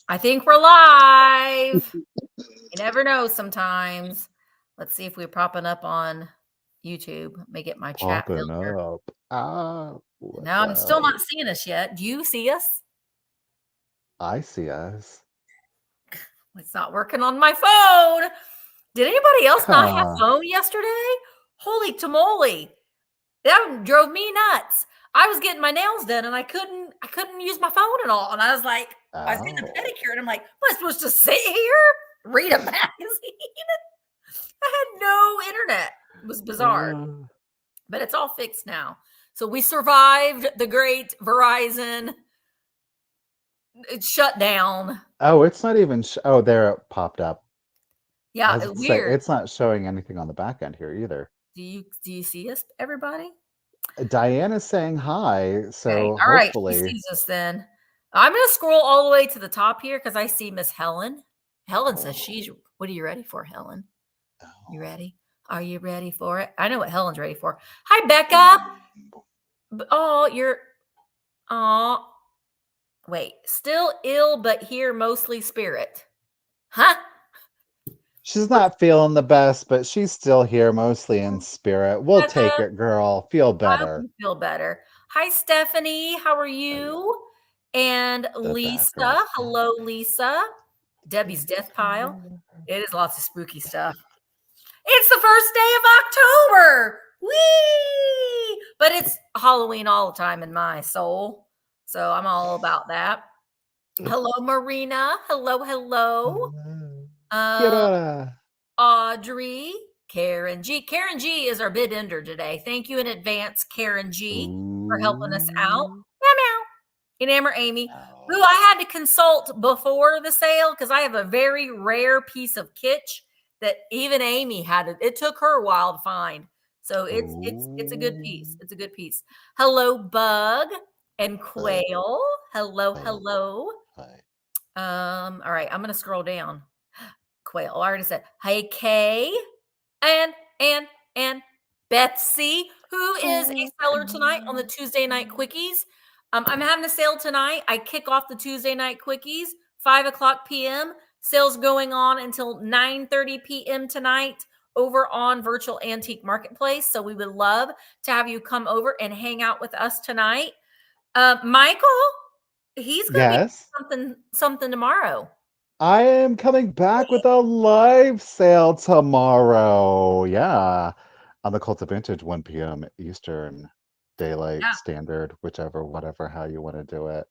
I think we're live. You never know sometimes. Let's see if we're popping up on YouTube. Let me get my chat Popping filter. up. No, I'm still not seeing us yet. Do you see us? I see us. It's not working on my phone. Did anybody else not have phone yesterday? Holy tamale. That drove me nuts. I was getting my nails done and I couldn't use my phone at all. And I was like, I was getting a pedicure and I'm like, am I supposed to sit here, read a magazine? I had no internet. It was bizarre. But it's all fixed now. So we survived the great Verizon shutdown. Oh, it's not even. Oh, there it popped up. Yeah, weird. It's not showing anything on the back end here either. Do you see us, everybody? Diana's saying hi, so okay. All hopefully. Right, she sees us then. I'm going to scroll all the way to the top here because I see Miss Helen. Helen says she's. What are you ready for, Helen? You ready? Are you ready for it? I know what Helen's ready for. Hi, Becca. Oh, you're. Oh, wait. Still ill, but here mostly spirit. Huh? She's not feeling the best, but she's still here, mostly in spirit. We'll take it, girl. Feel better. Feel better. Hi, Stephanie. How are you? And Lisa. Hello, Lisa. Debbie's death pile. It is lots of spooky stuff. It's the first day of October. Whee! But it's Halloween all the time in my soul. So I'm all about that. Hello, Marina. Hello. Audrey, Karen G. Karen G is our bid ender today. Thank you in advance, Karen G, for helping us out. Meow, meow. Enamor Amy, who I had to consult before the sale because I have a very rare piece of kitsch that even Amy had. It took her a while to find. So it's a good piece. It's a good piece. Hello, Bug and Quail. Hello. Hi. All right, I'm gonna scroll down. Quail. I already said, hey, Kay and Betsy, who is a seller tonight on the Tuesday night quickies. I'm having a sale tonight. I kick off the Tuesday night quickies, 5:00 p.m. Sales going on until 9:30 p.m. tonight over on Virtual Antique Marketplace. So we would love to have you come over and hang out with us tonight. Michael, he's going to be something tomorrow. I am coming back with a live sale tomorrow. Yeah. On the Cult of Vintage, 1 p.m. Eastern Daylight Standard, whatever, how you want to do it.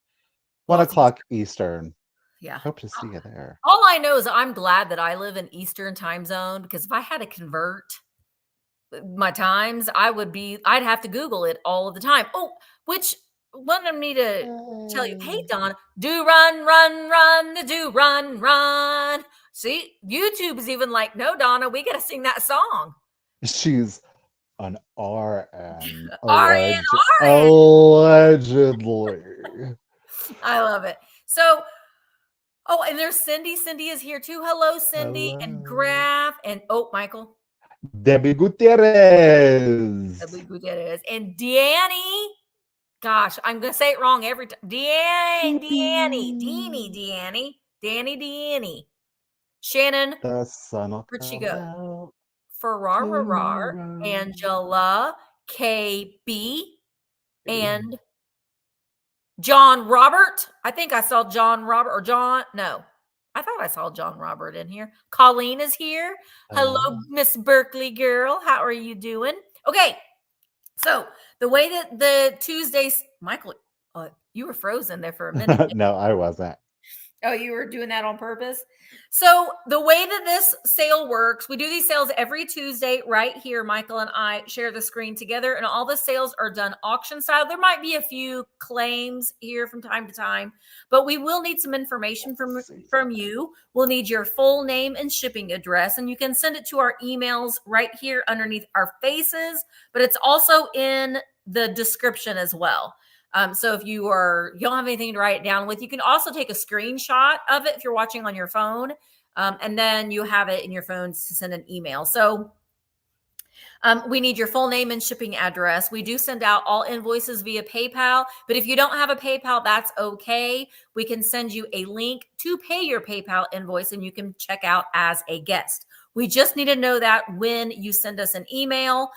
1 o'clock Eastern. Yeah. Hope to see you there. All I know is I'm glad that I live in Eastern time zone because if I had to convert my times, I'd have to Google it all of the time. Oh, which wanted me to tell you, hey, Donna, do run, do run. See, YouTube is even like, no, Donna, we got to sing that song. She's an RN. RN. Allegedly. I love it. So, and there's Cindy. Cindy is here too. Hello, Cindy. Hello. And Graf and Michael. Debbie Gutierrez. And Danny. Gosh, I'm going to say it wrong every time. Danny. Shannon. The son of Where'd she go? Ferrara. Angela. KB. And John Robert. I think I saw John Robert or John. No, I thought I saw John Robert in here. Colleen is here. Hello, Miss Berkeley girl. How are you doing? Okay. So the way that the Tuesdays, Michael, you were frozen there for a minute. No, I wasn't. Oh, you were doing that on purpose? So the way that this sale works, we do these sales every Tuesday right here. Michael and I share the screen together and all the sales are done auction style. There might be a few claims here from time to time, but we will need some information from you. We'll need your full name and shipping address, and you can send it to our emails right here underneath our faces, but it's also in the description as well. So if you don't have anything to write it down with, you can also take a screenshot of it if you're watching on your phone, and then you have it in your phone to send an email. So We need your full name and shipping address. We do send out all invoices via PayPal, but if you don't have a PayPal, that's okay. We can send you a link to pay your PayPal invoice and you can check out as a guest. We just need to know that when you send us an email,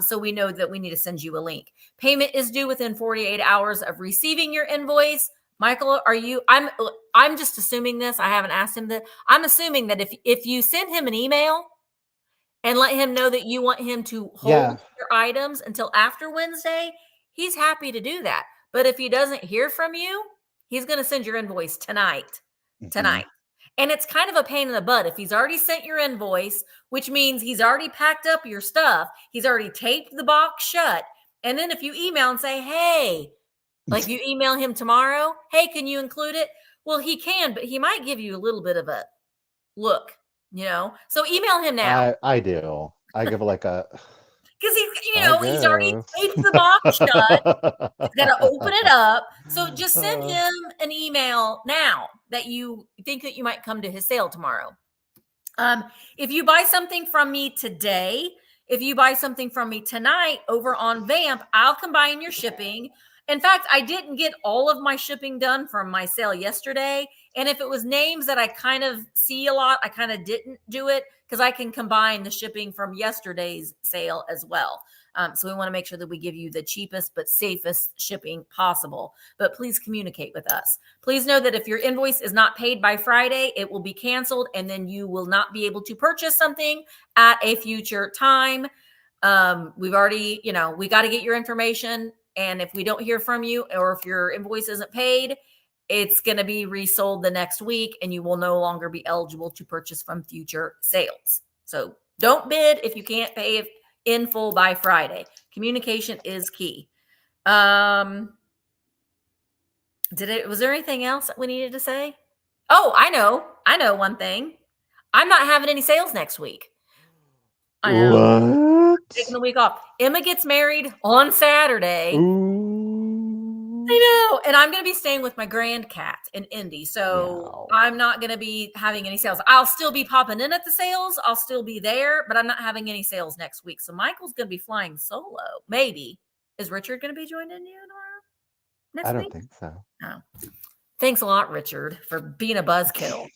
so we know that we need to send you a link. Payment is due within 48 hours of receiving your invoice. Michael, I'm just assuming this. I haven't asked him that. I'm assuming that if you send him an email and let him know that you want him to hold your items until after Wednesday, he's happy to do that. But if he doesn't hear from you, he's going to send your invoice tonight. And it's kind of a pain in the butt. If he's already sent your invoice, which means he's already packed up your stuff, he's already taped the box shut. And then if you email and say, hey, like you email him tomorrow, hey, can you include it? Well, he can, but he might give you a little bit of a look, So email him now. I do. I give it like a... Because he's already taped the box shut. He's got to open it up. So just send him an email now that you think that you might come to his sale tomorrow. If you buy something from me today, if you buy something from me tonight over on Vamp, I'll combine your shipping. In fact, I didn't get all of my shipping done from my sale yesterday. And if it was names that I kind of see a lot, I kind of didn't do it because I can combine the shipping from yesterday's sale as well. So we want to make sure that we give you the cheapest but safest shipping possible. But please communicate with us. Please know that if your invoice is not paid by Friday, it will be canceled and then you will not be able to purchase something at a future time. We've already, we got to get your information. And if we don't hear from you or if your invoice isn't paid, it's going to be resold the next week and you will no longer be eligible to purchase from future sales. So don't bid if you can't pay in full by Friday. Communication is key. Was there anything else that we needed to say? Oh, I know one thing. I'm not having any sales next week. I know. What? Taking the week off. Emma gets married on Saturday. Ooh. I know. And I'm going to be staying with my grand cat in Indy. So I'm not going to be having any sales. I'll still be popping in at the sales. I'll still be there, but I'm not having any sales next week. So Michael's going to be flying solo. Maybe. Is Richard going to be joining you tomorrow? I don't think so. Oh. Thanks a lot, Richard, for being a buzzkill.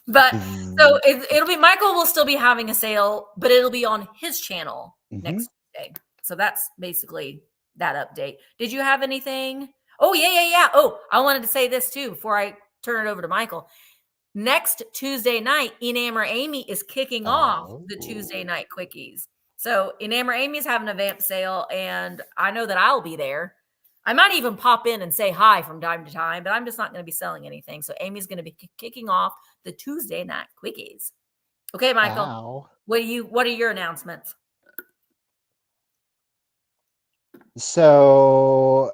But so it'll be, Michael will still be having a sale, but it'll be on his channel next Tuesday. So that's basically that update. Did you have anything? Oh, yeah. Oh, I wanted to say this too before I turn it over to Michael. Next Tuesday night, Enamor Amy is kicking off the Tuesday night quickies. So Enamor Amy is having a vamp sale, and I know that I'll be there. I might even pop in and say hi from time to time, but I'm just not going to be selling anything. So Amy's going to be kicking off the Tuesday night quickies. Okay, Michael. Ow. What are your announcements? So,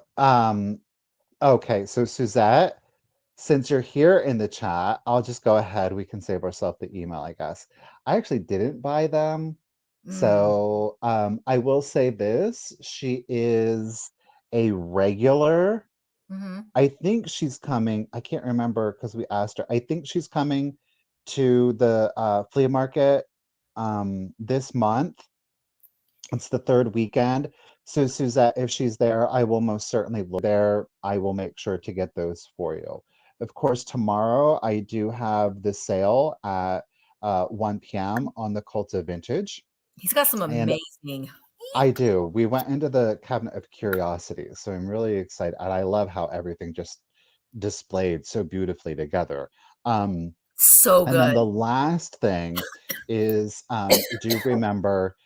okay. So Suzette, since you're here in the chat, I'll just go ahead. We can save ourselves the email, I guess. I actually didn't buy them. So, I will say this. She is a regular. I think she's coming. I can't remember because we asked her. I think she's coming to the flea market this month. It's the third weekend. So Suzette, if she's there, I will most certainly look there. I will make sure to get those for you. Of course, tomorrow I do have the sale at 1 p.m. on the Cult of Vintage. He's got some amazing. I do. We went into the Cabinet of Curiosities, so I'm really excited. And I love how everything just displayed so beautifully together. So good. And then the last thing is, do you remember,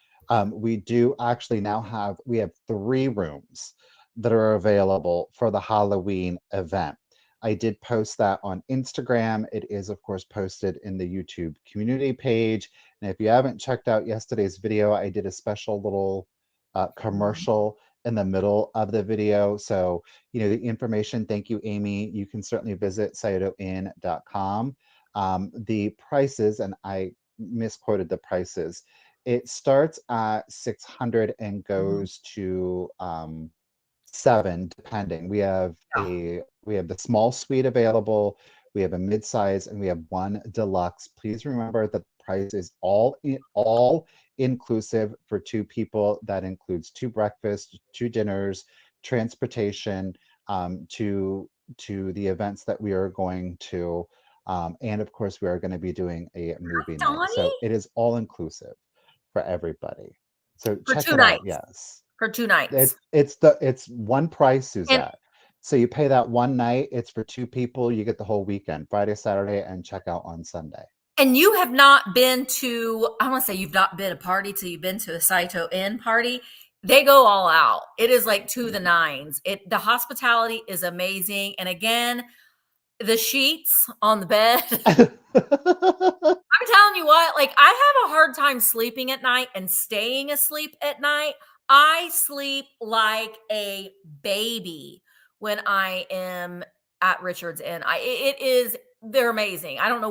we do actually now we have 3 rooms that are available for the Halloween event. I did post that on Instagram. It is, of course, posted in the YouTube community page. And if you haven't checked out yesterday's video, I did a special little commercial in the middle of the video. So, the information, thank you, Amy. You can certainly visit sciotoinn.com. The prices, and I misquoted the prices. It starts at $600 and goes to $700, depending. We have the small suite available. We have a mid-size and we have one deluxe. Please remember that price is all inclusive for 2 people. That includes 2 breakfasts, 2 dinners, transportation, to the events that we are going to, and of course, we are going to be doing a movie night. Donnie? So it is all inclusive for everybody. So For check 2 it out. nights. Yes, For 2 nights. it's one price, And Suzette. So you pay that one night. It's for 2 people. You get the whole weekend, Friday, Saturday, and check out on Sunday. and you have not been to, I want to say you've not been a party till you've been to a Saito Inn party. They go all out. It is like to the nines. The hospitality is amazing. And again, the sheets on the bed. I'm telling you what, like I have a hard time sleeping at night and staying asleep at night. I sleep like a baby when I am at Richard's Inn. They're amazing. I don't know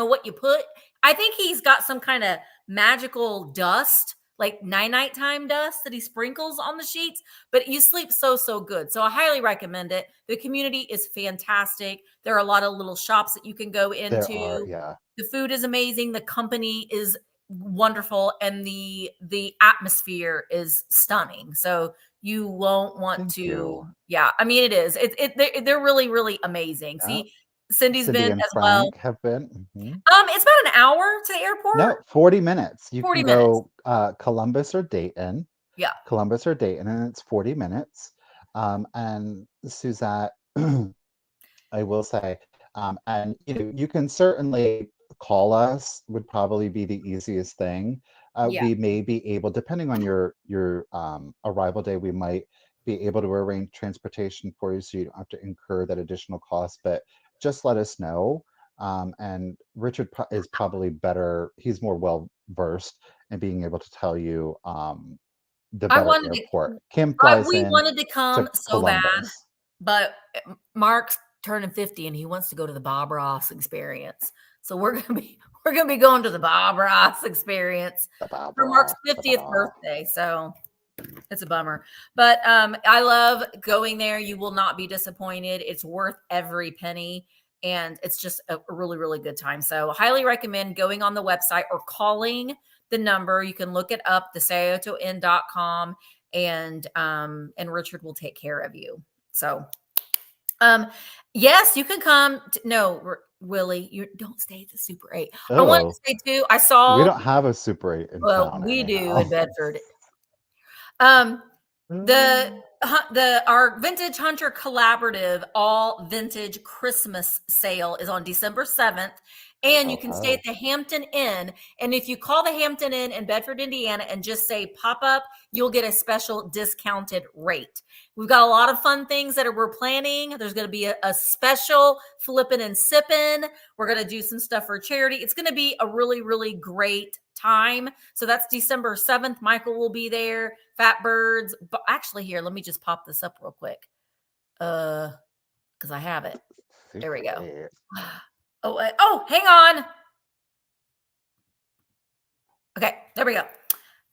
what you put. I think he's got some kind of magical dust, like nighttime dust that he sprinkles on the sheets, but you sleep so good. So I highly recommend it. The community is fantastic. There are a lot of little shops that you can go into. There are, yeah. The food is amazing. The company is wonderful, and the atmosphere is stunning. So you won't want Thank to. you. Yeah, I mean it is. They're really amazing. Yeah. See, Cindy's Cindy been and as Frank well. have been. It's about an hour to the airport. No, 40 minutes. You 40 can minutes. go Columbus or Dayton. Yeah. Columbus or Dayton, and it's 40 minutes. And Suzette, I will say, and you can certainly call us, would probably be the easiest thing. Yeah. We may be able, depending on your arrival day, we might be able to arrange transportation for you so you don't have to incur that additional cost, but just let us know. And Richard is probably better, he's more well versed in being able to tell you the better airport. Kim flies we in wanted to come to so bad, Columbus. but Mark's turning 50 and he wants to go to the Bob Ross experience. So we're gonna be going to the Bob Ross experience for Mark's 50th birthday. So it's a bummer, but I love going there. You will not be disappointed. It's worth every penny, and it's just a really good time. So highly recommend going on the website or calling the number. You can look it up, thesayotoinn.com, and Richard will take care of you. So yes, you can come. Willie, you don't stay at the Super 8. Oh, I wanted to say too, I saw. We don't have a Super 8 in town. We anyhow. do in Bedford. Our Vintage Hunter Collaborative All Vintage Christmas Sale is on December 7th, and you can stay at the Hampton Inn. And if you call the Hampton Inn in Bedford, Indiana, and just say pop up, you'll get a special discounted rate. We've got a lot of fun things that we're planning. There's going to be a special flippin' and sippin'. We're going to do some stuff for charity. It's going to be a really great time. So that's December 7th. Michael will be there. Fat Birds. But actually, here, let me just pop this up real quick. Because I have it. There we go. Oh, hang on. Okay, there we go.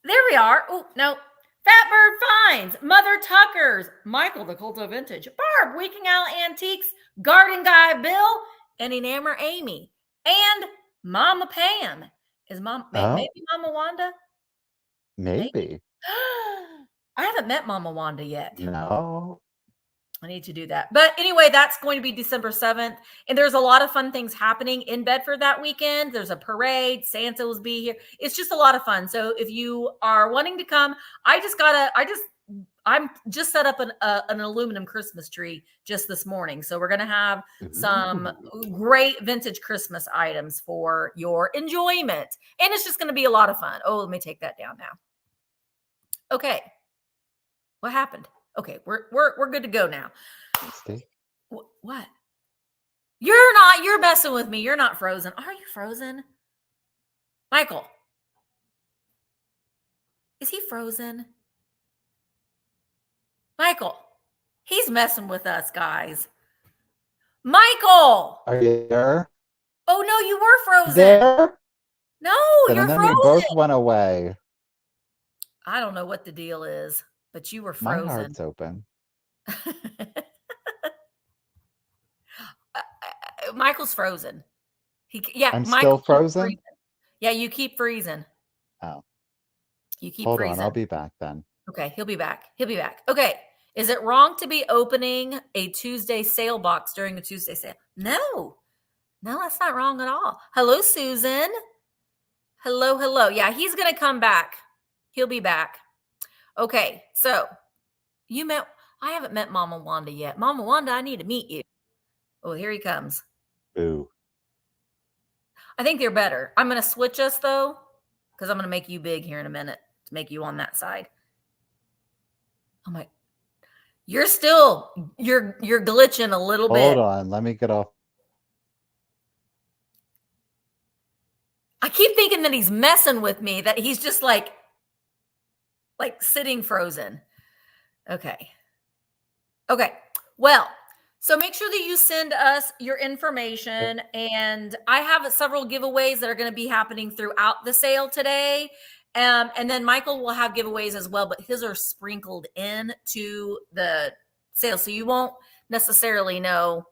There we are. Oh, no. Fat Bird Finds, Mother Tucker's, Michael the Cult of Vintage, Barb, Weeking Out Antiques, Garden Guy Bill, and Enamor Amy, and Mama Pam. Is maybe Mama Wanda? Maybe. I haven't met Mama Wanda yet. No. I need to do that. But anyway, that's going to be December 7th. And there's a lot of fun things happening in Bedford that weekend. There's a parade. Santa will be here. It's just a lot of fun. So if you are wanting to come, I'm just set up an aluminum Christmas tree just this morning. So we're going to have some great vintage Christmas items for your enjoyment. And it's just going to be a lot of fun. Oh, let me take that down now. Okay. What happened? Okay, we're good to go now. Misty? What? You're messing with me. You're not frozen. Are you frozen? Michael. Is he frozen? Michael. He's messing with us, guys. Michael. Are you there? Oh, no, you were frozen. There? No, you're frozen. And then we both went away. I don't know what the deal is, but you were frozen. My heart's open. Michael's frozen. I'm still frozen? Yeah, you keep freezing. Oh. You keep Hold freezing. on, I'll be back then. Okay, he'll be back. He'll be back. Okay. Is it wrong to be opening a Tuesday sale box during a Tuesday sale? No. No, that's not wrong at all. Hello, Susan. Hello, hello. Yeah, he's going to come back. He'll be back. Okay, so I haven't met Mama Wanda yet. Mama Wanda, I need to meet you. Oh, here he comes. Ooh. I think they're better. I'm going to switch us though, because I'm going to make you big here in a minute to make you on that side. Oh my, you're glitching a little bit. Hold on, let me get off. I keep thinking that he's messing with me, that he's just like sitting frozen. Okay. Okay. Well, so make sure that you send us your information, and I have several giveaways that are going to be happening throughout the sale today. And then Michael will have giveaways as well, but his are sprinkled into the sale. So you won't necessarily know.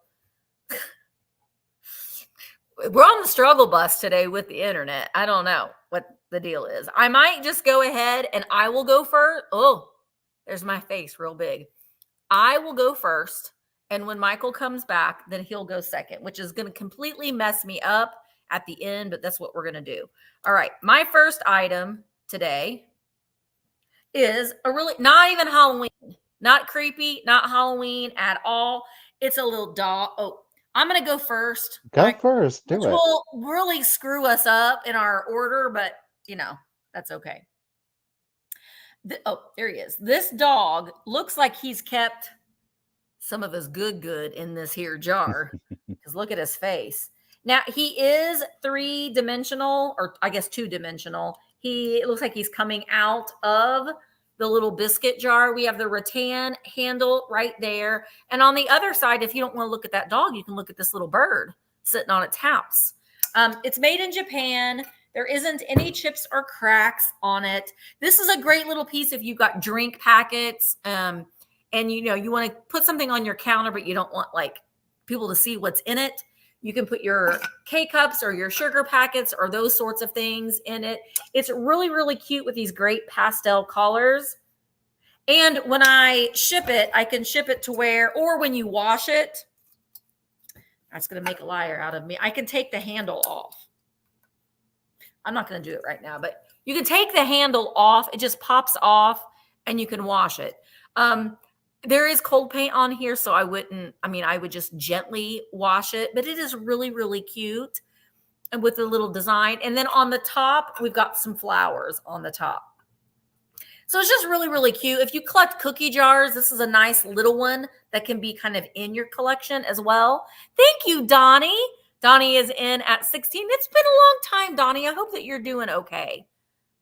We're on the struggle bus today with the internet. I don't know what the deal is. I might just go ahead and I will go first. Oh, there's my face real big. I will go first. And when Michael comes back, then he'll go second, which is going to completely mess me up at the end, but that's what we're going to do. All right. My first item today is not even Halloween, not creepy, not Halloween at all. It's a little dog. Oh, I'm going to go first. Go first. Do it. Which will really screw us up in our order, but that's okay. There he is. This dog looks like he's kept some of his good in this here jar, because look at his face. Now he is 3-dimensional, or I guess 2-dimensional. It looks like he's coming out of the little biscuit jar. We have the rattan handle right there. And on the other side, if you don't want to look at that dog, you can look at this little bird sitting on its house. It's made in Japan. There isn't any chips or cracks on it. This is a great little piece if you've got drink packets, and you want to put something on your counter, but you don't want people to see what's in it. You can put your K-cups or your sugar packets or those sorts of things in it. It's really, really cute with these great pastel colors. And when I ship it, I can ship it to or when you wash it, that's going to make a liar out of me. I can take the handle off. I'm not going to do it right now, but you can take the handle off. It just pops off and you can wash it. There is cold paint on here, so I would just gently wash it, but it is really, really cute and with a little design. And then on the top, we've got some flowers on the top. So it's just really, really cute. If you collect cookie jars, this is a nice little one that can be kind of in your collection as well. Thank you, Donnie. Donnie is in at 16. It's been a long time, Donnie. I hope that you're doing okay.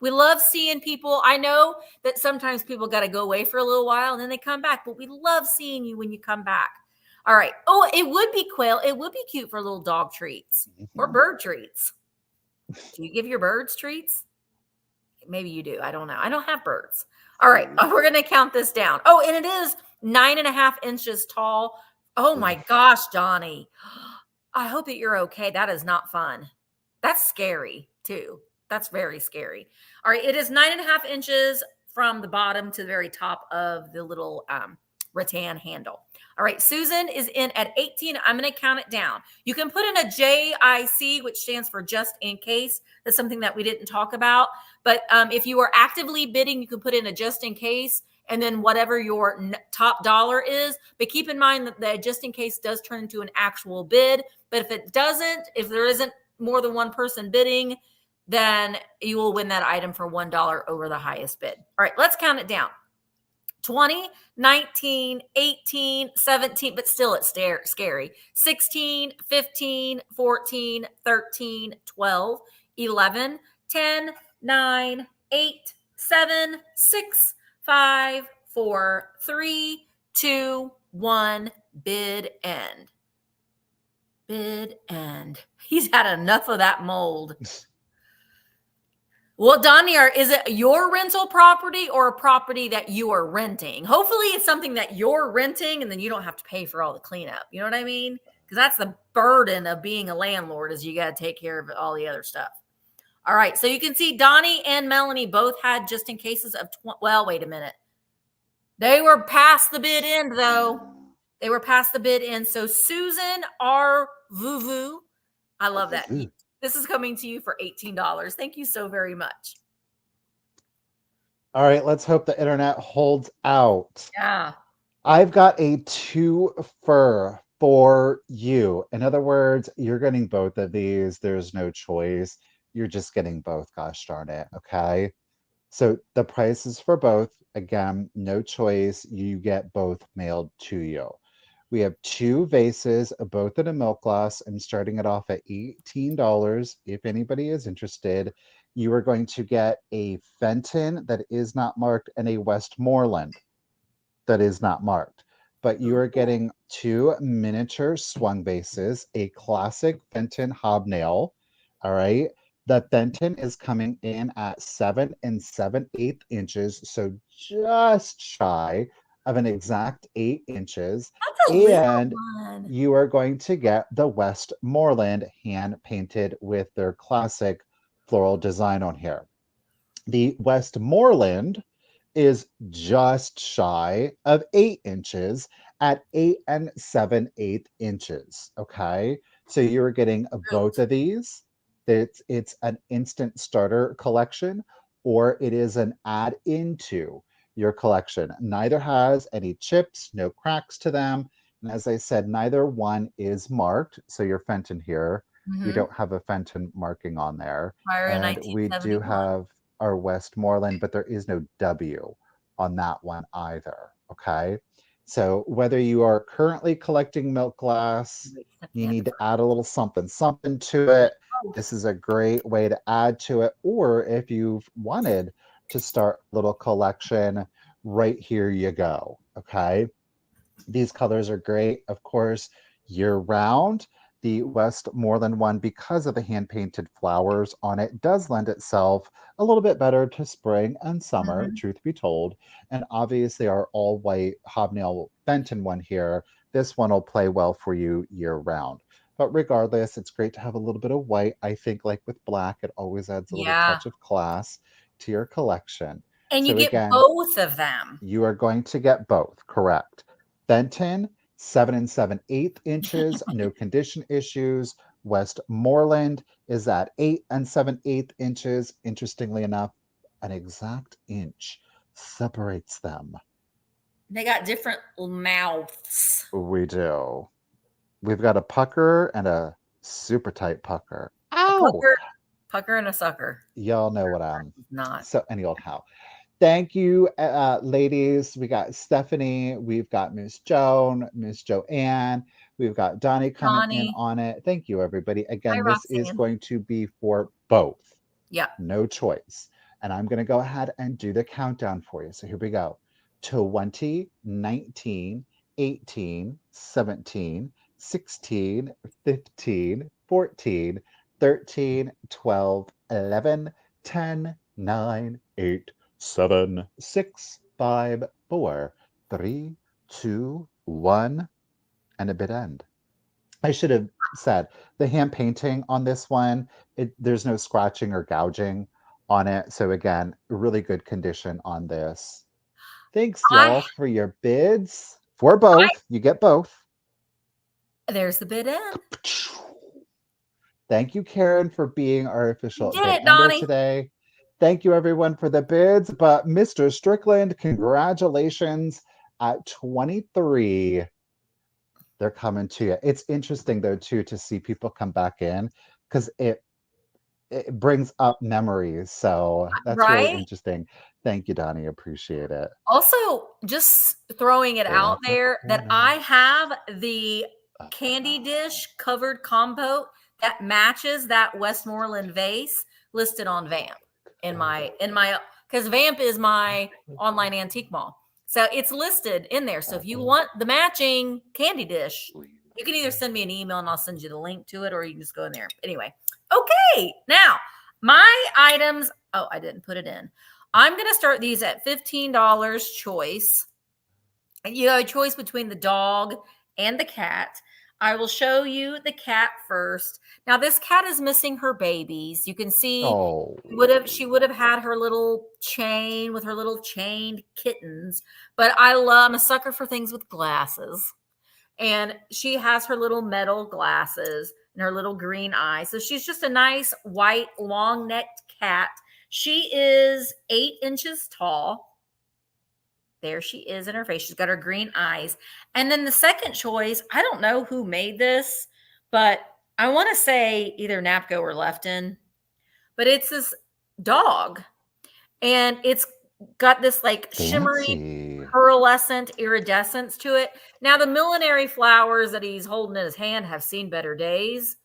We love seeing people. I know that sometimes people got to go away for a little while and then they come back, but we love seeing you when you come back. All right. Oh, it would be Quill. It would be cute for little dog treats or bird treats. Do you give your birds treats? Maybe you do. I don't know. I don't have birds. All right. We're going to count this down. Oh, and it is 9.5 inches tall. Oh my gosh, Donnie. I hope that you're okay. That is not fun. That's scary too. That's very scary. All right. It is 9.5 inches from the bottom to the very top of the little rattan handle. All right. Susan is in at 18. I'm going to count it down. You can put in a JIC, which stands for just in case. That's something that we didn't talk about. But if you are actively bidding, you can put in a just in case and then whatever your top dollar is. But keep in mind that the just in case does turn into an actual bid. But if it doesn't, if there isn't more than one person bidding, then you will win that item for $1 over the highest bid. All right, let's count it down. 20, 19, 18, 17, but still it's scary. 16, 15, 14, 13, 12, 11, 10, 9, 8, 7, 6, 5, 4, 3, 2, 1, bid end. Bid end. He's had enough of that mold. Well, Donnie, is it your rental property or a property that you are renting? Hopefully it's something that you're renting and then you don't have to pay for all the cleanup. You know what I mean? Because that's the burden of being a landlord, is you got to take care of all the other stuff. All right. So you can see Donnie and Melanie both had just in cases of, well, wait a minute. They were past the bid end, though. They were past the bid end. So Susan R. Vuvu, I love that. This is coming to you for $18. Thank you so very much. All right, let's hope the internet holds out. Yeah. I've got a two-fer for you. In other words, you're getting both of these. There's no choice. You're just getting both, gosh darn it, okay? So the prices for both, again, no choice. You get both mailed to you. We have two vases, both in a milk glass. I'm starting it off at $18. If anybody is interested, you are going to get a Fenton that is not marked and a Westmoreland that is not marked. But you are getting two miniature swung vases, a classic Fenton hobnail. All right. The Fenton is coming in at 7 7/8 inches, so just shy of an exact 8 inches. That's a little And one. you are going to get the Westmoreland hand painted with their classic floral design on here. The Westmoreland is just shy of 8 inches at 8 7/8 inches. Okay. So you're getting both of these. It's an instant starter collection, or it is an add into your collection. Neither has any chips, no cracks to them. And as I said, neither one is marked. So your Fenton here, we don't have a Fenton marking on there. And we do have our Westmoreland, but there is no W on that one either. Okay. So whether you are currently collecting milk glass, you need to add a little something to it. This is a great way to add to it. Or if you've wanted to start a little collection, right here you go. Okay. These colors are great, of course, year round. The Westmoreland one, because of the hand-painted flowers on it, does lend itself a little bit better to spring and summer, truth be told. And obviously our all-white hobnail Fenton one here, this one will play well for you year round. But regardless, it's great to have a little bit of white. I think like with black, it always adds a little touch of class to your collection. And you So get again, both of them. You are going to get both, correct. Fenton, 7 7/8 inches, no condition issues. Westmoreland is at 8 7/8 inches. Interestingly enough, an exact inch separates them. They got different mouths. We do. We've got a pucker and a super tight pucker. Ow! Pucker and a sucker. Y'all know what I'm not. So any old how. Thank you, ladies. We got Stephanie. We've got Miss Joan, Miss Joanne. We've got Donnie coming in on it. Thank you, everybody. Again, this is going to be for both. Yeah. No choice. And I'm going to go ahead and do the countdown for you. So here we go. 20, 19, 18, 17, 16, 15, 14, 13, 12, 11, 10, 9, 8, 7, 6, 5, 4, 3, 2, 1, and a bid end. I should have said the hand painting on this one, there's no scratching or gouging on it. So again, really good condition on this. Thanks, y'all, for your bids. For both. You get both. There's the bid end. Thank you, Karen, for being our official bid ender today. Thank you, everyone, for the bids. But Mr. Strickland, congratulations at 23. They're coming to you. It's interesting, though, too, to see people come back in because it brings up memories. So that's really interesting. Thank you, Donnie. Appreciate it. Also, just throwing it out there that I have the candy dish covered compote that matches that Westmoreland vase listed on Vamp in my because Vamp is my online antique mall. So it's listed in there. So if you want the matching candy dish, you can either send me an email and I'll send you the link to it, or you can just go in there. Anyway, okay. Now, my items, oh, I didn't put it in. I'm going to start these at $15 choice. You have a choice between the dog and the cat. I will show you the cat first. Now, this cat is missing her babies. You can see Oh, she would have had her little chain with her little chained kittens. But I'm a sucker for things with glasses. And she has her little metal glasses and her little green eyes. So she's just a nice white, long necked cat. She is 8 inches tall. There she is in her face. She's got her green eyes. And then the second choice, I don't know who made this, but I want to say either Napco or Lefton, but it's this dog. And it's got this like shimmery, fancy. pearlescent iridescence to it. Now, the millinery flowers that he's holding in his hand have seen better days.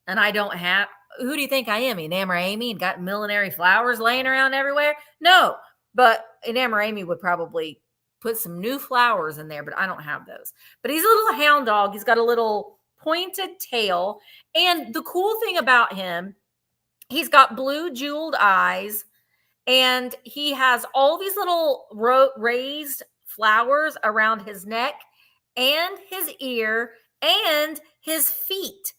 And I don't have, who do you think I am? Enamor Amy and got millinery flowers laying around everywhere? No, but Enamor Amy would probably put some new flowers in there, but I don't have those. But he's a little hound dog. He's got a little pointed tail. And the cool thing about him, he's got blue jeweled eyes, and he has all these little raised flowers around his neck and his ear and his feet.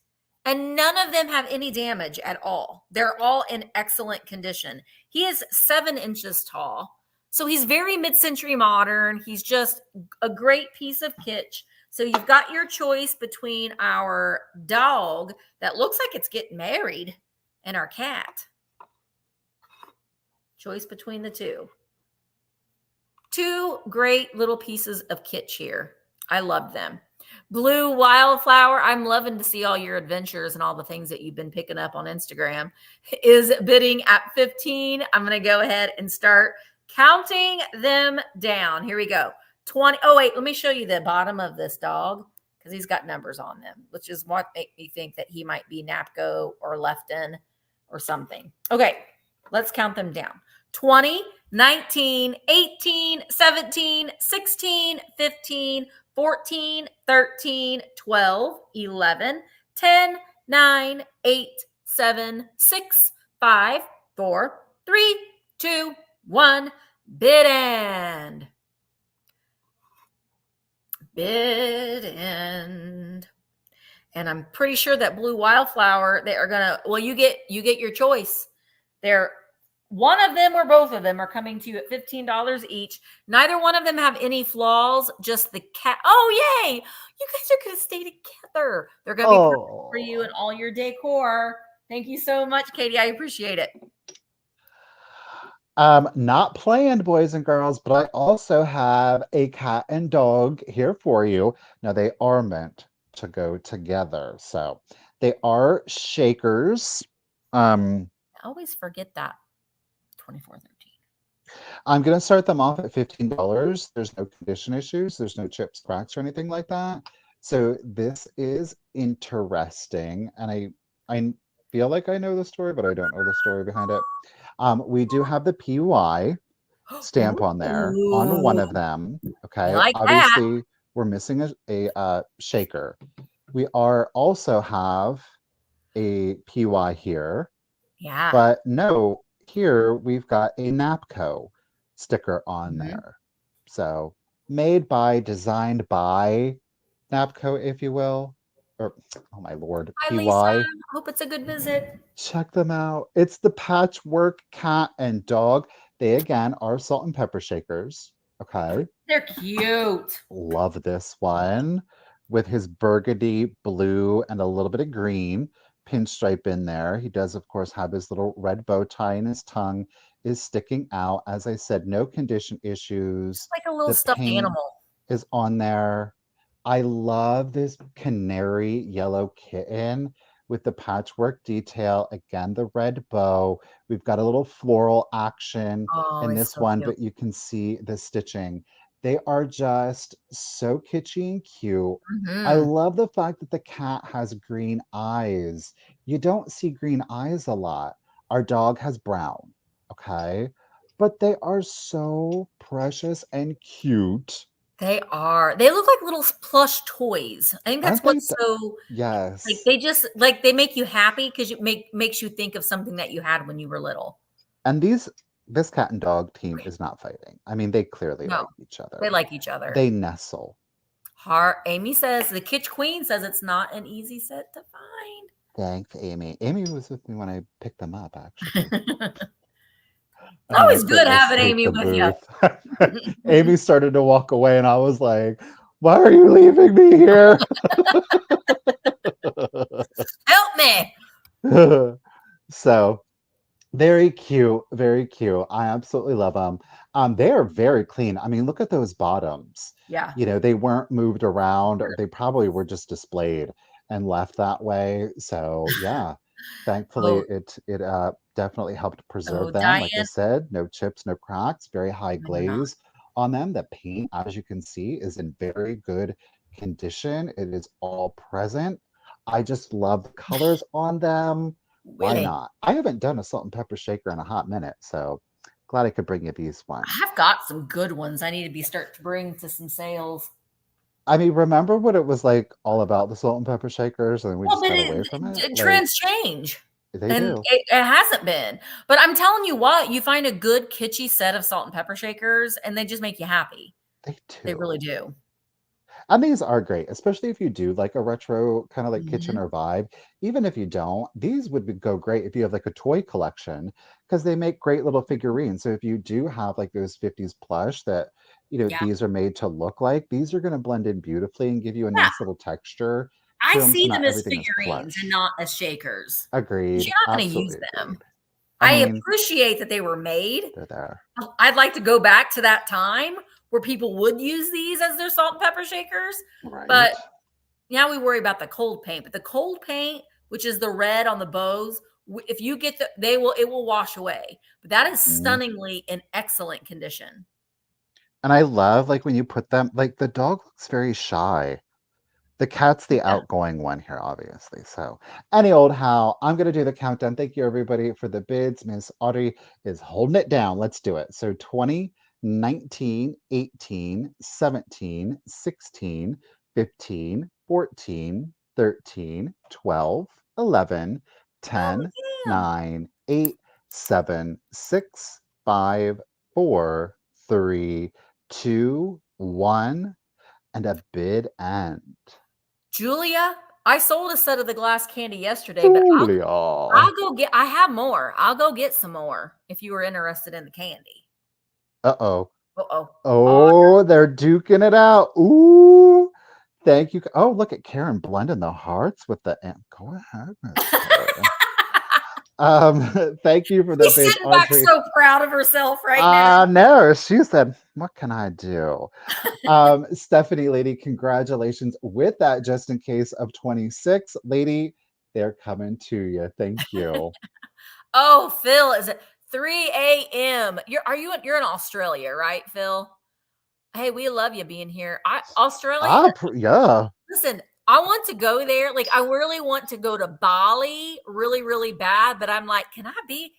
And none of them have any damage at all. They're all in excellent condition. He is 7 inches tall. So he's very mid-century modern. He's just a great piece of kitsch. So you've got your choice between our dog that looks like it's getting married and our cat. Choice between the two. Two great little pieces of kitsch here. I love them. Blue Wildflower, I'm loving to see all your adventures and all the things that you've been picking up on Instagram, is bidding at 15. I'm going to go ahead and start counting them down. Here we go. 20. Oh, wait, let me show you the bottom of this dog because he's got numbers on them, which is what made me think that he might be Napco or Lefton or something. Okay, let's count them down. 20, 19, 18, 17, 16, 15, 14, 13, 12, 11, 10, 9, 8, 7, 6, 5, 4, 3, 2, 1. Bid end. Bid end. And I'm pretty sure that Blue Wildflower, they are gonna, well, you get your choice. They're one of them or both of them are coming to you at $15 each. Neither one of them have any flaws, just the cat. Oh, yay! You guys are going to stay together. They're going to be perfect for you and all your decor. Thank you so much, Katie. I appreciate it. Not planned, boys and girls, but I also have a cat and dog here for you. Now, they are meant to go together. So they are shakers. I always forget that. 24.13. I'm going to start them off at $15. There's no condition issues. There's no chips, cracks, or anything like that. So this is interesting. And I feel like I know the story, but I don't know the story behind it. We do have the PY stamp on there on one of them. Okay. Like obviously, that. We're missing a shaker. We also have a PY here. Yeah. But no, here we've got a Napco sticker on there. So designed by Napco, if you will. Or, oh my Lord, Hi, PY. Lisa. Hope it's a good visit. Check them out. It's the Patchwork Cat and Dog. They, again, are salt and pepper shakers. Okay. They're cute. Love this one with his burgundy blue and a little bit of green pinstripe in there. He does, of course, have his little red bow tie, and his tongue is sticking out. As I said, no condition issues. Just like a little stuffed animal is on there. I love this canary yellow kitten with the patchwork detail. Again, the red bow. We've got a little floral action in this so one, cute. but you can see the stitching. They are just so kitschy and cute. I love the fact that the cat has green eyes. You don't see green eyes a lot. Our dog has brown, okay? But they are so precious and cute. They are. They look like little plush toys. I think that's what's so. Yes. Like they just like they make you happy because it makes you think of something that you had when you were little. And this cat and dog team is not fighting. I mean, they clearly like each other. They like each other. They nestle. Amy says, the Kitsch Queen says it's not an easy set to find. Thanks, Amy. Amy was with me when I picked them up, actually. It's always good having Amy with you. Amy started to walk away, and I was like, why are you leaving me here? Help me. So, very cute, very cute. I absolutely love them. They are very clean. I mean, look at those bottoms. Yeah. You know, they weren't moved around. They probably were just displayed and left that way. So, yeah, thankfully, it definitely helped preserve them. Diane. Like I said, no chips, no cracks, very high No, they're not. glaze on them. The paint, as you can see, is in very good condition. It is all present. I just love the colors on them. Why Really? not? I haven't done a salt and pepper shaker in a hot minute, so glad I could bring you these ones. I've got some good ones I need to start to bring to some sales. I mean, remember what it was like all about the salt and pepper shakers, and we just got away from it? Trends change. They And do. it hasn't been. But I'm telling you what, you find a good kitschy set of salt and pepper shakers, and they just make you happy. They do. They really do. And these are great, especially if you do like a retro kind of like kitchener vibe. Even if you don't, these would go great if you have like a toy collection, because they make great little figurines. So if you do have like those 50s plush that, you know, these are made to look like, these are going to blend in beautifully and give you a nice little texture. I see them as figurines and not as shakers. Agreed. You're not going to use them. I mean, appreciate that they were made. They're there. I'd like to go back to that time where people would use these as their salt and pepper shakers. Right. But now we worry about the cold paint. But the cold paint, which is the red on the bows, if you get it will wash away. But that is stunningly in excellent condition. And I love like when you put them, like the dog looks very shy. The cat's the outgoing one here, obviously. So, any old how, I'm going to do the countdown. Thank you, everybody, for the bids. Miss Audrey is holding it down. Let's do it. So, 20, 19, 18, 17, 16, 15, 14, 13, 12, 11, 10, 9, 8, 7, 6, 5, 4, 3, 2, 1, and a bid end. Julia, I sold a set of the glass candy yesterday, but I'll go get, I have more. I'll go get some more if you were interested in the candy. Uh-oh. Uh-oh. Oh, they're duking it out. Ooh. Thank you. Oh, look at Karen blending the hearts with the go ahead, thank you for the She's sitting back so proud of herself right now. No, she said, what can I do? Stephanie, lady, congratulations with that just in case of 26. Lady, they're coming to you. Thank you. Oh, Phil, is it 3 a.m.? You're in Australia, right, Phil? Hey, we love you being here. Australia. Yeah. Listen, I want to go there. Like, I really want to go to Bali really, really bad. But I'm like, can I be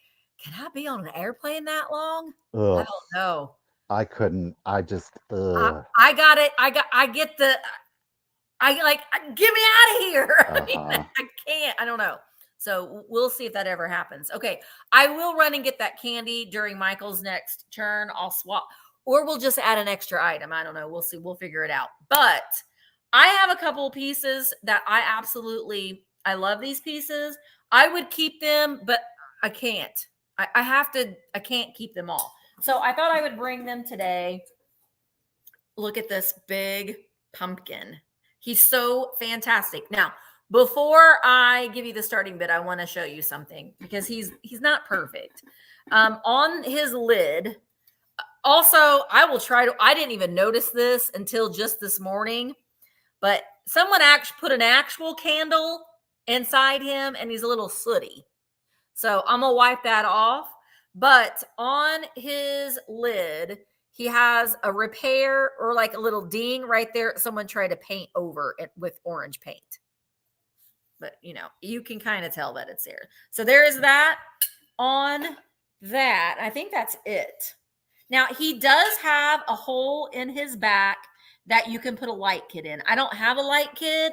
on an airplane that long? Ugh. I don't know. I couldn't. I just. I got it. Get me out of here. I mean, I can't. I don't know. So we'll see if that ever happens. Okay. I will run and get that candy during Michael's next turn. I'll swap, or we'll just add an extra item. I don't know. We'll see. We'll figure it out. But I have a couple of pieces that I love these pieces. I would keep them, but I can't. I can't keep them all. So I thought I would bring them today. Look at this big pumpkin. He's so fantastic. Now, before I give you the starting bid, I want to show you something because he's not perfect. On his lid, also, I didn't even notice this until just this morning. But someone put an actual candle inside him, and he's a little sooty. So I'm going to wipe that off. But on his lid, he has a repair or like a little ding right there. Someone tried to paint over it with orange paint. But, you can kind of tell that it's there. So there is that on that. I think that's it. Now, he does have a hole in his back that you can put a light kit in. I don't have a light kit.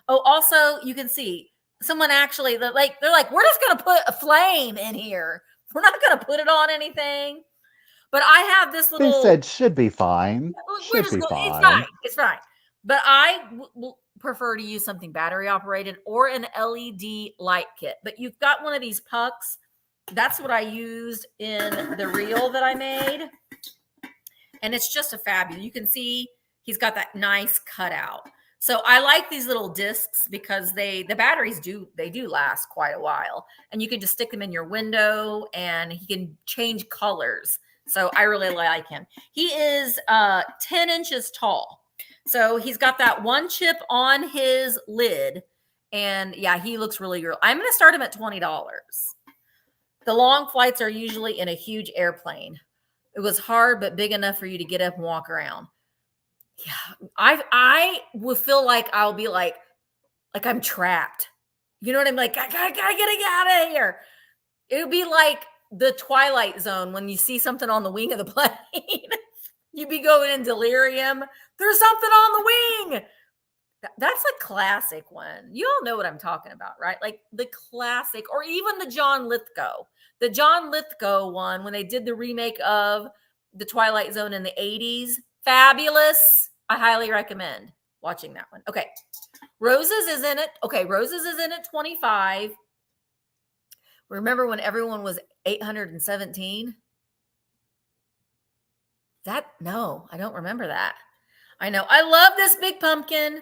Oh, also, you can see someone actually, they're like, we're just going to put a flame in here. We're not going to put it on anything. But I have this little. They said should be fine. Should be fine. It's fine. But I will prefer to use something battery operated or an LED light kit. But you've got one of these pucks. That's what I used in the reel that I made. And it's just a fabulous. You can see he's got that nice cutout. So I like these little discs because the batteries do last quite a while, and you can just stick them in your window and he can change colors. So I really like him. He is 10 inches tall. So he's got that one chip on his lid, and yeah, he looks really good. I'm going to start him at $20. The long flights are usually in a huge airplane. It was hard, but big enough for you to get up and walk around. Yeah, I would feel like I'll be like I'm trapped. You know what I mean? Like, I gotta get out of here. It would be like the Twilight Zone when you see something on the wing of the plane. You'd be going in delirium. There's something on the wing. That's a classic one. You all know what I'm talking about, right? Like the classic, or even the John Lithgow. The John Lithgow one, when they did the remake of the Twilight Zone in the 80s, fabulous. I highly recommend watching that one. Okay. Roses is in it. Okay. Roses is in at 25. Remember when everyone was 817? No, I don't remember that. I know. I love this big pumpkin.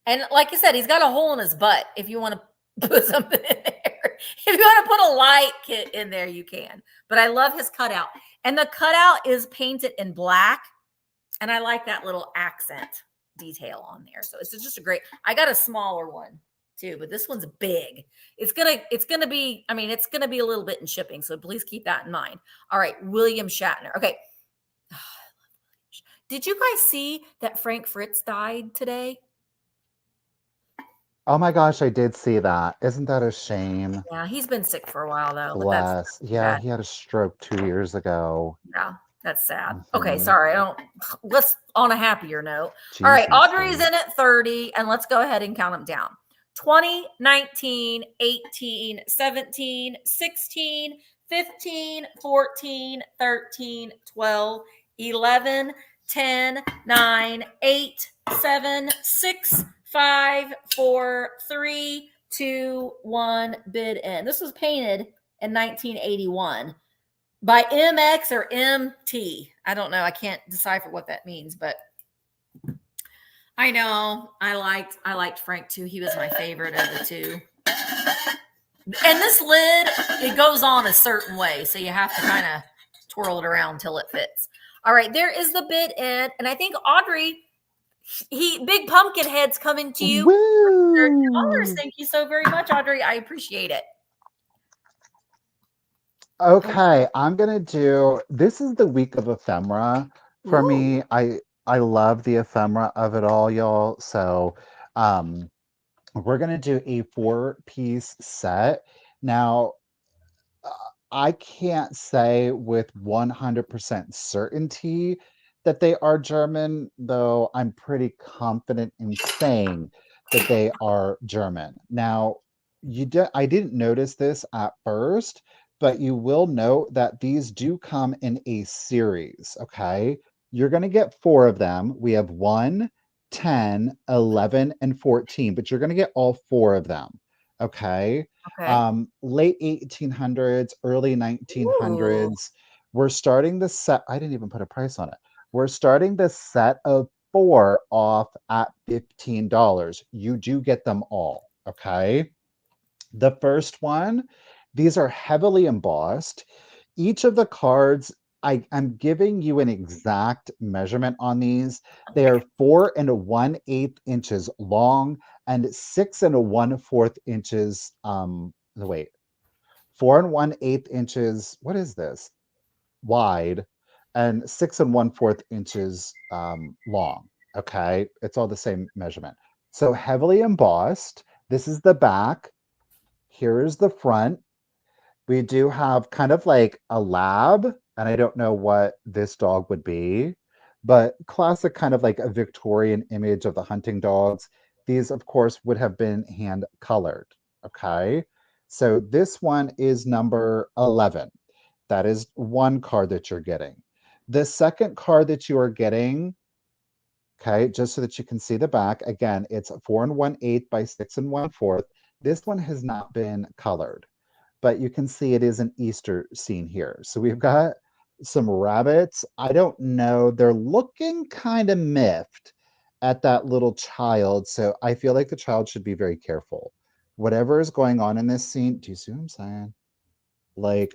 And like I said, he's got a hole in his butt. If you want to put something in there, if you want to put a light kit in there, you can. But I love his cutout. And the cutout is painted in black. And I like that little accent detail on there. So it's just a great, I got a smaller one too, but this one's big. It's going to be a little bit in shipping. So please keep that in mind. All right. William Shatner. Okay. Did you guys see that Frank Fritz died today? Oh my gosh, I did see that. Isn't that a shame? Yeah, he's been sick for a while though. Bless. But Yeah, that's he had a stroke 2 years ago. yeah, that's sad. Okay, Mhm. sorry. Let's on a happier note. Jesus, All right, Audrey's dude. in at 30, and let's go ahead and count them down. 20, 19, 18, 17, 16, 15, 14, 13, 12, 11, 10, 9, 8, 7, 6, 5, 4, 3, 2, 1, bid in. This was painted in 1981 by MX or MT. I don't know. I can't decipher what that means, but I know I liked Frank too. He was my favorite of the two. And this lid, it goes on a certain way, so you have to kind of twirl it around till it fits. All right, there is the bid in, and I think Audrey, Big Pumpkin Head's coming to you. $30. Thank you so very much, Audrey. I appreciate it. Okay, I'm gonna do. This is the week of ephemera for Ooh. me. I love the ephemera of it all, y'all. So, we're gonna do a 4-piece set. Now, I can't say with 100% certainty that they are German, though I'm pretty confident in saying that they are German. Now, I didn't notice this at first, but you will note that these do come in a series, okay? You're going to get 4 of them. We have 1, 10, 11, and 14, but you're going to get all 4 of them, okay? Okay. Late 1800s, early 1900s. Ooh. We're starting the set. I didn't even put a price on it. We're starting the set of 4 off at $15. You do get them all. Okay. The first one, these are heavily embossed. Each of the cards, I'm giving you an exact measurement on these. They are 4 1/8 inches long and 6 1/4 inches. Wait, 4 1/8 inches. What is this? Wide, and 6 1/4 inches long. Okay, it's all the same measurement. So heavily embossed. This is the back. Here is the front. We do have kind of like a lab, and I don't know what this dog would be, but classic kind of like a Victorian image of the hunting dogs. These, of course, would have been hand colored. Okay. So this one is number 11. That is one card that you're getting. The second card that you are getting Okay, just so that you can see the back. Again, it's 4 1/8 by 6 1/4. This one has not been colored, but you can see it is an Easter scene here. So we've got some rabbits. I don't know. They're looking kind of miffed at that little child. So I feel like the child should be very careful. Whatever is going on in this scene, do you see what I'm saying? Like,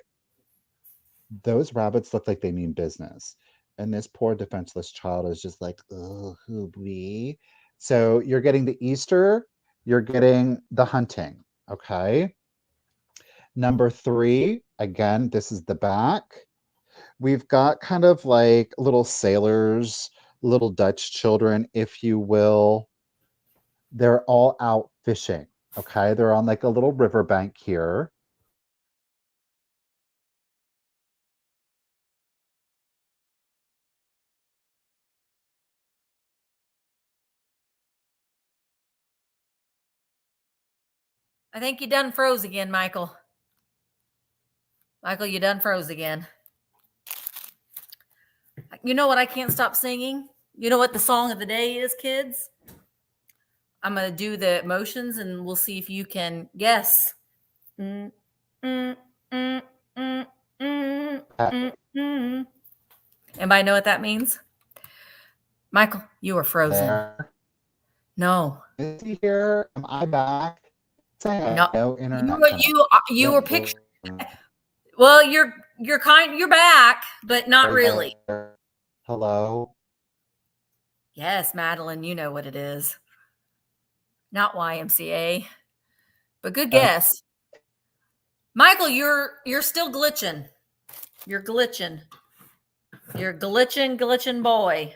those rabbits look like they mean business. And this poor defenseless child is just like, oh, who be? So you're getting the Easter, you're getting the hunting. Okay. Number 3, again, this is the back. We've got kind of like little sailors, little Dutch children, if you will. They're all out fishing. Okay. They're on like a little riverbank here. I think you done froze again, Michael. Michael, you done froze again. You know what I can't stop singing? You know what the song of the day is, kids? I'm going to do the motions and we'll see if you can guess. Mm, mm, mm, mm, mm, mm, mm. Anybody know what that means? Michael, you are frozen. There. No. Is he here? Am I back? No. No internet You were picturing. Well, you're back, but not really. Hello. Yes, Madeline, you know what it is. Not YMCA, but good guess. Michael, you're still glitching. You're glitching. You're glitching boy.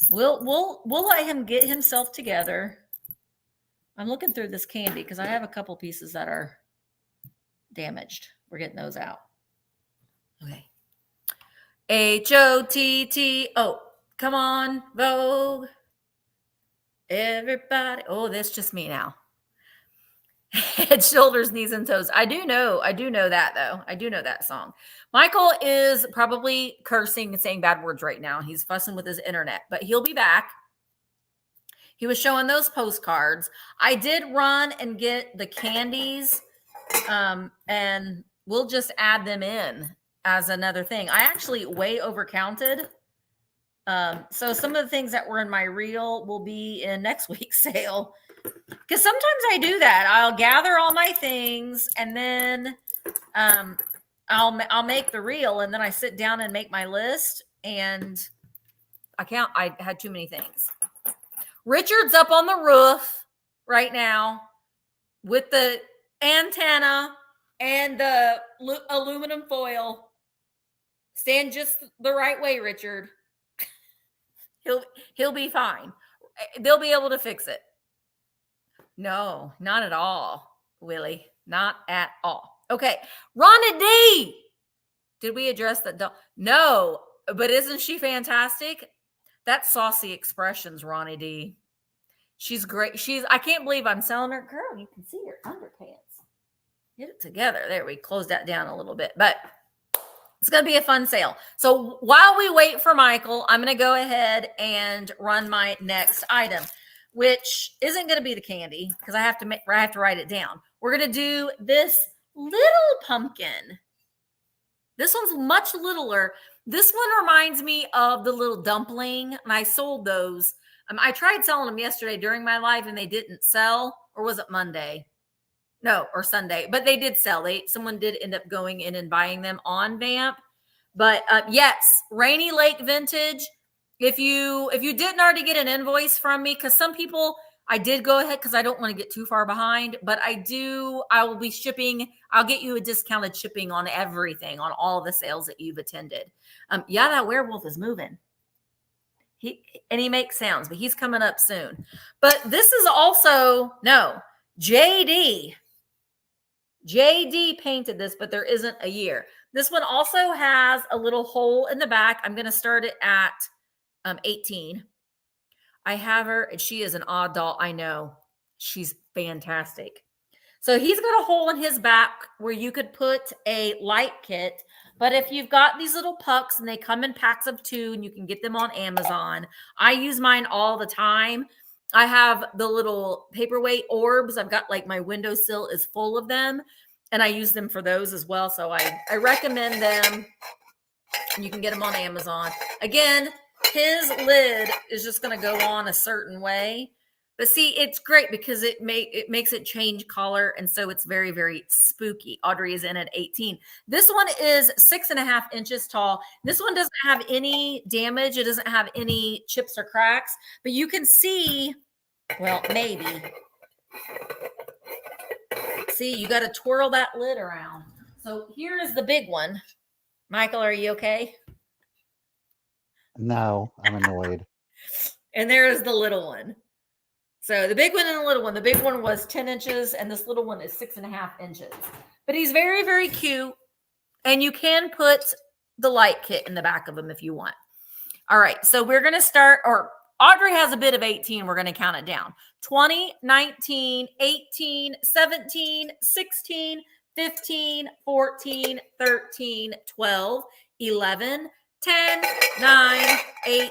We'll let him get himself together. I'm looking through this candy because I have a couple pieces that are damaged. We're getting those out. Okay. HOTTO. Come on, Vogue. Everybody. Oh, that's just me now. Head, shoulders, knees, and toes. I do know that though. I do know that song. Michael is probably cursing and saying bad words right now. He's fussing with his internet, but he'll be back. He was showing those postcards. I did run and get the candies, and we'll just add them in as another thing. I actually way overcounted. So some of the things that were in my reel will be in next week's sale. Because sometimes I do that. I'll gather all my things and then I'll make the reel, and then I sit down and make my list, and I had too many things. Richard's up on the roof right now with the antenna and the aluminum foil. Stand just the right way, Richard. He'll be fine. They'll be able to fix it. No, not at all, Willie. Not at all. Okay. Rhonda D. Did we address that? No, but isn't she fantastic? That's Saucy Expressions, Ronnie D. She's great. I can't believe I'm selling her. Girl, you can see her underpants. Get it together. There, we closed that down a little bit, but it's going to be a fun sale. So while we wait for Michael, I'm going to go ahead and run my next item, which isn't going to be the candy because I have to write it down. We're going to do this little pumpkin. This one's much littler. This one reminds me of the little dumpling, and I sold those. I tried selling them yesterday during my live, and they didn't sell, or was it Monday? No, or Sunday, but they did sell. Someone did end up going in and buying them on Vamp. But yes, Rainy Lake Vintage. If you didn't already get an invoice from me, because some people, I did go ahead because I don't want to get too far behind, but I will be shipping. I'll get you a discounted shipping on everything, on all the sales that you've attended. Yeah, that werewolf is moving. He makes sounds, but he's coming up soon. But this is also, no, JD painted this, but there isn't a year. This one also has a little hole in the back. I'm going to start it at 18. I have her, and she is an odd doll. I know. She's fantastic. So he's got a hole in his back where you could put a light kit. But if you've got these little pucks and they come in packs of 2 and you can get them on Amazon, I use mine all the time. I have the little paperweight orbs. I've got like my windowsill is full of them and I use them for those as well. So I recommend them. You can get them on Amazon. Again, his lid is just going to go on a certain way. But see, it's great because it makes it change color. And so it's very, very spooky. Audrey is in at 18. This one is 6.5 inches tall. This one doesn't have any damage. It doesn't have any chips or cracks. But you can see, well, maybe. See, you got to twirl that lid around. So here is the big one. Michael, are you okay? No, I'm annoyed. And there is the little one. So the big one and the little one. The big one was 10 inches and this little one is 6.5 inches. But he's very, very cute. And you can put the light kit in the back of him if you want. All right. So we're going to start, or Audrey has a bit of 18. We're going to count it down. 20, 19, 18, 17, 16, 15, 14, 13, 12, 11, 10, 9, 8,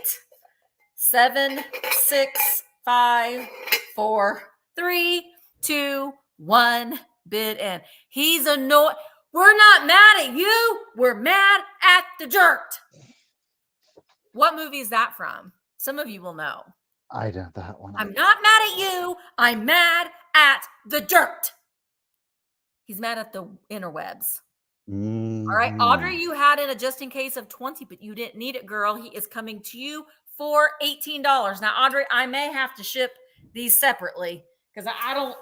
7, 6, 5, 4, 3, 2, 1. Bid in. He's annoyed. We're not mad at you. We're mad at the dirt. What movie is that from? Some of you will know. I know that one. I'm not mad at you. I'm mad at the dirt. He's mad at the interwebs. Mm-hmm. All right, Audrey, you had in a just in case of 20, but you didn't need it, girl. He is coming to you for $18. Now, Audrey, I may have to ship these separately because I don't,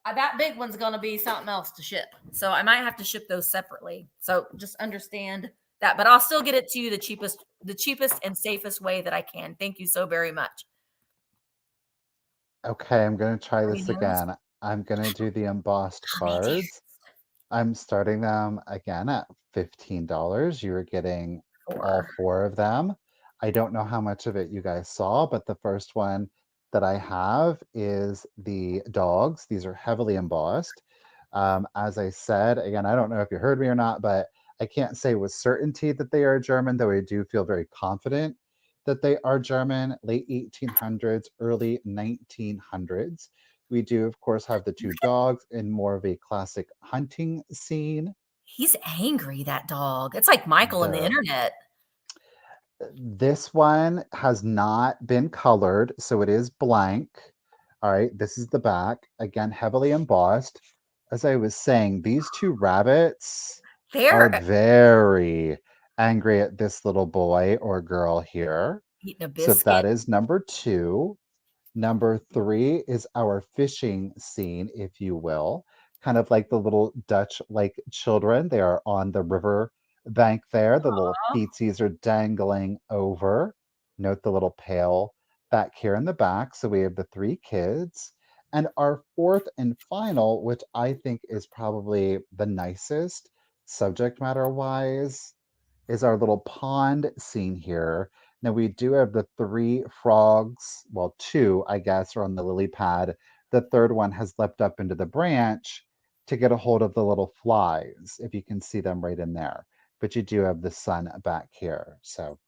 that big one's going to be something else to ship. So I might have to ship those separately. So just understand that, but I'll still get it to you the cheapest and safest way that I can. Thank you so very much. Okay, I'm going to try this again. I'm going to do the embossed cards. I'm starting them again at $15. You are getting all 4 of them. I don't know how much of it you guys saw, but the first one that I have is the dogs. These are heavily embossed. As I said, again, I don't know if you heard me or not, but I can't say with certainty that they are German, though I do feel very confident that they are German, late 1800s, early 1900s. We do, of course, have the 2 dogs in more of a classic hunting scene. He's angry, that dog. It's like Michael on the internet. This one has not been colored, so it is blank. All right, this is the back. Again, heavily embossed. As I was saying, these 2 rabbits are very angry at this little boy or girl here. Eating a biscuit. So that is number 2. Number 3 is our fishing scene, if you will, kind of like the little Dutch-like children. They are on the river bank there. The little feetsies are dangling over. Note the little pail back here in the back. So we have the 3 kids. And our 4th and final, which I think is probably the nicest subject matter-wise, is our little pond scene here. Now we do have the 3 frogs, well, 2, I guess, are on the lily pad. The 3rd one has leapt up into the branch to get a hold of the little flies, if you can see them right in there. But you do have the sun back here. So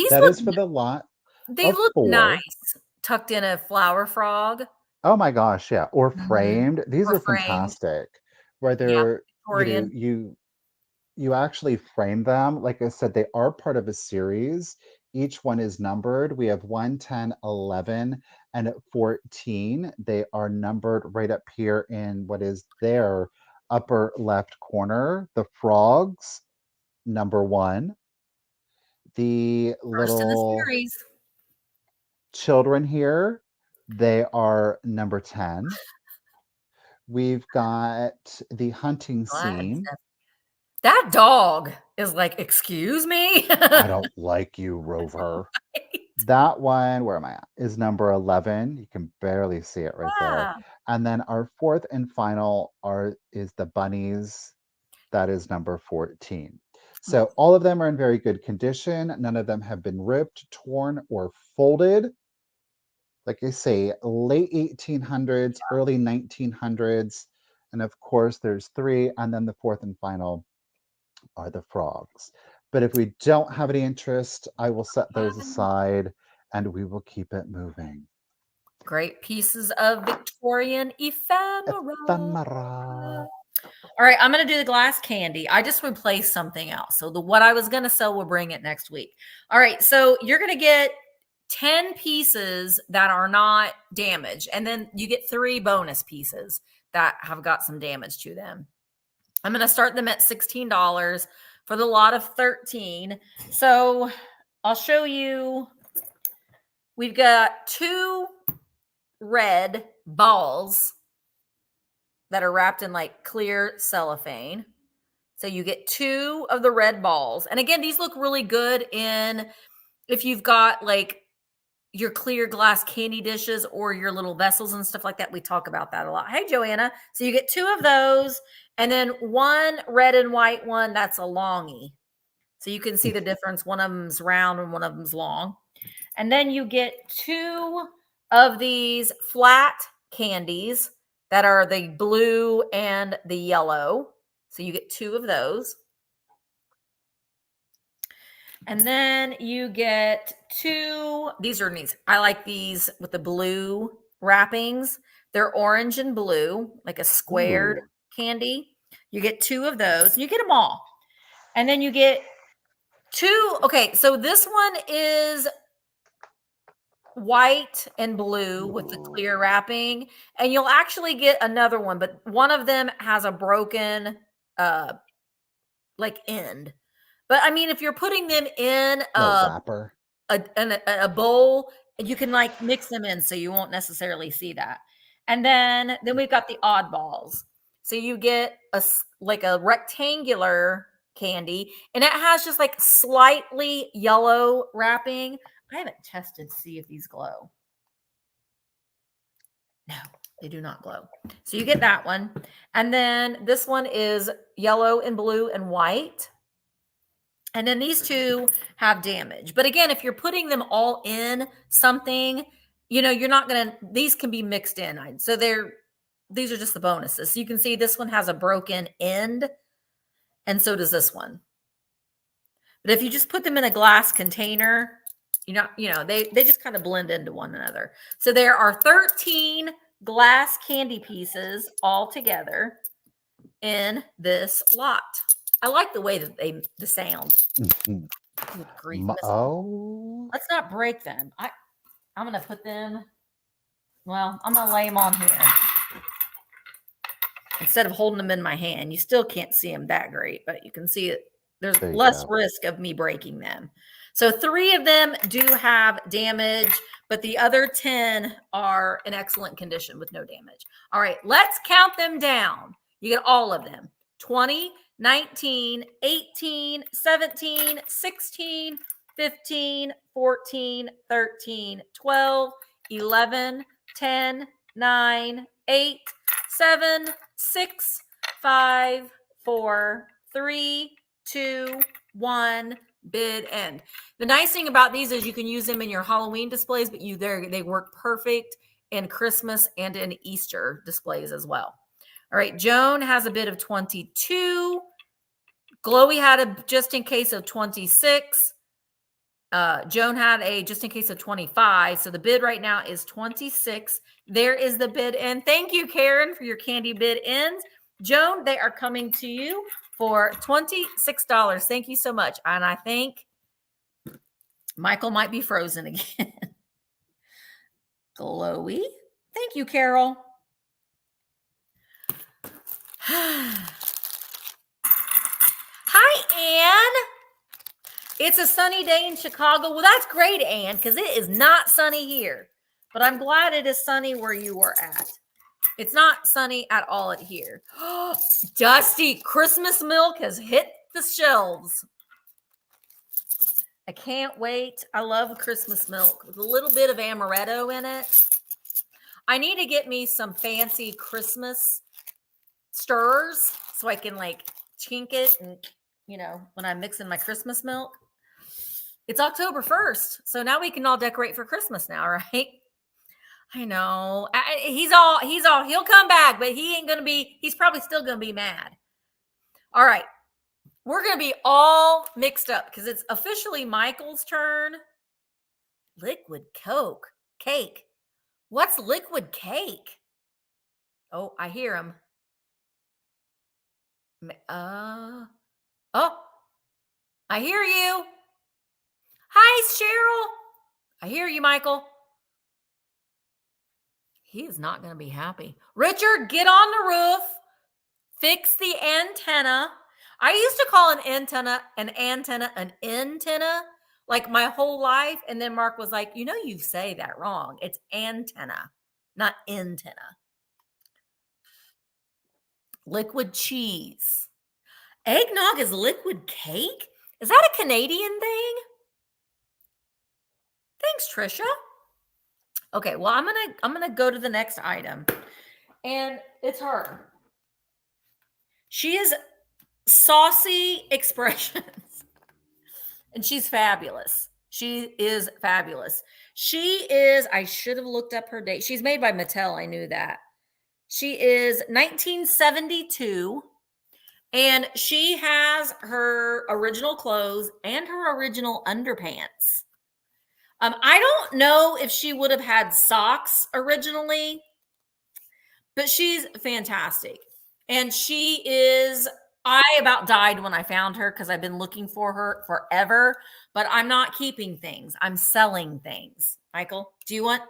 that is for the lot. They look 4. nice, tucked in a flower frog. Oh my gosh, yeah. Or framed. These are fantastic. Where they're, Victorian. You actually frame them. Like I said, they are part of a series. Each one is numbered. We have 1, 10, 11, and 14. They are numbered right up here in what is their upper left corner. The frogs, number 1. The First in the little series. children here, they are number 10. We've got the hunting scene. That dog is like, excuse me? I don't like you, Rover. Right. That one, where am I at? Is number 11. You can barely see it right there. And then our 4th and final is the bunnies. That is number 14. So all of them are in very good condition. None of them have been ripped, torn, or folded. Like I say, late 1800s, early 1900s. And of course, there's 3. And then the 4th and final are the frogs. But if we don't have any interest, I will set those aside and we will keep it moving. Great pieces of Victorian ephemera. Ephemera. All right, I'm going to do the glass candy. I just replaced something else. So what I was going to sell, we'll bring it next week. All right, so you're going to get 10 pieces that are not damaged. And then you get 3 bonus pieces that have got some damage to them. I'm going to start them at $16 for the lot of 13. So I'll show you. We've got 2 red balls that are wrapped in like clear cellophane. So you get 2 of the red balls. And again, these look really good in if you've got like your clear glass candy dishes or your little vessels and stuff like that. We talk about that a lot. Hey, Joanna. So you get 2 of those and then 1 red and white one. That's a longie. So you can see the difference. One of them's round and one of them's long. And then you get 2 of these flat candies that are the blue and the yellow. So you get 2 of those. And then you get 2, these are neat. I like these with the blue wrappings. They're orange and blue, like a squared candy. You get 2 of those. You get them all. And then you get 2. Okay, so this one is white and blue with the clear wrapping, and you'll actually get another one, but one of them has a broken like end. But I mean, if you're putting them in wrapper, a bowl, you can like mix them in so you won't necessarily see that. And then we've got the oddballs. So you get a rectangular candy, and it has just like slightly yellow wrapping. I haven't tested to see if these glow. No, they do not glow. So you get that one. And then this one is yellow and blue and white. And then these 2 have damage. But again, if you're putting them all in something, you know, you're not going to, these can be mixed in. So these are just the bonuses. So you can see this one has a broken end. And so does this one. But if you just put them in a glass container, they just kind of blend into one another. So there are 13 glass candy pieces all together in this lot. I like the way that the sound. Oh. Let's not break them. I'm going to put them, well, I'm going to lay them on here. Instead of holding them in my hand. You still can't see them that great, but you can see it. There's less risk of me breaking them. So 3 of them do have damage, but the other 10 are in excellent condition with no damage. All right, let's count them down. You get all of them. 20, 19, 18, 17, 16, 15, 14, 13, 12, 11, 10, 9, 8, 7, 6, 5, 4, 3, 2, 1. Bid end. The nice thing about these is you can use them in your Halloween displays, but they work perfect in Christmas and in Easter displays as well. All right, Joan has a bid of 22. Glowy had a just in case of 26. Joan had a just in case of 25. So the bid right now is 26. There is the bid end. Thank you, Karen, for your candy bid ends. Joan, they are coming to you for $26. Thank you so much. And I think Michael might be frozen again. Glowy. Thank you, Carol. Hi, Anne. It's a sunny day in Chicago. Well, that's great, Anne, because it is not sunny here. But I'm glad it is sunny where you were at. It's not sunny at all at here. Dusty Christmas milk has hit the shelves. I can't wait. I love Christmas milk with a little bit of amaretto in it. I need to get me some fancy Christmas stirrers so I can like chink it and, when I'm mixing my Christmas milk. It's October 1st. So now we can all decorate for Christmas now, right? I know. He'll come back, but he's probably still going to be mad. All right. We're going to be all mixed up because it's officially Michael's turn. Liquid Coke. Cake. What's liquid cake? Oh, I hear him. Oh, I hear you. Hi, Cheryl. I hear you, Michael. He is not going to be happy. Richard, get on the roof. Fix the antenna. I used to call an antenna, like my whole life. And then Mark was like, you say that wrong. It's antenna, not antenna. Liquid cheese. Eggnog is liquid cake? Is that a Canadian thing? Thanks, Trisha. Okay, well, I'm gonna go to the next item. And it's her. She is Saucy Expressions. And she's fabulous. She is fabulous. I should have looked up her date. She's made by Mattel. I knew that. She is 1972. And she has her original clothes and her original underpants. I don't know if she would have had socks originally, but she's fantastic. And I about died when I found her because I've been looking for her forever, but I'm not keeping things. I'm selling things. Michael, do you want?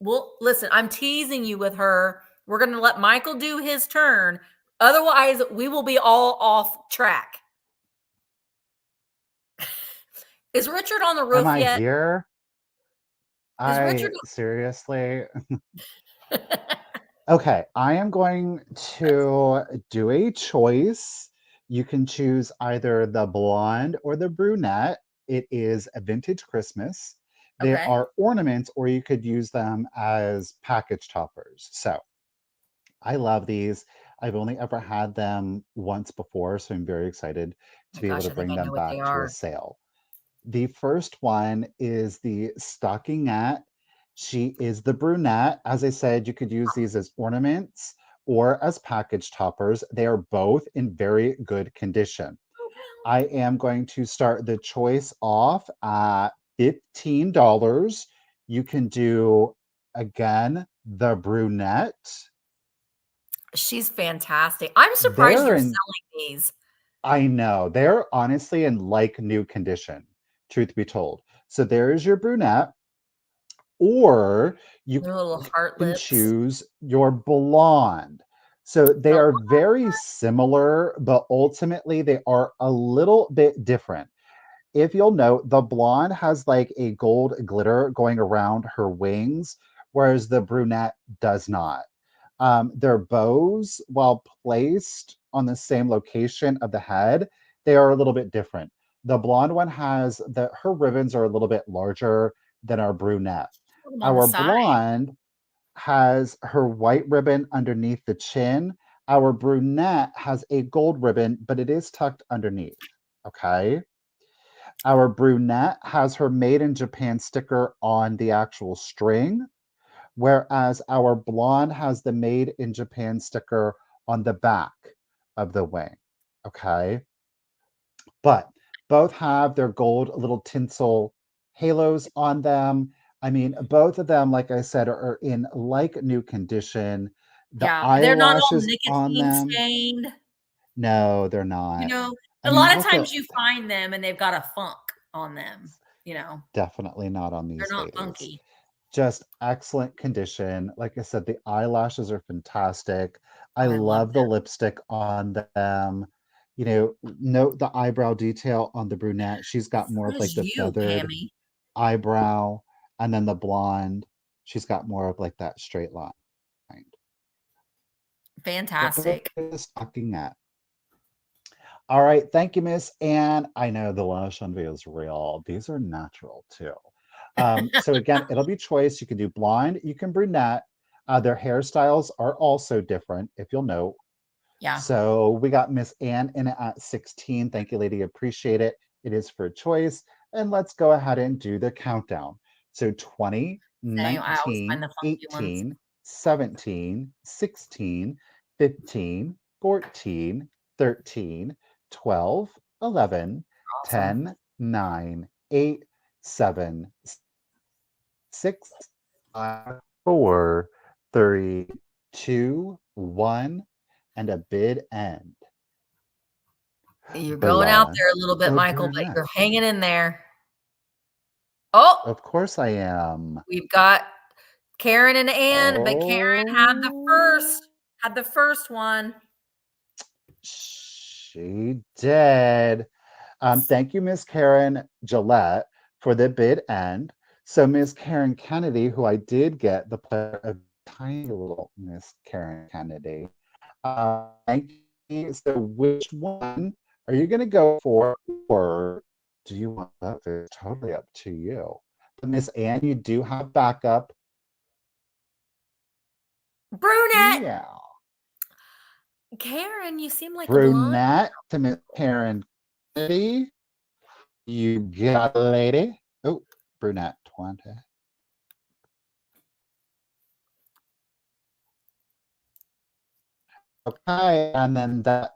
Well, listen, I'm teasing you with her. We're going to let Michael do his turn. Otherwise, we will be all off track. Is Richard on the roof Am I yet? here? Seriously? Okay, I am going to do a choice. You can choose either the blonde or the brunette. It is a vintage Christmas. They Okay. are ornaments, or you could use them as package toppers. So I love these. I've only ever had them once before, so I'm very excited to be able to I think bring I know them what they back to a are. sale. The first one is the stockingette. She is the brunette. As I said, you could use these as ornaments or as package toppers. They are both in very good condition. I am going to start the choice off at $15. You can do, again, the brunette. She's fantastic. I'm surprised They're you're in, selling these. I know, they're honestly in like new condition, truth be told. So there's your brunette. Or you Their little heart can lips. choose your blonde. So they Oh, are very similar, but ultimately they are a little bit different. If you'll note, the blonde has like a gold glitter going around her wings, whereas the brunette does not. Their bows, while placed on the same location of the head, they are a little bit different. The blonde one has her ribbons are a little bit larger than our brunette. put them on the Our side. blonde has her white ribbon underneath the chin. Our brunette has a gold ribbon, but it is tucked underneath. Okay. Our brunette has her made in Japan sticker on the actual string, whereas our blonde has the made in Japan sticker on the back of the wing. Okay. But both have their gold little tinsel halos on them. I mean, both of them, like I said, are in like new condition. The Yeah, they're not all eyelashes on nicotine them, stained. no, they're not. I A mean, lot of also, times you find them and they've got a funk on them. definitely not on They're these not ladies. funky. Just excellent condition. Like I said, the eyelashes are fantastic. I Oh, I love love the them. lipstick on them. Note the eyebrow detail on the brunette. She's got more So of like does the you, feathered Pammy. eyebrow, and then the blonde, she's got more of like that straight line. There's Fantastic. the stockingette. All right, thank you, Miss Anne. I know the lash envy is real. These are natural too. So again, it'll be choice. You can do blonde, you can brunette. Their hairstyles are also different, if you'll note. Yeah. So we got Miss Anne in at 16. Thank you, lady. Appreciate it. It is for choice. And let's go ahead and do the countdown. So 20, Same. I always find 19, the funky ones. 18, 17, 16, 15, 14, 13, 12, 11, Awesome. 10, 9, 8, 7, 6, 5, 4, 3, 2, 1, and a bid end. You're going out Blonde there a little bit, or Michael, but brunette? you're hanging in there. Oh, Of course I am. we've got Karen and Ann, but Karen Oh, had the first one. she did. Thank you, Miss Karen Gillette, for the bid end. So, Miss Karen Kennedy, who I did get the pleasure of tiny little Miss Karen Kennedy. Thank you. So, which one are you going to go for, or do you want that? It's totally up to you. But Miss Ann, you do have backup. Brunette. Yeah. Karen, you seem like a blonde. Brunette to Miss Karen Kennedy. You got a lady. Oh, brunette 20. Okay, and then that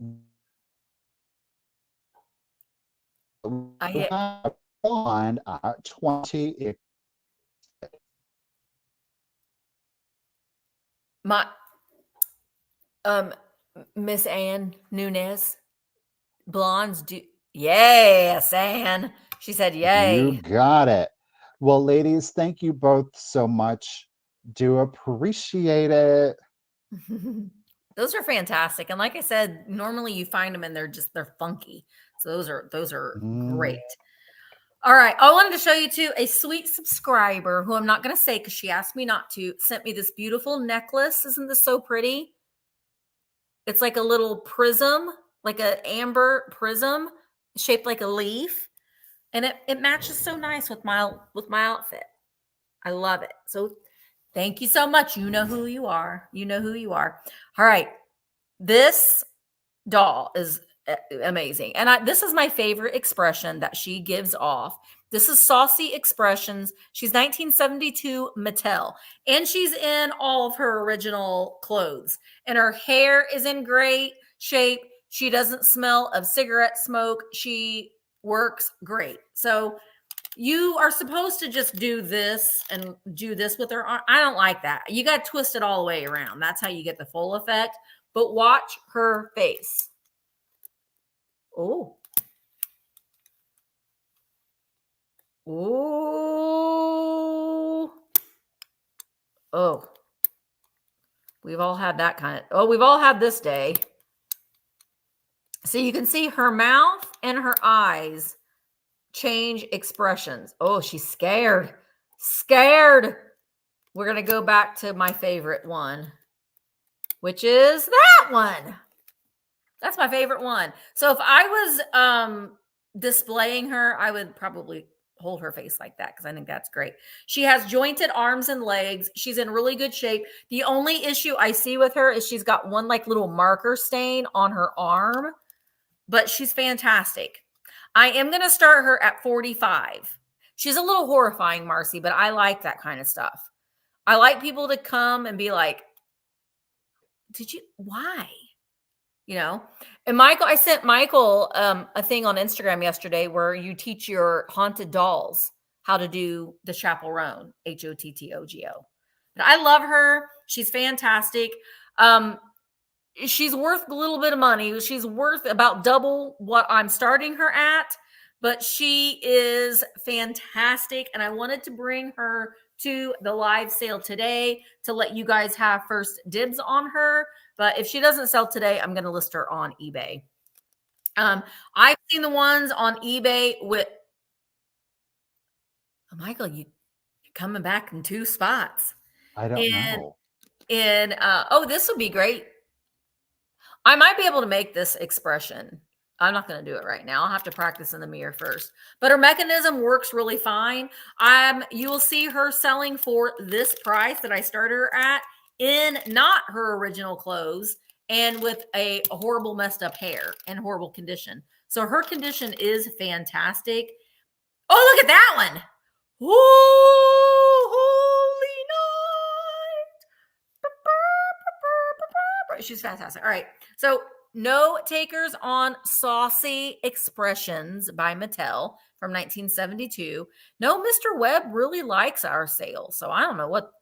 blonde at 20. My Miss Ann Nunez. Blondes do. Yes, Ann. She said You yay. got it. Well, ladies, thank you both so much. Do appreciate it. Those are fantastic. And like I said, normally you find them and they're funky. So those are great. All right. I wanted to show you too a sweet subscriber who I'm not going to say because she asked me not to, sent me this beautiful necklace. Isn't this so pretty? It's like a little prism, like an amber prism shaped like a leaf. And it matches so nice with my outfit. I love it. So thank you so much. You know who you are. You know who you are. All right. This doll is amazing. And this is my favorite expression that she gives off. This is Saucy Expressions. She's 1972 Mattel. And she's in all of her original clothes. And her hair is in great shape. She doesn't smell of cigarette smoke. She works great. So you are supposed to just do this and do this with her arm. I don't like that. You got to twist it all the way around. That's how you get the full effect. But watch her face. Oh. Oh. Oh. We've all had that kind of, we've all had this day. So you can see her mouth and her eyes change expressions. Oh, she's scared. Scared. We're going to go back to my favorite one, which is that one. That's my favorite one. So if I was displaying her, I would probably hold her face like that because I think that's great. She has jointed arms and legs. She's in really good shape. The only issue I see with her is she's got one like little marker stain on her arm, but she's fantastic. I am going to start her at 45. She's a little horrifying, Marcy, but I like that kind of stuff. I like people to come and be like, why? You know, and Michael, I sent Michael a thing on Instagram yesterday where you teach your haunted dolls how to do the chaperone, HOTTOGO. And I love her. She's fantastic. She's worth a little bit of money. She's worth about double what I'm starting her at, but she is fantastic. And I wanted to bring her to the live sale today to let you guys have first dibs on her. But if she doesn't sell today, I'm going to list her on eBay. I've seen the ones on eBay with Michael, you're coming back in 2 spots. I don't know. And this would be great. I might be able to make this expression. I'm not going to do it right now. I'll have to practice in the mirror first. But her mechanism works really fine. You will see her selling for this price that I started her at in not her original clothes and with a horrible messed up hair and horrible condition. So her condition is fantastic. Oh, look at that one. Oh, holy night. She's fantastic. All right. So no takers on Saucy Expressions by Mattel from 1972. No, Mr. Webb really likes our sale, so I don't know what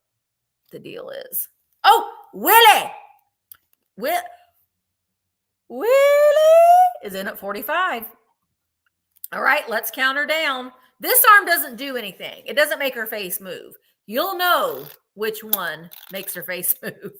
the deal is. Oh, Willie! Willie is in at 45. All right, let's count her down. This arm doesn't do anything. It doesn't make her face move. You'll know which one makes her face move.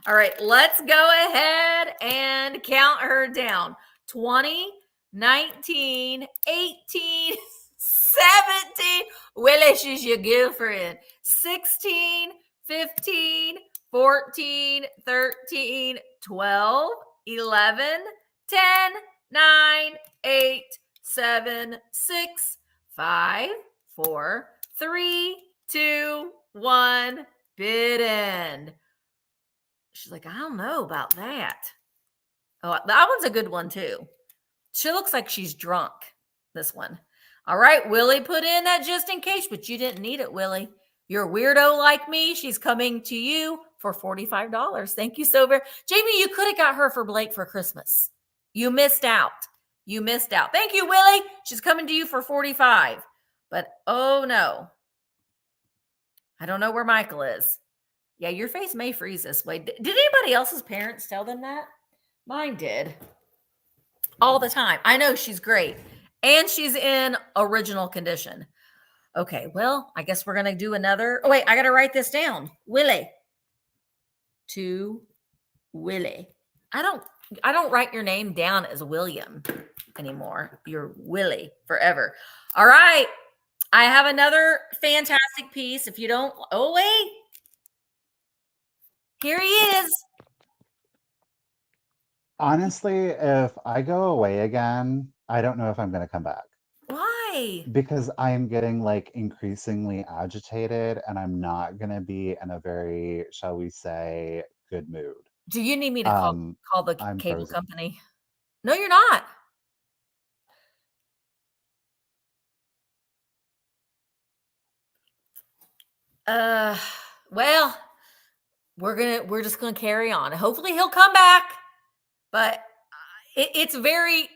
All right, let's go ahead and count her down. 20, 19, 18, 17. Willie, she's your girlfriend. 16, 15, 14, 13, 12, 11, 10, 9, 8, 7, 6, 5, 4, 3, 2, 1. Bid end. She's like, I don't know about that. Oh, that one's a good one too. She looks like she's drunk, this one. All right, Willie put in that just in case, but you didn't need it, Willie. You're a weirdo like me. She's coming to you for $45. Thank you so very much. Jamie, you could have got her for Blake for Christmas. You missed out. You missed out. Thank you, Willie. She's coming to you for $45. But oh no. I don't know where Michael is. Yeah, your face may freeze this way. Did anybody else's parents tell them that? Mine did. All the time. I know she's great. And she's in original condition. Okay, well, I guess we're going to do another. Oh, wait, I got to write this down. Willie. To Willie. I don't write your name down as William anymore. You're Willie forever. All right. I have another fantastic piece. If you don't, oh, wait. Here he is. Honestly, if I go away again, I don't know if I'm going to come back. Why? Because I am getting like increasingly agitated and I'm not going to be in a very, shall we say, good mood. Do you need me to call the I'm cable frozen. company? No, you're not. Well, we're just gonna carry on. Hopefully he'll come back, but it is very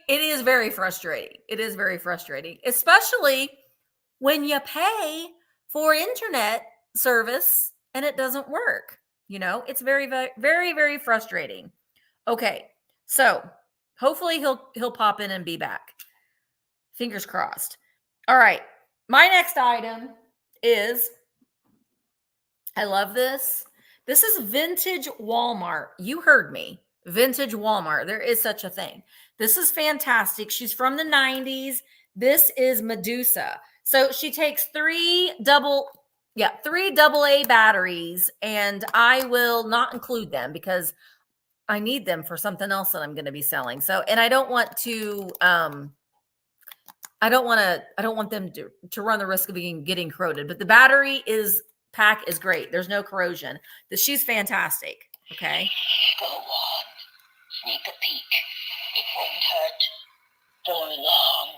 frustrating. It is very frustrating, especially when you pay for internet service and it doesn't work. You know, it's very, very, very, very frustrating. Okay, so hopefully he'll pop in and be back. Fingers crossed. All right, my next item is, I love this. This is vintage Walmart. You heard me. Vintage Walmart. There is such a thing. This is fantastic. She's from the 90s. This is Medusa. So she takes three AA batteries, and I will not include them because I need them for something else that I'm going to be selling. So, and I don't want to, I don't want them to run the risk of getting corroded, but the battery pack is great. There's no corrosion. She's fantastic. Okay. Go on. Sneak a peek. It won't hurt for long.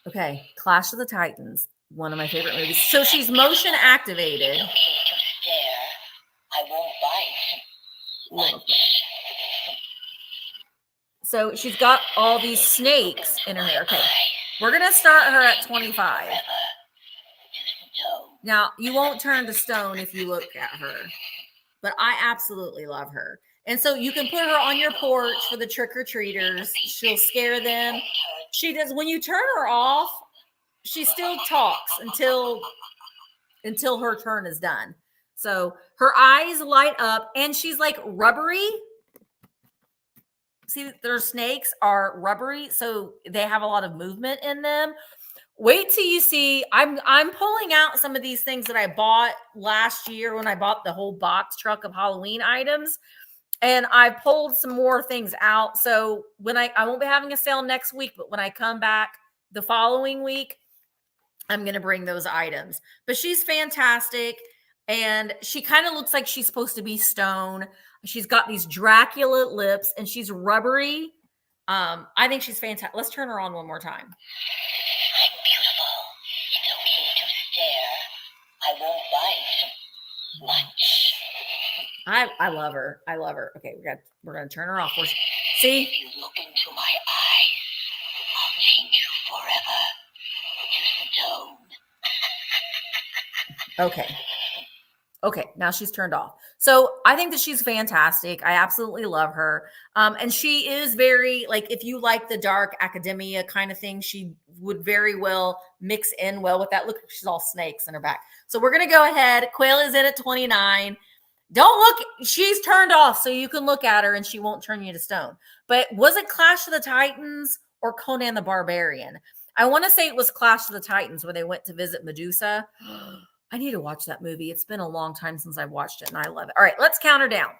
Okay. Clash of the Titans. One of my favorite movies. So she's motion activated. It's okay to stare. I won't bite. Much. So she's got all these snakes in her hair. Okay. We're going to start her at 25. Now, you won't turn to stone if you look at her, but I absolutely love her. And so you can put her on your porch for the trick-or-treaters. She'll scare them. She does. When you turn her off, she still talks until her turn is done. So her eyes light up and she's like rubbery. See, their snakes are rubbery, so they have a lot of movement in them. Wait till you see. I'm pulling out some of these things that I bought last year when I bought the whole box truck of Halloween items, and I pulled some more things out. So when I won't be having a sale next week, but when I come back the following week, I'm going to bring those items. But she's fantastic, and she kind of looks like she's supposed to be stone. She's got these Dracula lips, and she's rubbery. I think she's fantastic. Let's turn her on one more time. I'm beautiful. It's okay to stare. I won't bite. Much. I love her. I love her. Okay, we're gonna turn her off. See? If you look into my eyes, I'll change you forever. Just a tone. Okay. Okay, now she's turned off. So I think that she's fantastic. I absolutely love her. And she is very, like, if you like the dark academia kind of thing, she would very well mix in well with that. Look, she's all snakes in her back. So we're going to go ahead. Quail is in at 29. Don't look, she's turned off, so you can look at her and she won't turn you to stone. But was it Clash of the Titans or Conan the Barbarian? I want to say it was Clash of the Titans where they went to visit Medusa. I need to watch that movie. It's been a long time since I've watched it, and I love it. All right, let's count her down.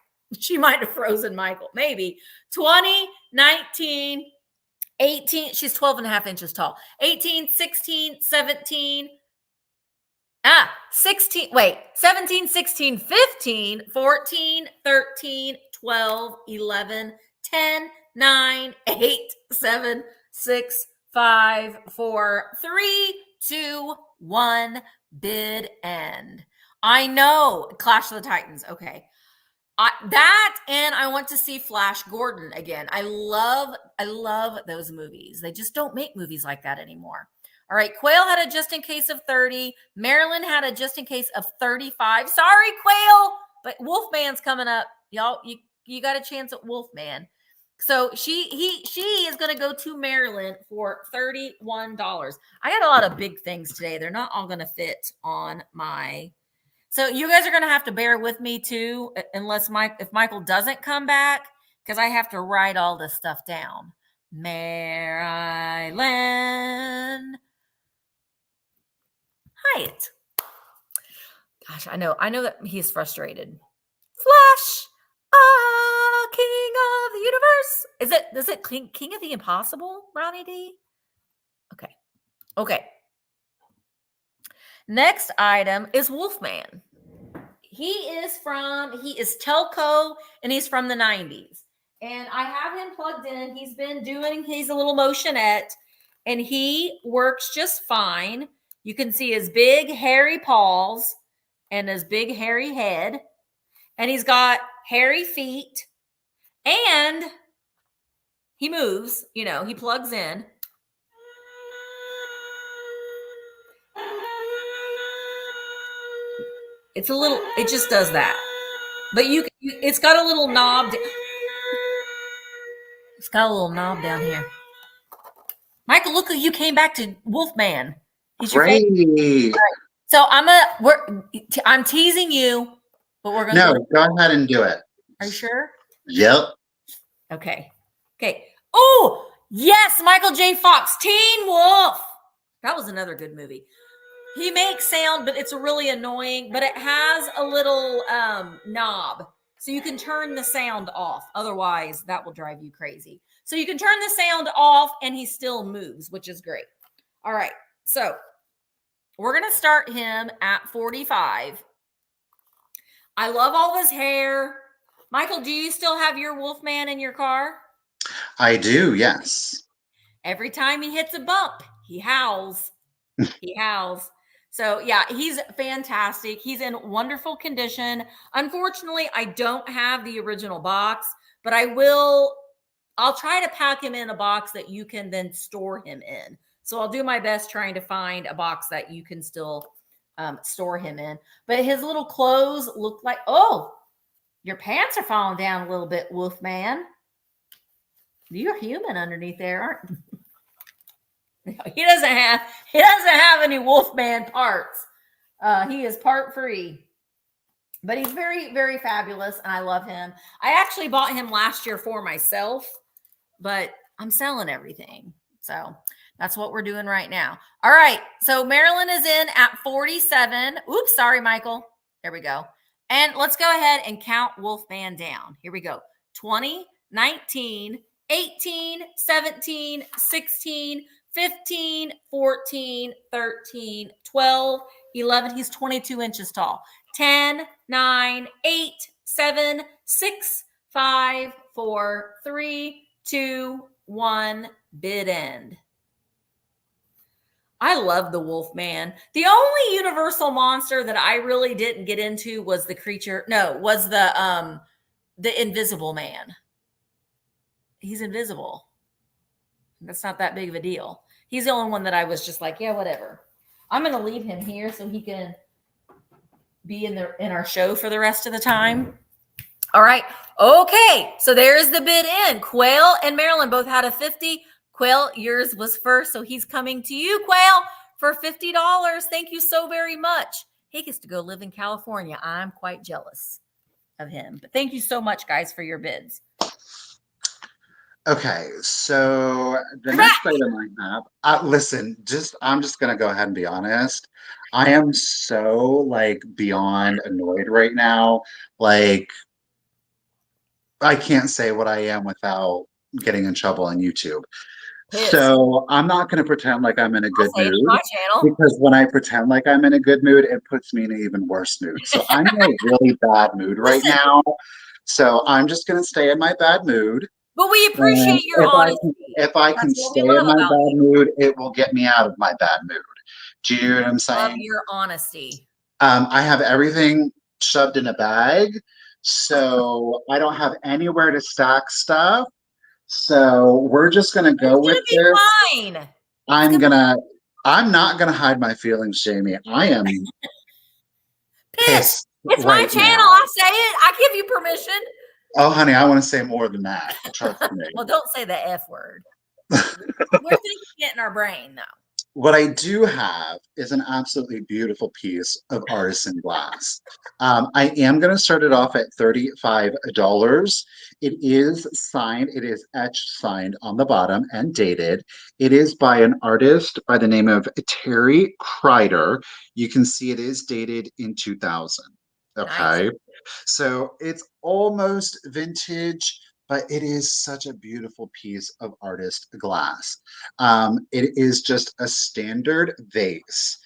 She might have frozen Michael. Maybe. 20, 19, 18. She's 12 and a half inches tall. 18, 16, 17. 16. Wait. 17, 16, 15, 14, 13, 12, 11, 10, 9, 8, 7, 6, 5, 4, 3, 2, 1. Bid end. I know Clash of the Titans. Okay. That, and I want to see Flash Gordon again. I love those movies. They just don't make movies like that anymore. All right. Quail had a just in case of 30. Marilyn had a just in case of 35. Sorry, Quail, but Wolfman's coming up. Y'all, you got a chance at Wolfman. So she is going to go to Maryland for $31. I got a lot of big things today. They're not all going to fit on my. So you guys are going to have to bear with me too, unless if Michael doesn't come back, because I have to write all this stuff down. Maryland Hyatt. Gosh, I know that he's frustrated. Flash. King of the universe. Is it King of the Impossible, Ronnie D? Okay. Next item is Wolfman. He is telco and he's from the 90s. And I have him plugged in. He's a little motionette and he works just fine. You can see his big hairy paws and his big hairy head. And he's got hairy feet. And he moves, he plugs in. It just does that. But it's got a little knob. It's got a little knob down here. Michael, look, you came back to Wolfman. He's your favorite. Right. So I'm teasing you, but we're going to. No, go ahead and do it. Are you sure? Yep. Okay. Oh, yes, Michael J. Fox, Teen Wolf. That was another good movie. He makes sound, but it's really annoying, but it has a little knob. So you can turn the sound off. Otherwise, that will drive you crazy. So you can turn the sound off and he still moves, which is great. All right. So we're going to start him at 45. I love all this hair. Michael, do you still have your Wolfman in your car? I do, yes. Every time he hits a bump, he howls. He howls. So, yeah, he's fantastic. He's in wonderful condition. Unfortunately, I don't have the original box, but I'll try to pack him in a box that you can then store him in. So I'll do my best trying to find a box that you can still store him in. But his little clothes look like, your pants are falling down a little bit, Wolfman. You're human underneath there, aren't you? He doesn't have any Wolfman parts. He is part free. But he's very, very fabulous, and I love him. I actually bought him last year for myself, but I'm selling everything. So that's what we're doing right now. All right. So Marilyn is in at 47. Oops, sorry, Michael. There we go. And let's go ahead and count Wolfman down. Here we go. 20, 19, 18, 17, 16, 15, 14, 13, 12, 11. He's 22 inches tall. 10, 9, 8, 7, 6, 5, 4, 3, 2, 1. Bid end. I love the Wolfman. The only universal monster that I really didn't get into was the creature. No, was the Invisible Man. He's invisible. That's not that big of a deal. He's the only one that I was just like, yeah, whatever. I'm going to leave him here so he can be in our show for the rest of the time. All right. Okay. So there's the bid in. Quail and Marilyn both had a 50. Quail, yours was first. So he's coming to you, Quail, for $50. Thank you so very much. He gets to go live in California. I'm quite jealous of him. But thank you so much, guys, for your bids. Okay, so the next item I have, listen, I'm just gonna go ahead and be honest. I am so like beyond annoyed right now. Like, I can't say what I am without getting in trouble on YouTube. So I'm not going to pretend like I'm in a good mood, because when I pretend like I'm in a good mood, it puts me in an even worse mood. So I'm in a really bad mood right now. So I'm just going to stay in my bad mood. But we appreciate your honesty. If I can stay in my bad mood, it will get me out of my bad mood. Do you know what I'm saying? Love your honesty. I have everything shoved in a bag, so I don't have anywhere to stack stuff. So we're just gonna go with this. Fine. I'm not gonna hide my feelings, Jamie. I am pissed. It's my channel. I say it. I give you permission. Oh, honey, I want to say more than that. Trust me. Well, don't say the F word. We're thinking it in our brain, though. What I do have is an absolutely beautiful piece of artisan glass. I am going to start it off at $35. It is signed. It is etched signed on the bottom and dated. It is by an artist by the name of Terry Kreider. You can see it is dated in 2000. Okay. Nice. So it's almost vintage, but it is such a beautiful piece of artist glass. It is just a standard vase.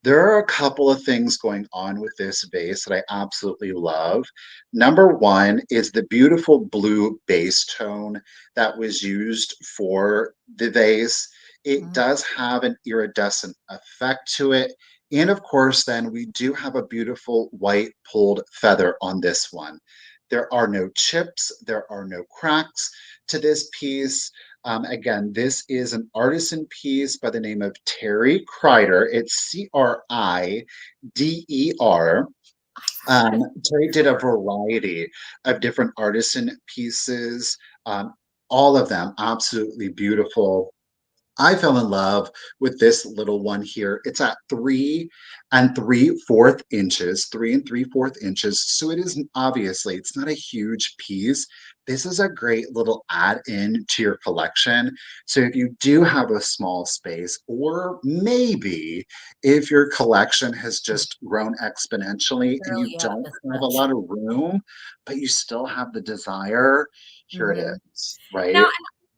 There are a couple of things going on with this vase that I absolutely love. Number one is the beautiful blue base tone that was used for the vase. It does have an iridescent effect to it. And of course, then we do have a beautiful white pulled feather on this one. There are no chips, there are no cracks to this piece. Again, this is an artisan piece by the name of Terry Kreider. It's C-R-I-D-E-R. Terry did a variety of different artisan pieces, all of them absolutely beautiful. I fell in love with this little one here. It's at 3 3/4 inches, 3 3/4 inches. So it isn't, obviously, it's not a huge piece. This is a great little add-in to your collection. So if you do have a small space, or maybe if your collection has just grown exponentially and you don't have a lot of room, but you still have the desire, here it is, right? Now,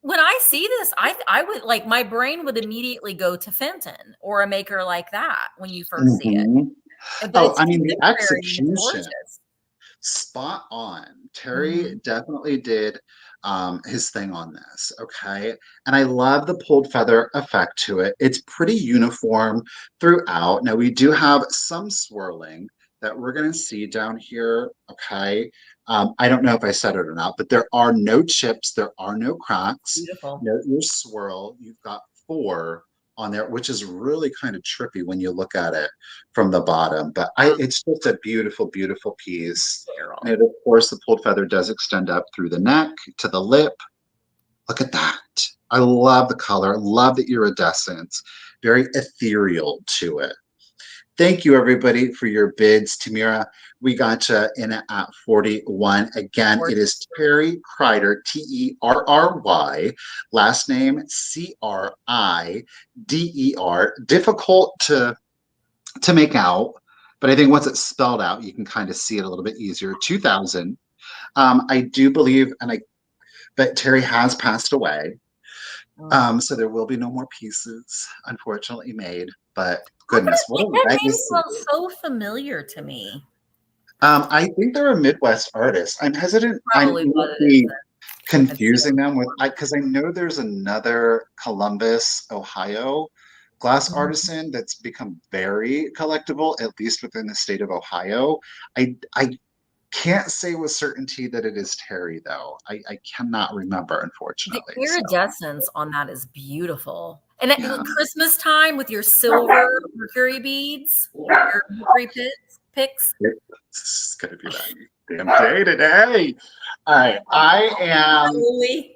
when I see this, I would like, my brain would immediately go to Fenton or a maker like that when you first see it. But I mean, the execution, spot on. Terry definitely did his thing on this, okay? And I love the pulled feather effect to it. It's pretty uniform throughout. Now, we do have some swirling that we're going to see down here, okay? I don't know if I said it or not, but there are no chips, there are no cracks. Beautiful. No, your swirl, you've got 4 on there, which is really kind of trippy when you look at it from the bottom. But it's just a beautiful, beautiful piece. And of course, the pulled feather does extend up through the neck to the lip. Look at that. I love the color, love the iridescence, very ethereal to it. Thank you, everybody, for your bids. Tamira, we got you in at 41. Again, it is Terry Kreider, T-E-R-R-Y, last name C-R-I-D-E-R. Difficult to make out, but I think once it's spelled out, you can kind of see it a little bit easier. 2000. I do believe, but Terry has passed away. So there will be no more pieces, unfortunately, made. But goodness, what a legacy. That name sounds so familiar to me. I think they're a Midwest artist. I'm hesitant. I'm confusing them with, because I know there's another Columbus, Ohio glass artisan that's become very collectible, at least within the state of Ohio. I can't say with certainty that it is Terry, though. I cannot remember, The unfortunately. So, iridescence on that is beautiful. And at yeah. Christmas time with your silver mercury beads, your mercury picks. It's going to be that damn day today. All right. I am Holy.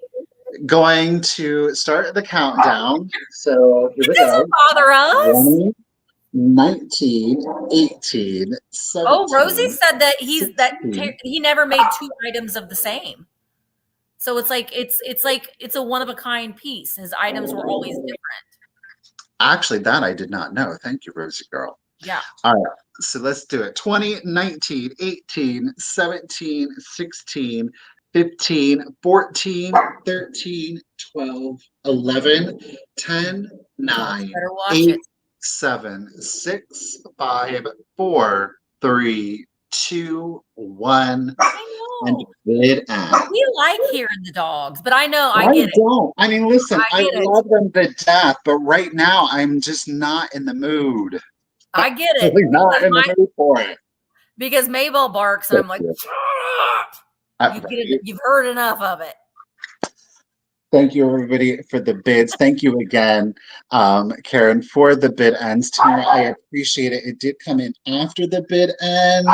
going to start the countdown. So here we It doesn't go. bother us. 20, 19, 18, 17. Oh, Rosie said that he never made two items of the same. So it's like it's a one of a kind piece. His items were always different. Actually, that I did not know. Thank you, Rosie girl. Yeah. All right. So let's do it. 20, 19, 18, 17, 16, 15, 14, 13, 12, 11, 10, 9, Better watch 8, it. 7, 6, 5, 4, 3, 2, 1, and I bid know. end. We like hearing the dogs, but I know I get it. Don't. I mean, listen, I I get it. love them to death, but right now I'm just not in the mood. I get it. Really not in the mood for it. Because Maybell barks and I'm like, you've heard enough of it. Thank you, everybody, for the bids. Thank you again, Karen, for the bid ends tonight. I appreciate it. It did come in after the bid end,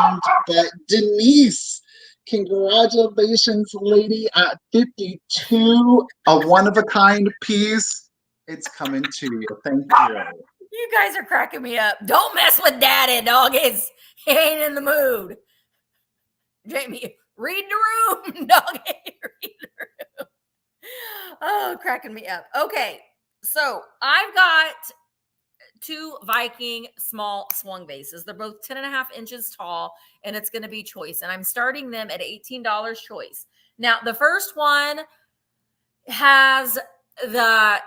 but Denise, congratulations, lady, at 52, a one-of-a-kind piece. It's coming to you. Thank you. You guys are cracking me up. Don't mess with Daddy, dog. He ain't in the mood. Jamie, read the room, dog. Read the room. Oh, cracking me up. Okay, so I've got two Viking small swung vases. They're both 10.5 inches tall, and it's going to be choice. And I'm starting them at $18 choice. Now, the first one has the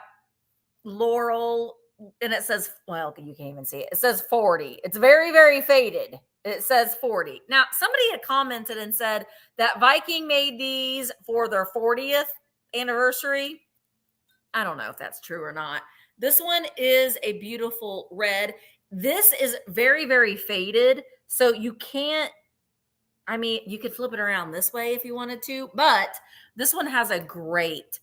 laurel, and it says, well, you can't even see it. It says 40. It's very, very faded. It says 40. Now, somebody had commented and said that Viking made these for their 40th anniversary. I don't know if that's true or not. This one is a beautiful red. This is very, very faded. So you can't, I mean, you could flip it around this way if you wanted to, but this one has a great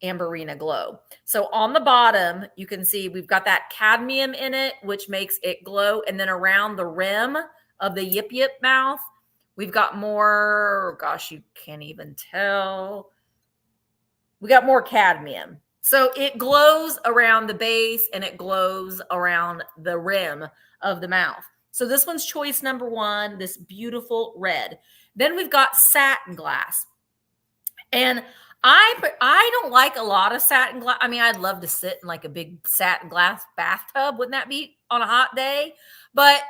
amberina glow. So on the bottom, you can see we've got that cadmium in it, which makes it glow. And then around the rim of the yip yip mouth, we've got more, gosh, you can't even tell. We got more cadmium. So it glows around the base and it glows around the rim of the mouth. So this one's choice number one, this beautiful red. Then we've got satin glass. And I don't like a lot of satin glass. I mean, I'd love to sit in like a big satin glass bathtub. Wouldn't that be on a hot day? But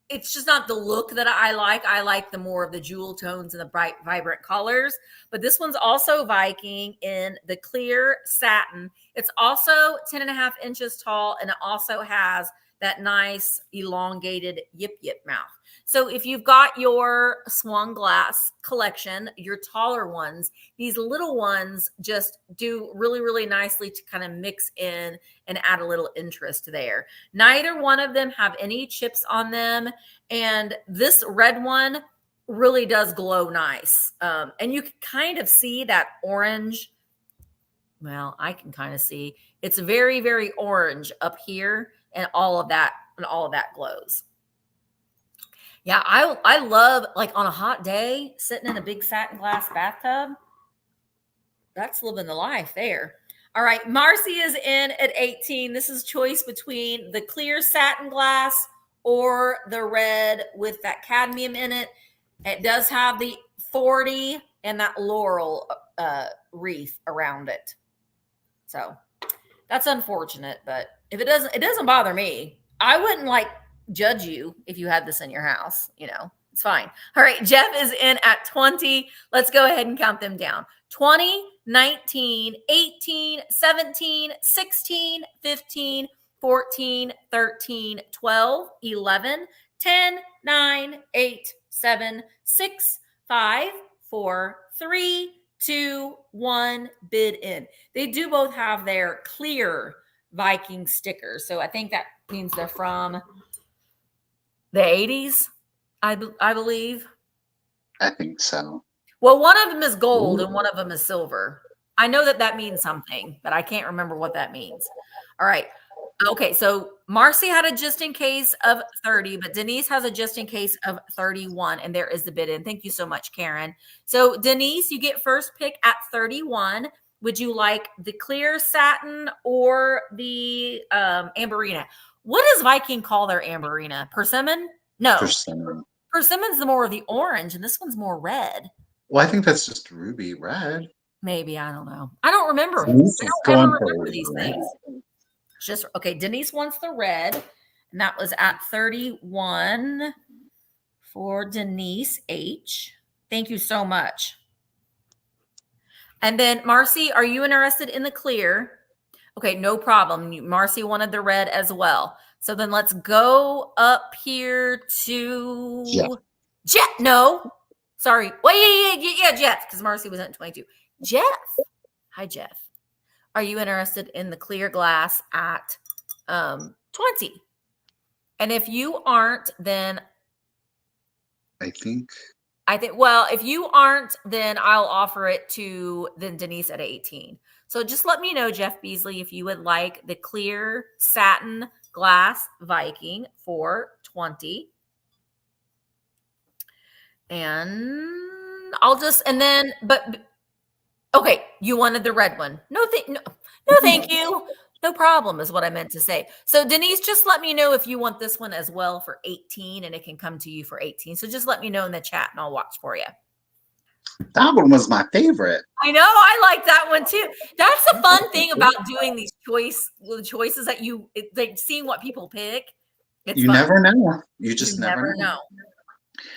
it's just not the look that I like. I like the more of the jewel tones and the bright, vibrant colors. But this one's also Viking in the clear satin. It's also 10.5 inches tall, and it also has that nice elongated yip yip mouth. So if you've got your swung glass collection, your taller ones, these little ones just do really, really nicely to kind of mix in and add a little interest there. Neither one of them have any chips on them. And this red one really does glow nice. And you can kind of see that orange. Well, I can kind of see it's very, very orange up here, and all of that glows. Yeah, I love, like, on a hot day, sitting in a big satin glass bathtub. That's living the life there. All right, Marcy is in at 18. This is choice between the clear satin glass or the red with that cadmium in it. It does have the 40 and that laurel wreath around it. So that's unfortunate, but if it doesn't bother me. I wouldn't like judge you if you had this in your house, it's fine. All right, Jeff is in at 20. Let's go ahead and count them down. 20, 19, 18, 17, 16, 15, 14, 13, 12, 11, 10, 9, 8, 7, 6, 5, 4, 3, 2, 1, bid in. They do both have their clear Viking stickers. So I think that means they're from the 80s, I believe. I think so. Well, one of them is gold Ooh. and one of them is silver. I know that that means something, but I can't remember what that means. All right. Okay, so Marcy had a just in case of 30, but Denise has a just in case of 31, and there is the bid in. Thank you so much, Karen. So Denise, you get first pick at 31. Would you like the clear satin or the amberina? What does Viking call their amberina? Persimmon? No. Persimmon. Persimmon's the more of the orange, and this one's more red. Well, I think that's just ruby red. Maybe, I don't know. I don't remember. Denise I is don't going ever for remember these red. things. Just okay. Denise wants the red, and that was at 31 for Denise H. Thank you so much. And then Marcy, are you interested in the clear? Okay, no problem. Marcy wanted the red as well. So then let's go up here to Jeff. No, sorry. Wait, yeah, Jeff, because Marcy was at 22. Jeff. Hi, Jeff. Are you interested in the clear glass at 20? And if you aren't, then I think, well, if you aren't, then I'll offer it to then Denise at 18. So just let me know, Jeff Beasley, if you would like the clear satin glass Viking for 20. And I'll just, and then, but okay, you wanted the red one. No, thank you. No problem is what I meant to say. So Denise, just let me know if you want this one as well for 18, and it can come to you for 18. So just let me know in the chat and I'll watch for you. that one was my favorite. I know, I like that one too. That's the fun thing about doing these choices that you like seeing what people pick. It's You fun. never know. You just never know.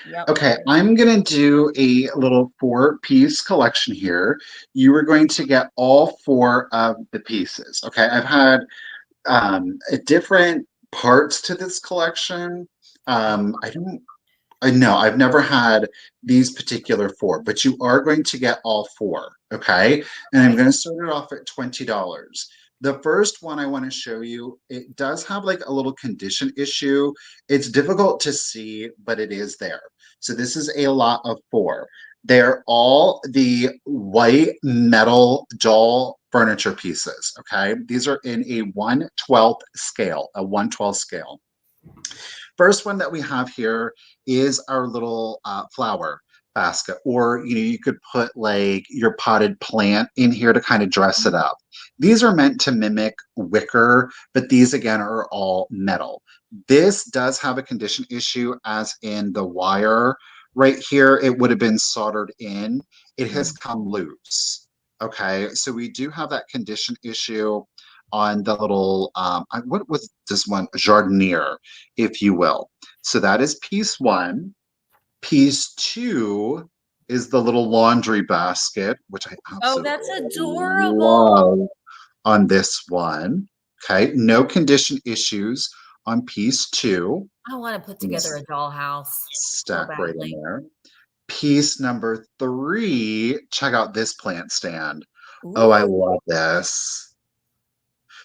Yep. Okay, I'm going to do a little 4-piece collection here. You are going to get all 4 of the pieces. Okay, I've had different parts to this collection. I've never had these particular 4, but you are going to get all 4. Okay, and I'm going to start it off at $20. The first one I want to show you, it does have like a little condition issue. It's difficult to see, but it is there. So this is a lot of 4. They're all the white metal doll furniture pieces, okay? These are in a 1/12 scale, a 1/12 scale. First one that we have here is our little flower basket, or you could put like your potted plant in here to kind of dress it up. These are meant to mimic wicker, but these again are all metal. This does have a condition issue, as in the wire right here, it would have been soldered in. It has come loose. Okay, so we do have that condition issue on the little what was this one, jardiniere, if you will. So that is piece 1. Piece 2 is the little laundry basket, which I absolutely that's adorable. love on this one. Okay, no condition issues on piece 2. I want to put together a dollhouse. Stack right in there. Piece number 3, check out this plant stand. Ooh. Oh, I love this.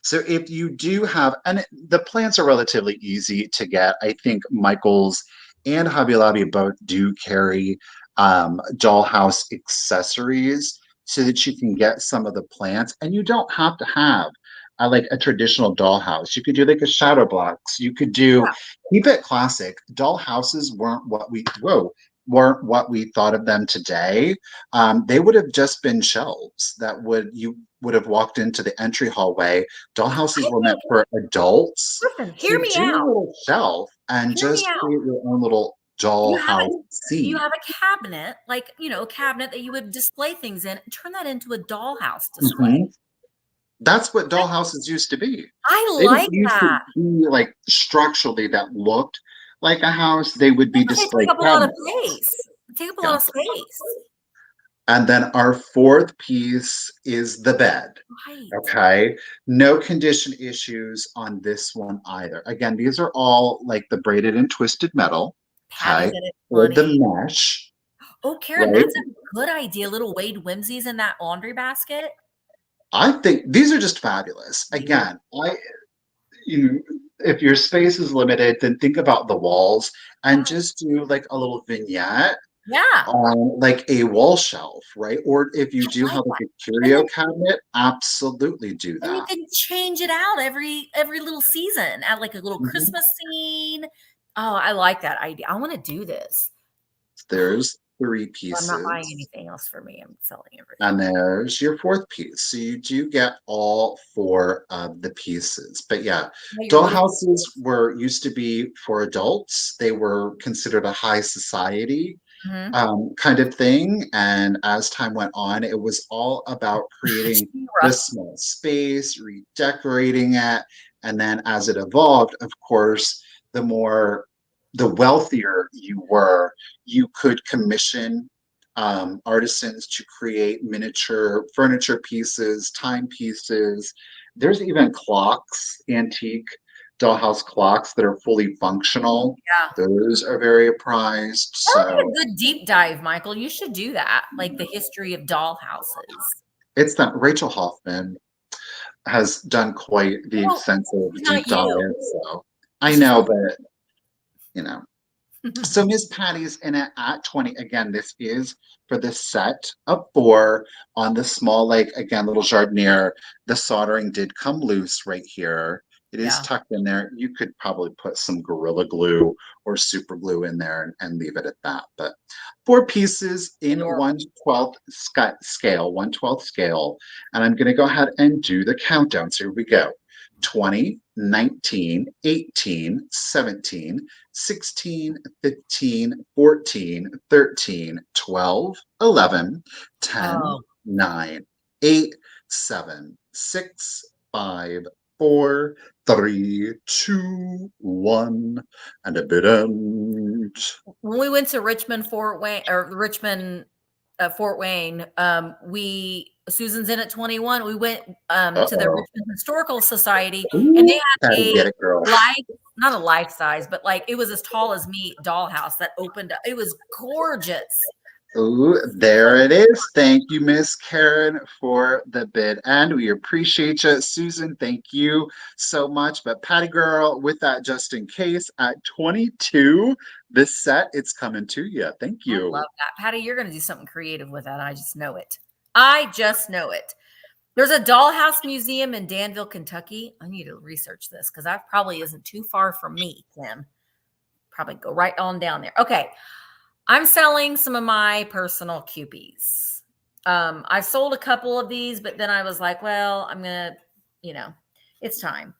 So if you do have, and the plants are relatively easy to get. I think Michael's and Hobby Lobby both do carry dollhouse accessories so that you can get some of the plants, and you don't have to have like a traditional dollhouse. You could do like a shadow box. You could do, keep it classic. Dollhouses weren't what we thought of them today. They would have just been shelves that you would have walked into the entry hallway. Dollhouses were meant for adults. Listen, hear me out. A little shelf and just create your own little dollhouse scene. You have a cabinet, like a cabinet that you would display things in, and turn that into a dollhouse display. Mm-hmm. That's what dollhouses used to be. I like that. Be like structurally that looked like a house. They would be displayed. Take up a lot of space. Take up a lot of space. And then our 4th piece is the bed. Right. Okay. No condition issues on this one either. Again, these are all like the braided and twisted metal. Okay. Or the mesh. Oh, Karen, right? That's a good idea. Little Wade Whimsies in that laundry basket. I think these are just fabulous. Again, if your space is limited, then think about the walls and just do like a little vignette Yeah. on like a wall shelf, right? Or if you do have like a curio cabinet, absolutely do And you that. can change it out every little season. Add like a little Christmas scene. Oh, I like that idea. I want to do this. There's 3 But I'm not buying pieces. anything else for me. I'm selling everything. And there's your 4th piece. So you do get all 4 of the pieces. But yeah, doll houses used to be for adults. They were considered a high society kind of thing. And as time went on, it was all about creating this small space, redecorating it. And then as it evolved, of course, the wealthier you were, you could commission artisans to create miniature furniture pieces, timepieces. There's even clocks, antique dollhouse clocks that are fully functional. Yeah. Those are very prized. That would be So a good deep dive, Michael. You should do that, like the history of doll houses. it's that Rachel Hoffman has done quite the extensive deep dive. So I know, but you know. So Miss Patty's in it at 20. Again, this is for the set of 4 on the small, like, again, little jardiniere. The soldering did come loose right here. It is tucked in there. You could probably put some Gorilla Glue or super glue in there and leave it at that. But 4 pieces in 1/12 scale, 1/12 scale. And I'm going to go ahead and do the countdown. So here we go. 20, 19, 18, 17, 16, 15, 14, 13, 12, 11, 10, 9, 8, 7, 6, 5, 4, 3, 2, 1, and a bit end. When we went to Richmond, Fort Wayne, Susan's in at 21. We went to the Richmond Historical Society, and they had not a life size, but like it was as tall as me dollhouse that opened up. It was gorgeous. Ooh, there it is. Thank you, Miss Karen, for the bid. And we appreciate you. Susan, thank you so much. But Patty Girl, with that just in case, at 22, this set, it's coming to you. Thank you. I love that. Patty, you're going to do something creative with that. I just know it. I just know it. There's a dollhouse museum in Danville, Kentucky. I need to research this because that probably isn't too far from me, Tim. Probably go right on down there. Okay. I'm selling some of my personal Kewpies. I sold a couple of these, but then I was like, well, I'm going to, it's time.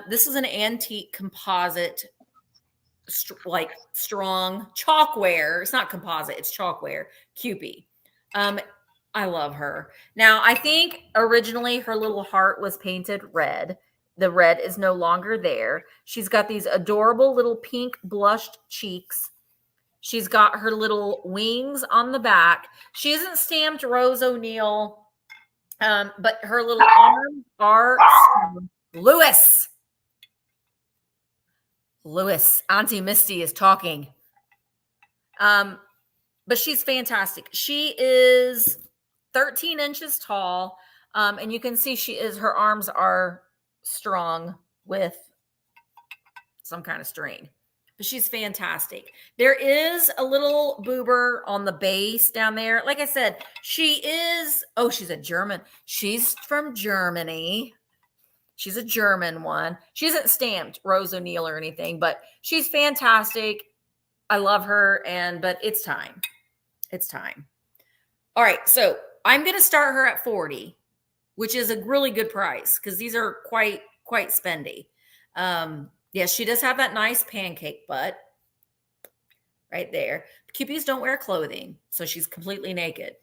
This is an antique composite, like strong chalkware. It's not composite. It's chalkware Kewpie. I love her. Now, I think originally her little heart was painted red. The red is no longer there. She's got these adorable little pink blushed cheeks. She's got her little wings on the back. She isn't stamped Rose O'Neal, but her little arms are Lewis. Auntie Misty is talking. But she's fantastic. She is 13 inches tall. And you can see her arms are strung with some kind of string. But she's fantastic. There is a little boober on the base down there. Like I said, she's a German. She's from Germany. She's a German one. She isn't stamped Rose O'Neal or anything, but she's fantastic. I love her, but it's time. It's time. All right, so I'm going to start her at 40, which is a really good price because these are quite spendy. Yes, she does have that nice pancake butt right there. Kewpies don't wear clothing, so she's completely naked.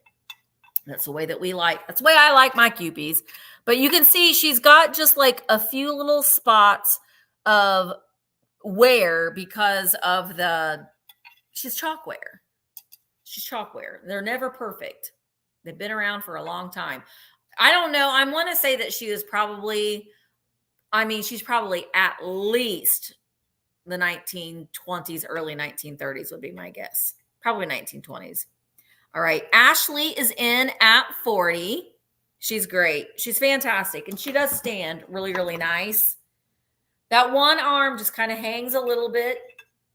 That's the way that we like. That's the way I like my Kewpies. But you can see she's got just like a few little spots of wear because of she's chalkware. She's chalkware. They're never perfect. They've been around for a long time. I don't know. I want to say that she is probably... she's probably at least the 1920s, early 1930s would be my guess. Probably 1920s. All right. Ashley is in at 40. She's great. She's fantastic. And she does stand really, really nice. That one arm just kind of hangs a little bit.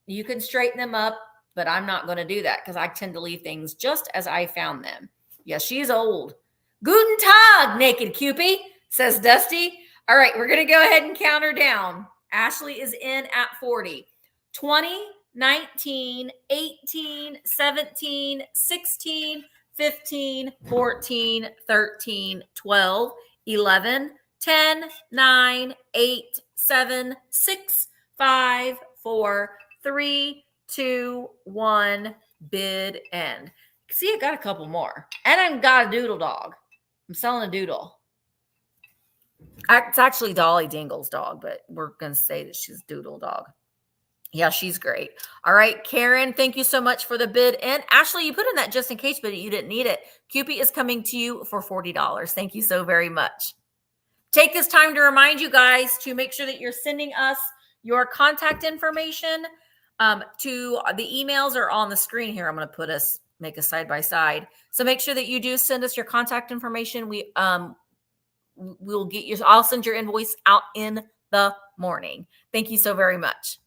You can straighten them up, but I'm not going to do that because I tend to leave things just as I found them. Yeah, she's old. Guten Tag, naked Kewpie, says Dusty. All right, we're going to go ahead and count her down. Ashley is in at 40. 20, 19, 18, 17, 16, 15, 14, 13, 12, 11, 10, 9, 8, 7, 6, 5, 4, 3, 2, 1, bid end. See, I got a couple more. And I've got a doodle dog. I'm selling a doodle. It's actually Dolly Dingle's dog, but we're going to say that she's doodle dog. Yeah, she's great. All right, Karen, thank you so much for the bid. And Ashley, you put in that just in case, but you didn't need it. Kewpie is coming to you for $40. Thank you so very much. Take this time to remind you guys to make sure that you're sending us your contact information to the emails are on the screen here. I'm going to make a side by side. So make sure that you do send us your contact information. We'll get you. I'll send your invoice out in the morning. Thank you so very much.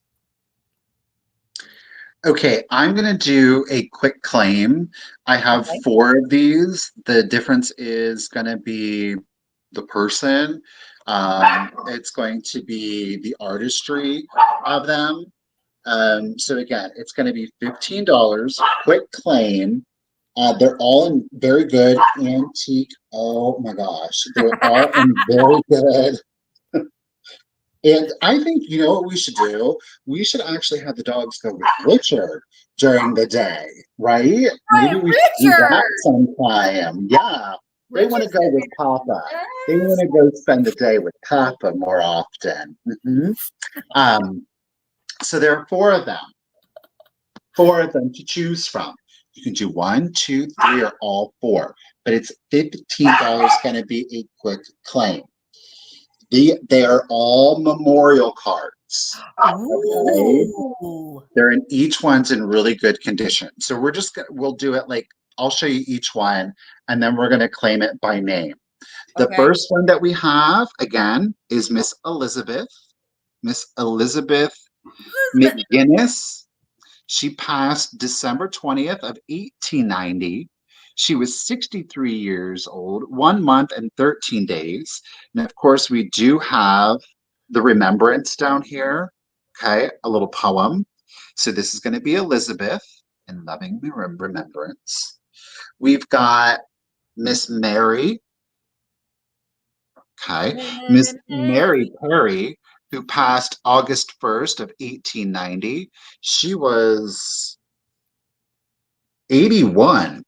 Okay, I'm going to do a quick claim. I have 4 of these. The difference is going to be the person. It's going to be the artistry of them. So again, it's going to be $15. Quick claim. They're all in very good antique. Oh my gosh, they're all in very good. And I think, you know what we should do? We should actually have the dogs go with Richard during the day, right? Maybe we should do that sometime. Yeah. They want to go with Papa. They want to go spend the day with Papa more often. So there are 4 of them. 4 of them to choose from. You can do 1, 2, 3, or all 4. But it's $15 going to be a quick claim. They are all memorial cards. Okay? They're in each one's in really good condition. So we'll do it like I'll show you each one, and then we're going to claim it by name. The first one that we have again is Miss Elizabeth McGinnis. She passed December 20th of 1890. She was 63 years old, 1 month and 13 days. And of course, we do have the remembrance down here. Okay, a little poem. So this is going to be Elizabeth in loving remembrance. We've got Miss Mary. Okay, Miss Mary Perry, who passed August 1st of 1890. She was 81.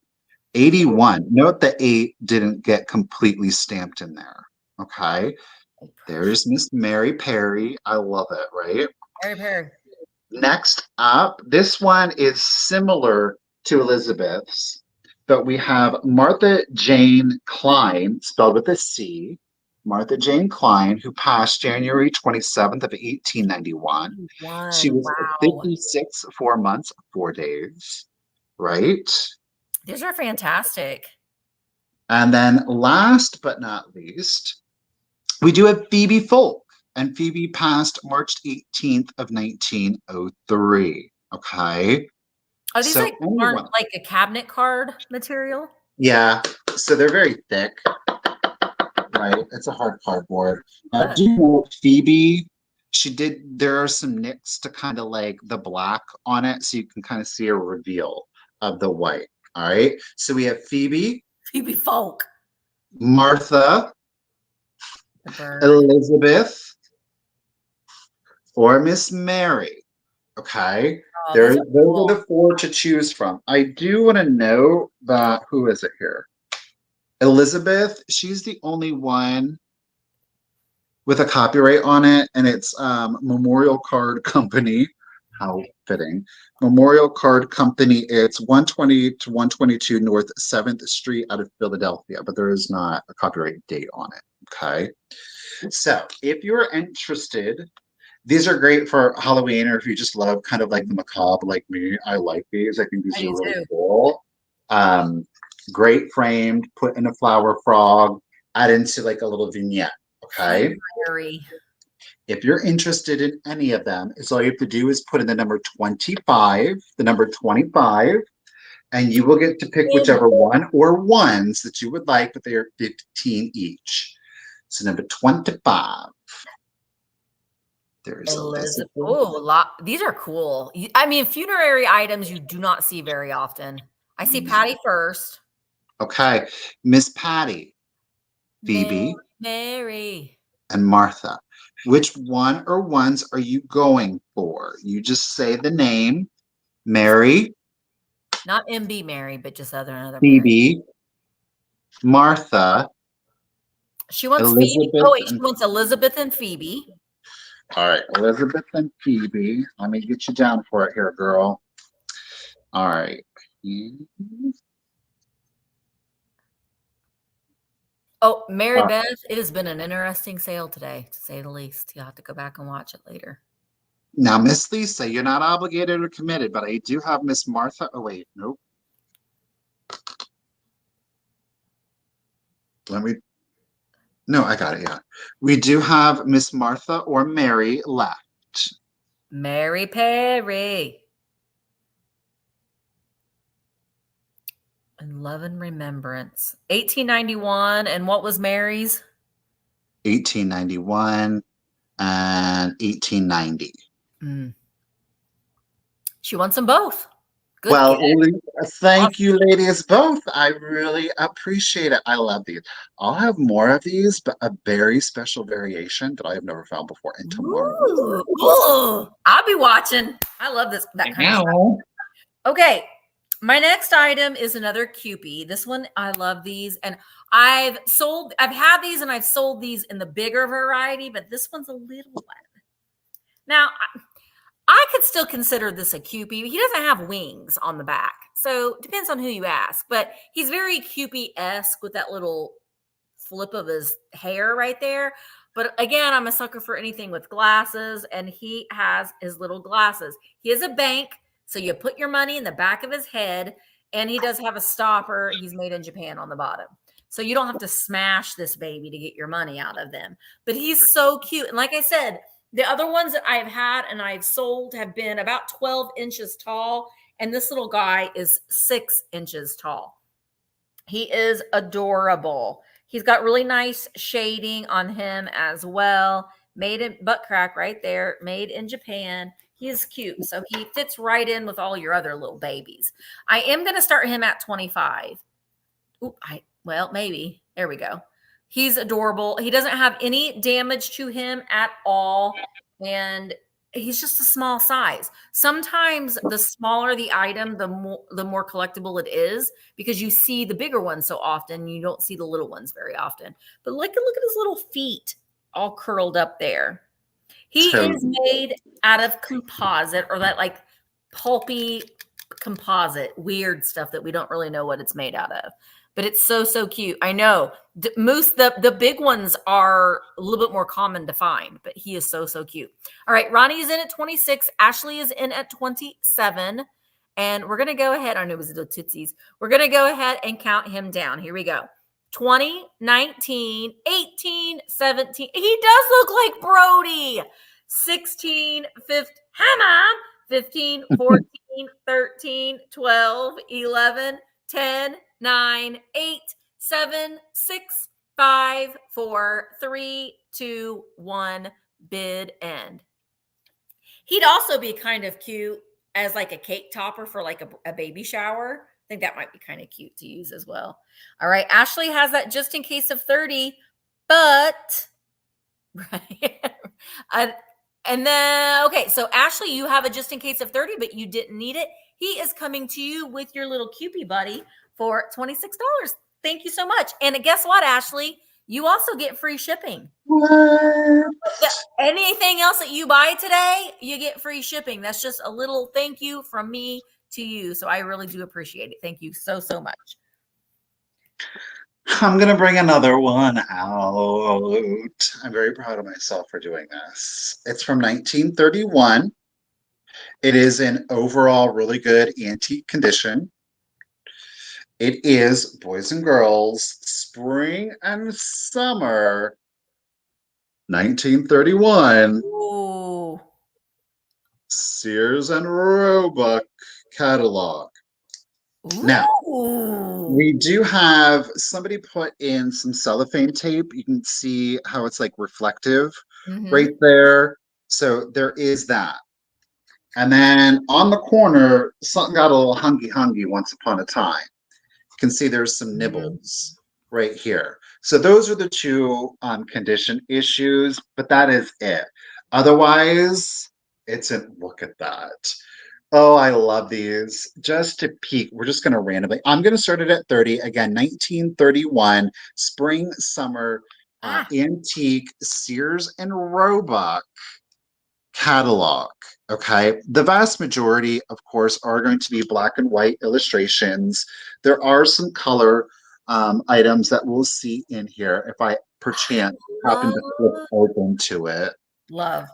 81. Note the 8 didn't get completely stamped in there. Okay. There's Miss Mary Perry. I love it, right? Mary Perry. Next up, this one is similar to Elizabeth's, but we have Martha Jane Klein, spelled with a C. Martha Jane Klein, who passed January 27th of 1891. She was 56, 4 months, 4 days. Right? These are fantastic. And then last but not least, we do have Phoebe Folk. And Phoebe passed March 18th of 1903. Okay. Are these like a cabinet card material? Yeah. So they're very thick. Right. It's a hard cardboard. Do you know Phoebe? There are some nicks to kind of like the black on it. So you can kind of see a reveal of the white. All right. So we have Phoebe Folk, Martha, Elizabeth, or Miss Mary. Okay. Those are the 4 to choose from. I do want to know that who is it here? Elizabeth, she's the only one with a copyright on it, and it's Memorial Card Company. How fitting. Memorial Card Company. It's 120 to 122 North 7th Street out of Philadelphia, but there is not a copyright date on it. Okay. So if you're interested, these are great for Halloween, or if you just love kind of like the macabre like me. I like these. I think these are really cool. Great framed, put in a flower frog. add into like a little vignette. Okay. Funerary. If you're interested in any of them, it's all you have to do is put in the number 25, and you will get to pick whichever one or ones that you would like, but they are 15 each. So number 25. There's Elizabeth. Oh, a lot. These are cool. I mean, funerary items you do not see very often. I see Patty first. Okay. Miss Patty, Phoebe, Mary, and Martha. Which one or ones are you going for? You just say the name. Mary. Not MB Mary, but just another Phoebe. Mary. Martha. She wants Elizabeth Phoebe. Oh, wait, she wants Elizabeth and Phoebe. All right, Elizabeth and Phoebe. Let me get you down for it here, girl. All right. Oh, Mary Beth, it has been an interesting sale today, to say the least. You'll have to go back and watch it later. Now, Miss Lisa, you're not obligated or committed, but I do have Miss Martha. Oh, wait, nope. No, I got it, yeah. We do have Miss Martha or Mary left. Mary Perry. And Love and Remembrance. 1891. And what was Mary's? 1891 and 1890. She wants them both. Good well, thank you, ladies, both. I really appreciate it. I love these. I'll have more of these, but a very special variation that I have never found before. And tomorrow, ooh, I'll be watching. I love that kind of stuff. Okay, my next item is another Kewpie. This one, I love these, and I've had these, and I've sold these in the bigger variety, but this one's a little one. Now, I could still consider this a Kewpie. He doesn't have wings on the back. So it depends on who you ask. But he's very Kewpie-esque with that little flip of his hair right there. But again, I'm a sucker for anything with glasses. And he has his little glasses. He has a bank. So you put your money in the back of his head. And he does have a stopper. He's made in Japan on the bottom. So you don't have to smash this baby to get your money out of them. But he's so cute. And like I said, the other ones that I've had and I've sold have been about 12 inches tall. And this little guy is 6 inches tall. He is adorable. He's got really nice shading on him as well. Made in butt crack right there. Made in Japan. He is cute. So he fits right in with all your other little babies. I am going to start him at 25. Ooh, well, maybe. There we go. He's adorable. He doesn't have any damage to him at all. And he's just a small size. Sometimes the smaller the item, the more collectible it is, because you see the bigger ones so often. You don't see the little ones very often. But look at his little feet all curled up there. He is made out of composite, or that like pulpy composite, weird stuff that we don't really know what it's made out of. But it's so cute. I know moose, the big ones are a little bit more common to find, but he is so cute. All right, Ronnie is in at 26. Ashley is in at 27. And we're going to go ahead. I know it was the Tootsies. We're going to go ahead and count him down. Here we go. 20, 19, 18, 17. He does look like Brody. 16, 15. Hi, Mom. 15, 14, 13, 12, 11, 10, 9, 8, 7, 6, 5, 4, 3, 2, 1, bid end. He'd also be kind of cute as like a cake topper for like a baby shower. I think that might be kind of cute to use as well. All right. Ashley has that just in case of 30, but right. And then, okay. So Ashley, you have a just in case of 30, but you didn't need it. He is coming to you with your little Kewpie buddy for $26. Thank you so much. And guess what, Ashley? You also get free shipping. What? Anything else that you buy today, you get free shipping. That's just a little thank you from me to you. So I really do appreciate it. Thank you so much. I'm going to bring another one out. I'm very proud of myself for doing this. It's from 1931. It is in overall really good antique condition. It is Boys and Girls Spring and Summer 1931 Ooh. Sears and Roebuck catalog. Now, Ooh. we do have somebody put in some cellophane tape. You can see how it's like reflective right there. So there is that. And then on the corner, something got a little hungy once upon a time. You can see there's some nibbles right here. So those are the two condition issues, but that is it. Otherwise, it's a look at that. Oh, I love these. Just to peek, we're just going to randomly. I'm going to start it at 30. Again, 1931 spring, summer, antique Sears and Roebuck catalog. Okay. The vast majority, of course, are going to be black and white illustrations. There are some color items that we'll see in here if I perchance happen to flip open to it. Love.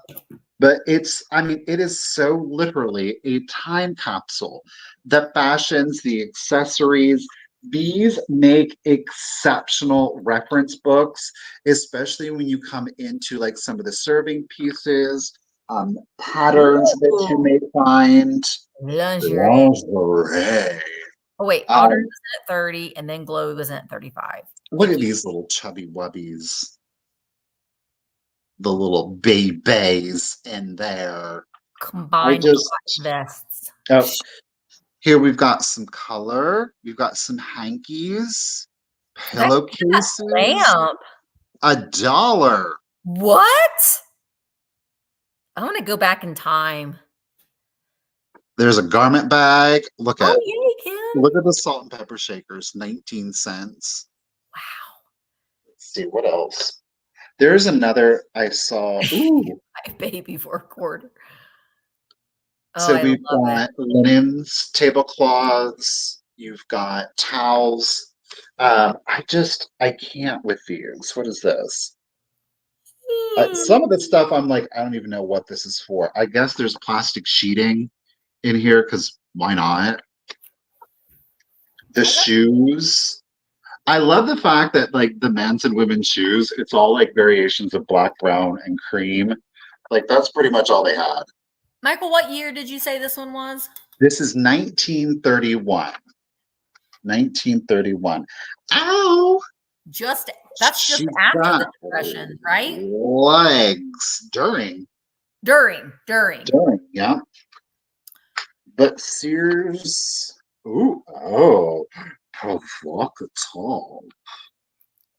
But it's, I mean, it is so literally a time capsule. The fashions, the accessories, these make exceptional reference books, especially when you come into like some of the serving pieces, patterns that you may find. Lingerie. Oh, wait. Otter was at 30 and then Glow was at 35. Look at these little chubby wubbies. The little babies in there. Combined vests. Oh, here we've got some color. We've got some hankies, pillowcases. Lamp. $1. What? I want to go back in time. There's a garment bag. Look at Kim. Look at the salt and pepper shakers, 19 cents. Wow. Let's see what else. There's another I saw. Ooh. My baby for a quarter. Oh, So we've got linens, tablecloths. You've got towels. I can't with these. What is this? Some of the stuff I'm like, I don't even know what this is for. I guess there's plastic sheeting in here because why not? The shoes. I love the fact that like the men's and women's shoes, it's all like variations of black, brown, and cream. Like that's pretty much all they had. Michael, what year did you say this one was? This is 1931. 1931. Ow! That's just after the Depression, right? Legs. During, yeah. But Sears. Provocateur.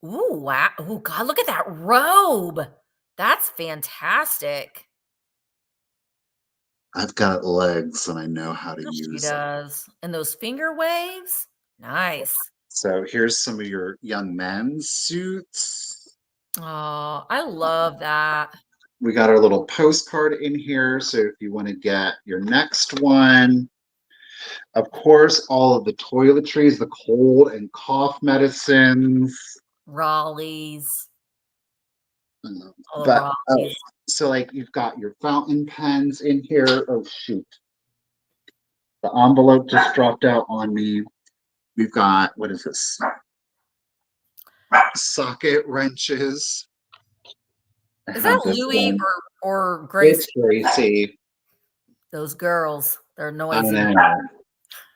Ooh, wow. Oh, God, look at that robe. That's fantastic. I've got legs and I know how to use them. She does. And those finger waves? Nice. So here's some of your young men's suits. Oh, I love that. We got our little postcard in here. So if you want to get your next one, of course, all of the toiletries, the cold and cough medicines. Raleigh's. So like you've got your fountain pens in here. Oh shoot. The envelope just dropped out on me. We've got, what is this? Socket wrenches. Is that Louis or Gracie? It's Gracie. Those girls, they're noisy.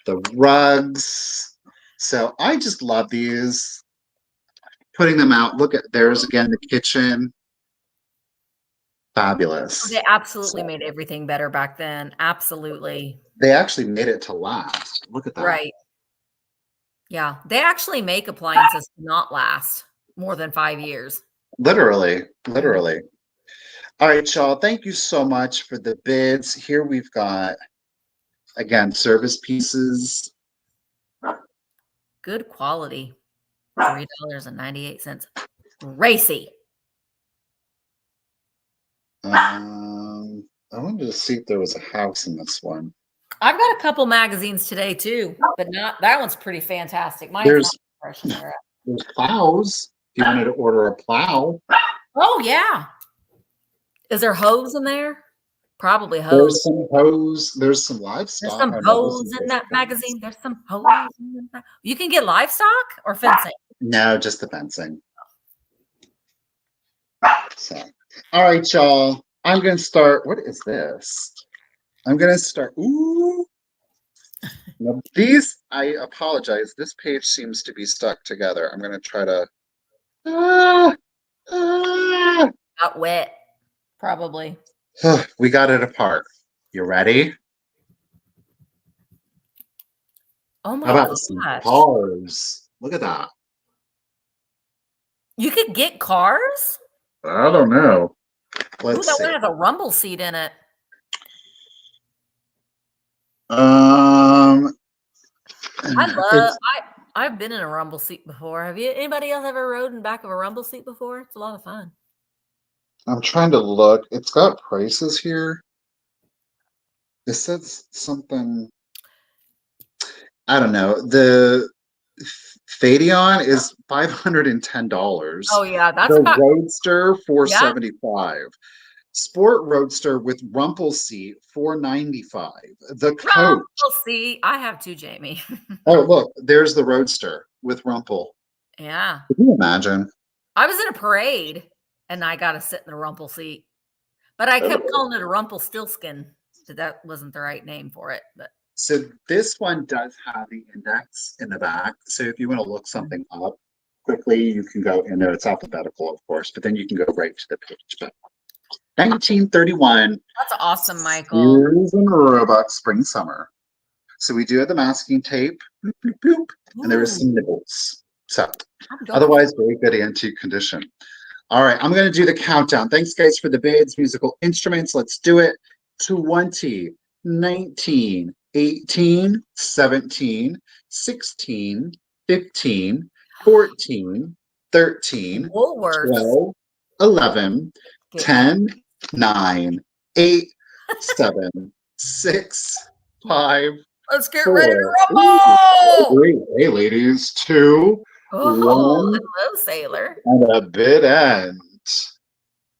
The rugs. So I just love these. Putting them out. Look at theirs again, the kitchen. Fabulous. They absolutely made everything better back then. Absolutely. They actually made it to last. Look at that. Right. Yeah. They actually make appliances to not last more than 5 years. Literally. All right, y'all. Thank you so much for the bids. Here we've got, again, service pieces. Good quality. $3.98. Racy. I wanted to see if there was a house in this one. I've got a couple magazines today too, but not that one's pretty fantastic. There's plows. If you wanted to order a plow. Oh yeah. Is there hose in there? Probably There's hose. some hose. There's some livestock. There's some Oh, no, hose in that magazine. There's some hose in that. You can get livestock or fencing. No, just the fencing. So, all right, y'all. I'm going to start. What is this? I'm going to start. Ooh. Now, these, I apologize. This page seems to be stuck together. I'm going to try to. Got wet, probably. We got it apart. You ready? Oh my How about some gosh. cars? Look at that. You could get cars? I don't know. Ooh, Let's that see. one has a rumble seat in it. I've been in a rumble seat before. Have you? Anybody else ever rode in the back of a rumble seat before? It's a lot of fun. I'm trying to look. It's got prices here. It says something. I don't know. The Fadeon is $510. Oh yeah, that's The about Roadster $475. Sport Roadster with rumple seat $495. The Coach. rumble seat. I have two, Jamie. Oh, look, there's the Roadster with rumple. Yeah. Can you imagine? I was in a parade and I got to sit in the rumple seat, but I kept calling it a rumple stillskin. So that wasn't the right name for it. But So this one does have the index in the back. So if you want to look something up quickly, you can go in there. It's alphabetical, of course, but then you can go right to the page. But 1931. That's awesome, Michael. Sears and Roebuck Spring Summer. So we do have the masking tape, bloop, bloop, bloop, and there is some nibbles. So otherwise, very good antique condition. All right, I'm going to do the countdown. Thanks, guys, for the bids. Musical instruments. Let's do it. 20, 19, 18, 17, 16, 15, 14, 13, Woolworths. 12, 11, 10, 9, 8, 7, 6, 5. Let's get 4. ready to rumble. Great. Hey, ladies. 2, Oh, 1, hello, Sailor. and a bid end.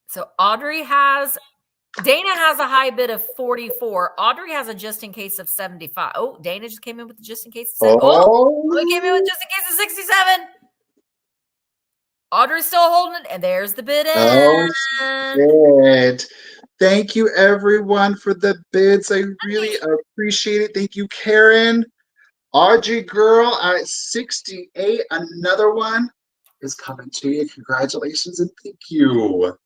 So Dana has a high bid of 44. Audrey has a just in case of 75. Oh, Dana just came in with a just in case of 70. Oh, we came in with just in case of 67. Audrey's still holding it, and there's the bid end. Oh, shit. Thank you, everyone, for the bids. I really appreciate it. Thank you, Karen. Audrey girl at 68. Another one is coming to you. Congratulations and thank you.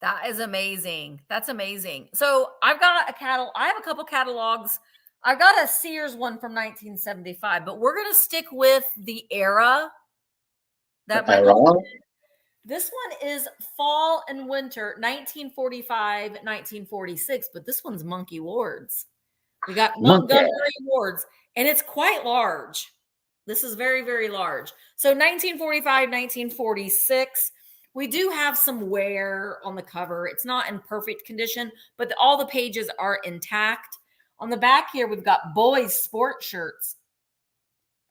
That is amazing. That's amazing. So I've got a catalog. I have a couple catalogs. I've got a Sears one from 1975, but we're going to stick with the era. This one is fall and winter, 1945, 1946, but this one's Monkey Wards. We got Montgomery Wards, and it's quite large. This is very, very large. So 1945, 1946. We do have some wear on the cover. It's not in perfect condition, but all the pages are intact. On the back here, we've got boys' sport shirts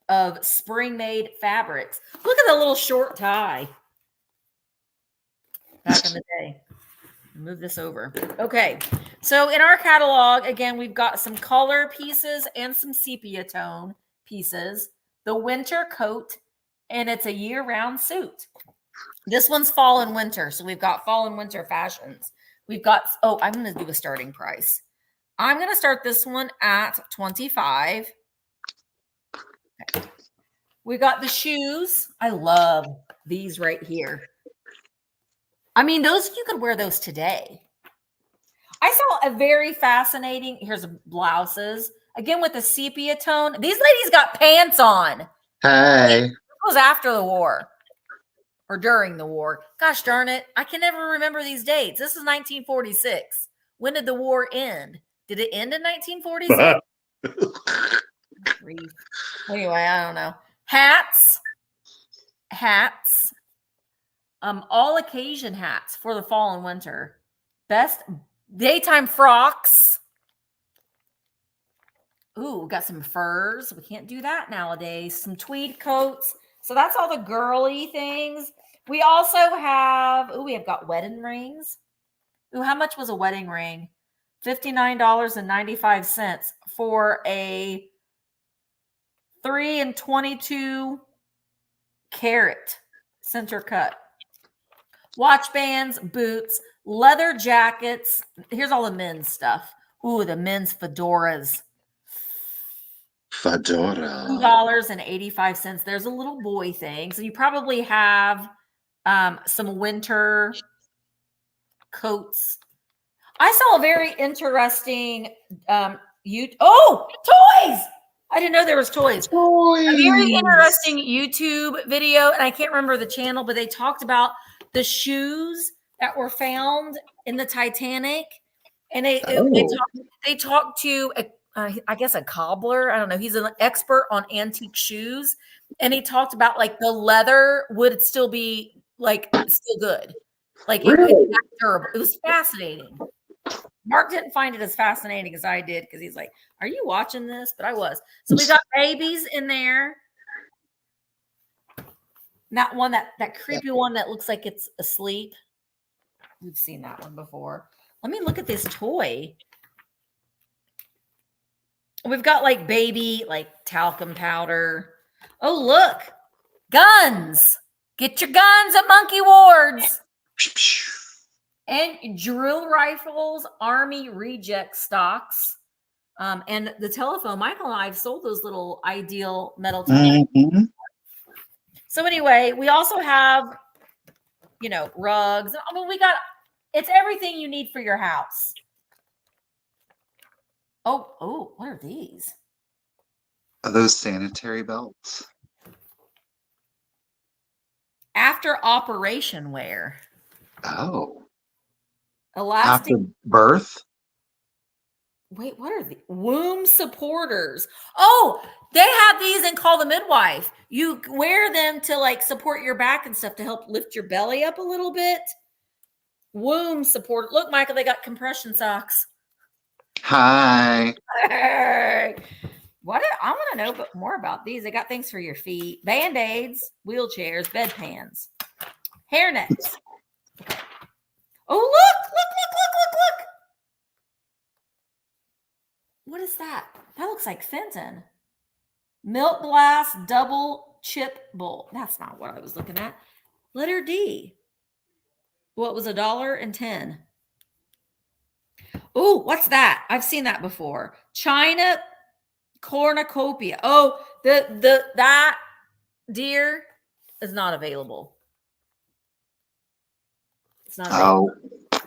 of spring-made fabrics. Look at the little short tie. Back in the day. Move this over. Okay. So in our catalog, again, we've got some color pieces and some sepia tone pieces. The winter coat, and it's a year-round suit. This one's fall and winter. So we've got fall and winter fashions. We've got, I'm going to do a starting price. I'm going to start this one at $25. Okay. We got the shoes. I love these right here. I mean, those, you could wear those today. I saw a very fascinating, here's blouses. Again, with the sepia tone. These ladies got pants on. Hey. It was after the war. Or during the war. Gosh darn it. I can never remember these dates. This is 1946. When did the war end? Did it end in 1946? Anyway, I don't know. Hats. All occasion hats for the fall and winter. Best daytime frocks. Ooh, got some furs. We can't do that nowadays. Some tweed coats. So that's all the girly things. We also have, we have got wedding rings. Ooh, how much was a wedding ring? $59.95 for a 3 22 carat center cut. Watch bands, boots, leather jackets. Here's all the men's stuff. Ooh, the men's fedoras. Fedora. $2.85. There's a little boy thing. So you probably have some winter coats. I saw a very interesting toys! I didn't know there was toys. Toys. A very interesting YouTube video, and I can't remember the channel, but they talked about the shoes that were found in the Titanic, and they talked to I guess a cobbler. I don't know. He's an expert on antique shoes, and he talked about like the leather would still be like still good, like Really? it was durable. It was fascinating. Mark didn't find it as fascinating as I did because he's like, "Are you watching this?" But I was. So we got babies in there. That one, that creepy one that looks like it's asleep. We've seen that one before. Let me look at this toy. We've got like baby, like talcum powder. Oh, look. Guns. Get your guns at Monkey Ward's. And drill rifles, army reject stocks. And the telephone. Michael and I have sold those little ideal metal telephones. Mm-hmm. So anyway, we also have, rugs. I mean, it's everything you need for your house. Oh, what are these? Are those sanitary belts? After operation wear. Oh. Elastic. After birth? Wait, what are the womb supporters? Oh, they have these and Call the Midwife. You wear them to like support your back and stuff to help lift your belly up a little bit. Womb support. Look, Michael, they got compression socks. Hi. I want to know more about these. They got things for your feet, band-aids, wheelchairs, bedpans, hairnets. Oh, look. What is that? That looks like Fenton. Milk glass double chip bowl. That's not what I was looking at. Letter D. What was $1.10? Oh, what's that? I've seen that before. China cornucopia. Oh, that deer is not available. It's not available. Oh.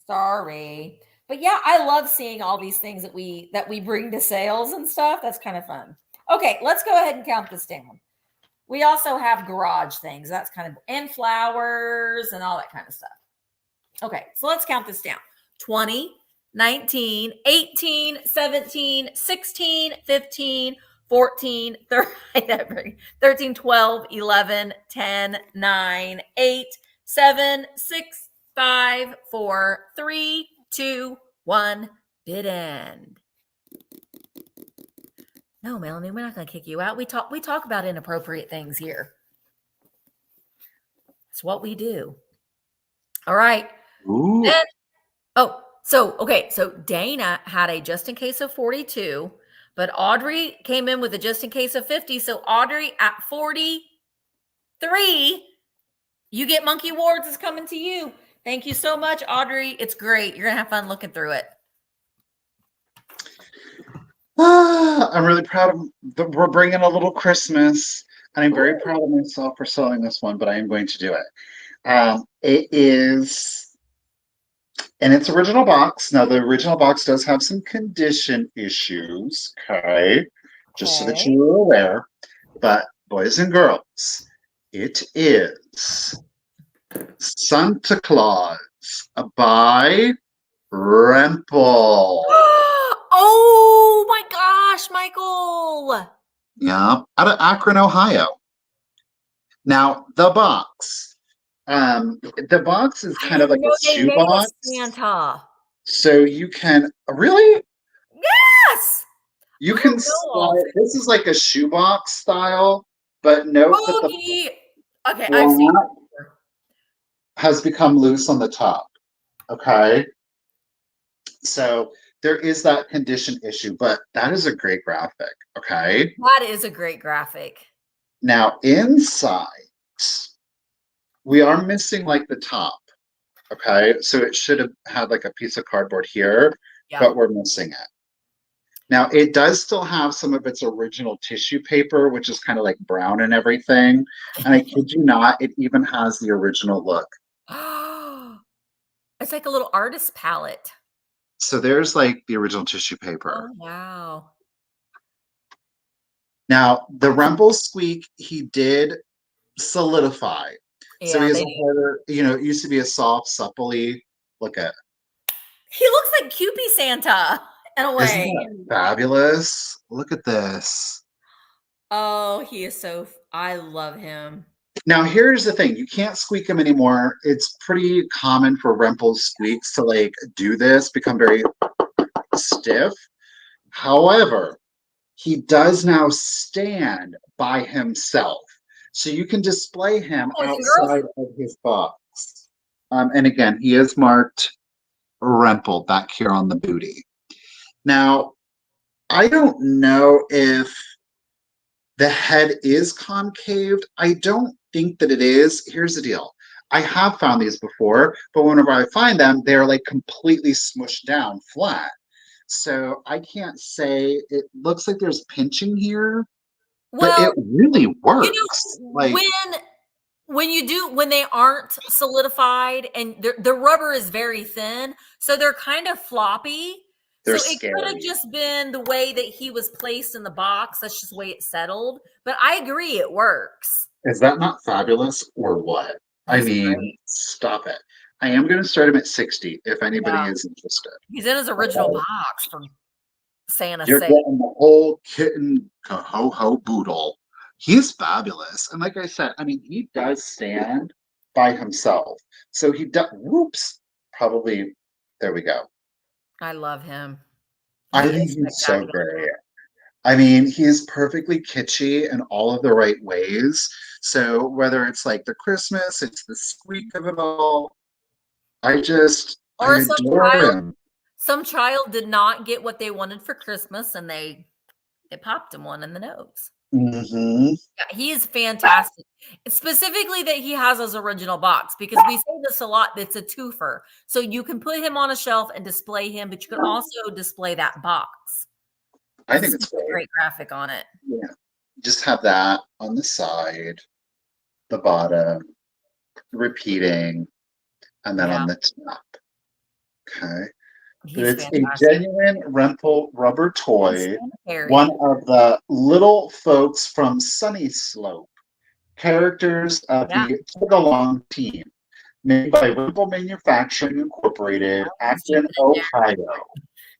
Sorry. But yeah, I love seeing all these things that we bring to sales and stuff. That's kind of fun. Okay, let's go ahead and count this down. We also have garage things. That's kind of, and flowers and all that kind of stuff. Okay, so let's count this down. 20, 19, 18, 17, 16, 15, 14, 13, 12, 11, 10, 9, 8, 7, 6, 5, 4, 3, 2, 1, bid end. No, Melanie, we're not going to kick you out. We talk about inappropriate things here. It's what we do. All right. Ooh. So Dana had a just in case of 42, but Audrey came in with a just in case of 50. So Audrey at 43, you get Monkey Ward's is coming to you. Thank you so much, Audrey. It's great. You're going to have fun looking through it. I'm really proud of we're bringing a little Christmas, and I'm very proud of myself for selling this one, but I am going to do it. It is in its original box. Now, the original box does have some condition issues, okay? Just so that you are aware. But boys and girls, it is Santa Claus by Rempel. Oh my gosh, Michael. Yeah, out of Akron, Ohio. Now, the box. The box is kind of like a shoebox. Santa. So you can really? Yes. You can slide. This is like a shoebox style, but note that the I've seen it has become loose on the top. Okay. So there is that condition issue, but that is a great graphic. Okay. That is a great graphic. Now inside, we are missing like the top. Okay. So it should have had like a piece of cardboard here, but we're missing it. Now it does still have some of its original tissue paper, which is kind of like brown and everything. And I kid you not, it even has the original look. It's like a little artist palette. So there's like the original tissue paper. Oh, wow. Now the Rumpelsqueak, he did solidify. So he has a harder, it used to be a soft, supplely. Look at. He looks like Kewpie Santa in a way. Isn't that fabulous? Look at this. Oh, he is I love him. Now here's the thing: you can't squeak him anymore. It's pretty common for Rumpelsqueaks to like do this, become very stiff. However, he does now stand by himself, so you can display him outside of his box. And again, he is marked Rempel back here on the booty. Now, I don't know if the head is concaved. I don't think that it is. Here's the deal. I have found these before, but whenever I find them, they're like completely smushed down flat. So I can't say. It looks like there's pinching here, but it really works. When they aren't solidified and the rubber is very thin, so they're kind of floppy. So it could have just been the way that he was placed in the box. That's just the way it settled. But I agree, it works. Is that not fabulous or what? I mean, stop it. I am going to start him at 60 if anybody is interested. He's in his original box from Santa. You're getting the whole kitten ho boodle. He's fabulous. And like I said, I mean, he does stand by himself. So he does, probably, there we go. I love him. I think he's so great. I mean, he's perfectly kitschy in all of the right ways. So whether it's like the Christmas, it's the squeak of it all. I adore him. Some child did not get what they wanted for Christmas, and they popped him one in the nose. Mm-hmm. Yeah, he is fantastic. Specifically that he has his original box, because we say this a lot. It's a twofer. So you can put him on a shelf and display him, but you can also display that box. I think it's great. Great graphic on it. Yeah. Just have that on the side, the bottom, repeating, and then on the top. Okay. It's a genuine Rempel rubber toy. One of the little folks from Sunny Slope, characters of the Tug Along team, made by Rempel Manufacturing Incorporated, Afghan, Ohio.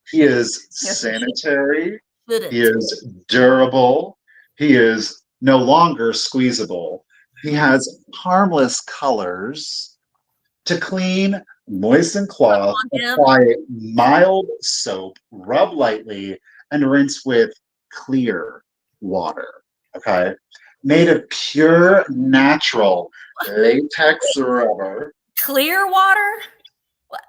He is sanitary. He is durable. He is no longer squeezable. He has harmless colors. To clean, moisten cloth, apply mild soap, rub lightly, and rinse with clear water. Okay? Made of pure, natural latex rubber. Clear water?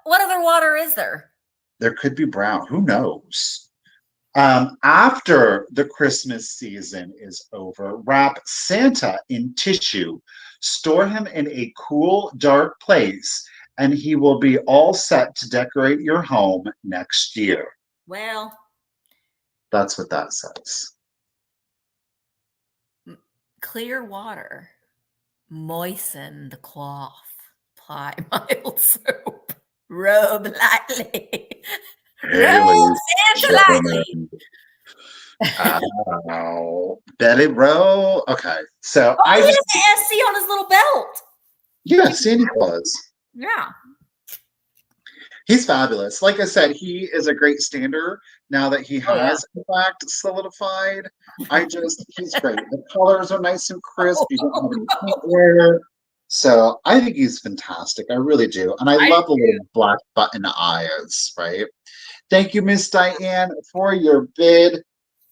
What other water is there? There could be brown. Who knows? After the Christmas season is over, wrap Santa in tissue, store him in a cool, dark place, and he will be all set to decorate your home next year. Well, that's what that says. Clear water, moisten the cloth, apply mild soap, rub lightly. Really? Belly roll. Okay, so he has the SC on his little belt. Yeah, Santa Claus. Yeah, he's fabulous. Like I said, he is a great stander now that he has in fact solidified. He's great. The colors are nice and crisp. You don't have any paint wear. So I think he's fantastic. I really do. And I love the little black button eyes, right? Thank you, Miss Diane, for your bid.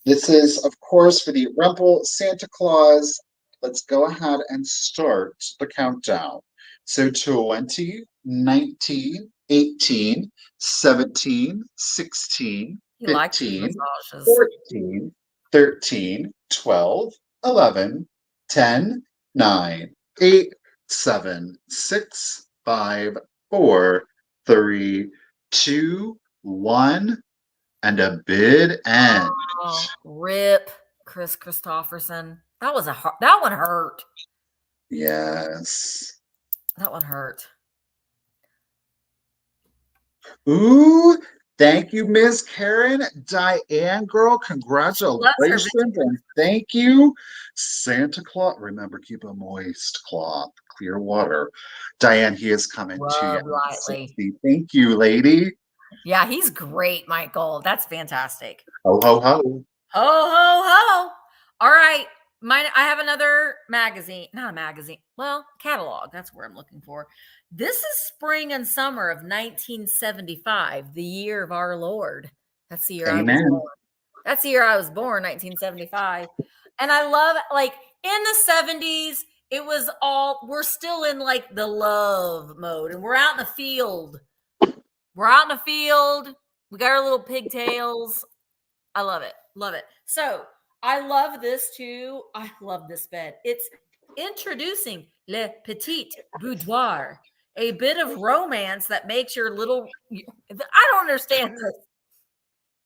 This is, of course, for the Rempel Santa Claus. Let's go ahead and start the countdown. So 20, 19, 18, 17, 16, He likes these 15, massages. 14, 13, 12, 11, 10, 9, 8, 7, 6, 5, 4, 3, 2, 1, and a bid end. Oh, rip Chris Christopherson. That was that one hurt. Yes. That one hurt. Ooh, thank you, Miss Karen. Diane, girl, congratulations and thank you. Santa Claus, remember, keep a moist cloth, clear water. Diane, he is coming to you. Lightly. Thank you, lady. Yeah, he's great, Michael. That's fantastic. Ho, ho, ho. Ho, ho, ho. All right. I have another magazine. Not a magazine. Well, catalog. That's where I'm looking for. This is spring and summer of 1975, the year of our Lord. That's the year I was born. That's the year I was born, 1975. And I love, like, in the 70s, it was all, we're still in, like, the love mode. And we're out in the field. We're out in the field. We got our little pigtails. I love it. Love it. So I love this too. I love this bed. It's introducing Le Petit Boudoir, a bit of romance that makes your little, I don't understand this.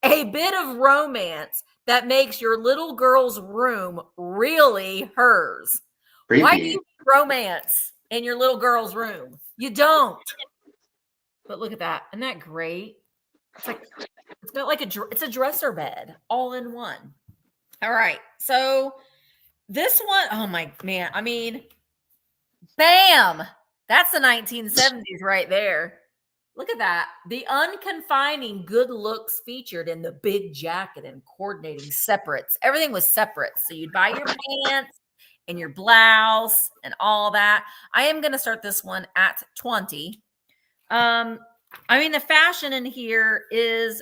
A bit of romance that makes your little girl's room really hers. Creepy. Why do you need romance in your little girl's room? You don't. But look at that. Isn't that great? It's like, it's got like it's a dresser bed all in one. All right. So this one, oh my man. I mean, bam. That's the 1970s right there. Look at that. The unconfining good looks featured in the big jacket and coordinating separates. Everything was separate. So you'd buy your pants and your blouse and all that. I am going to start this one at 20. I mean, the fashion in here is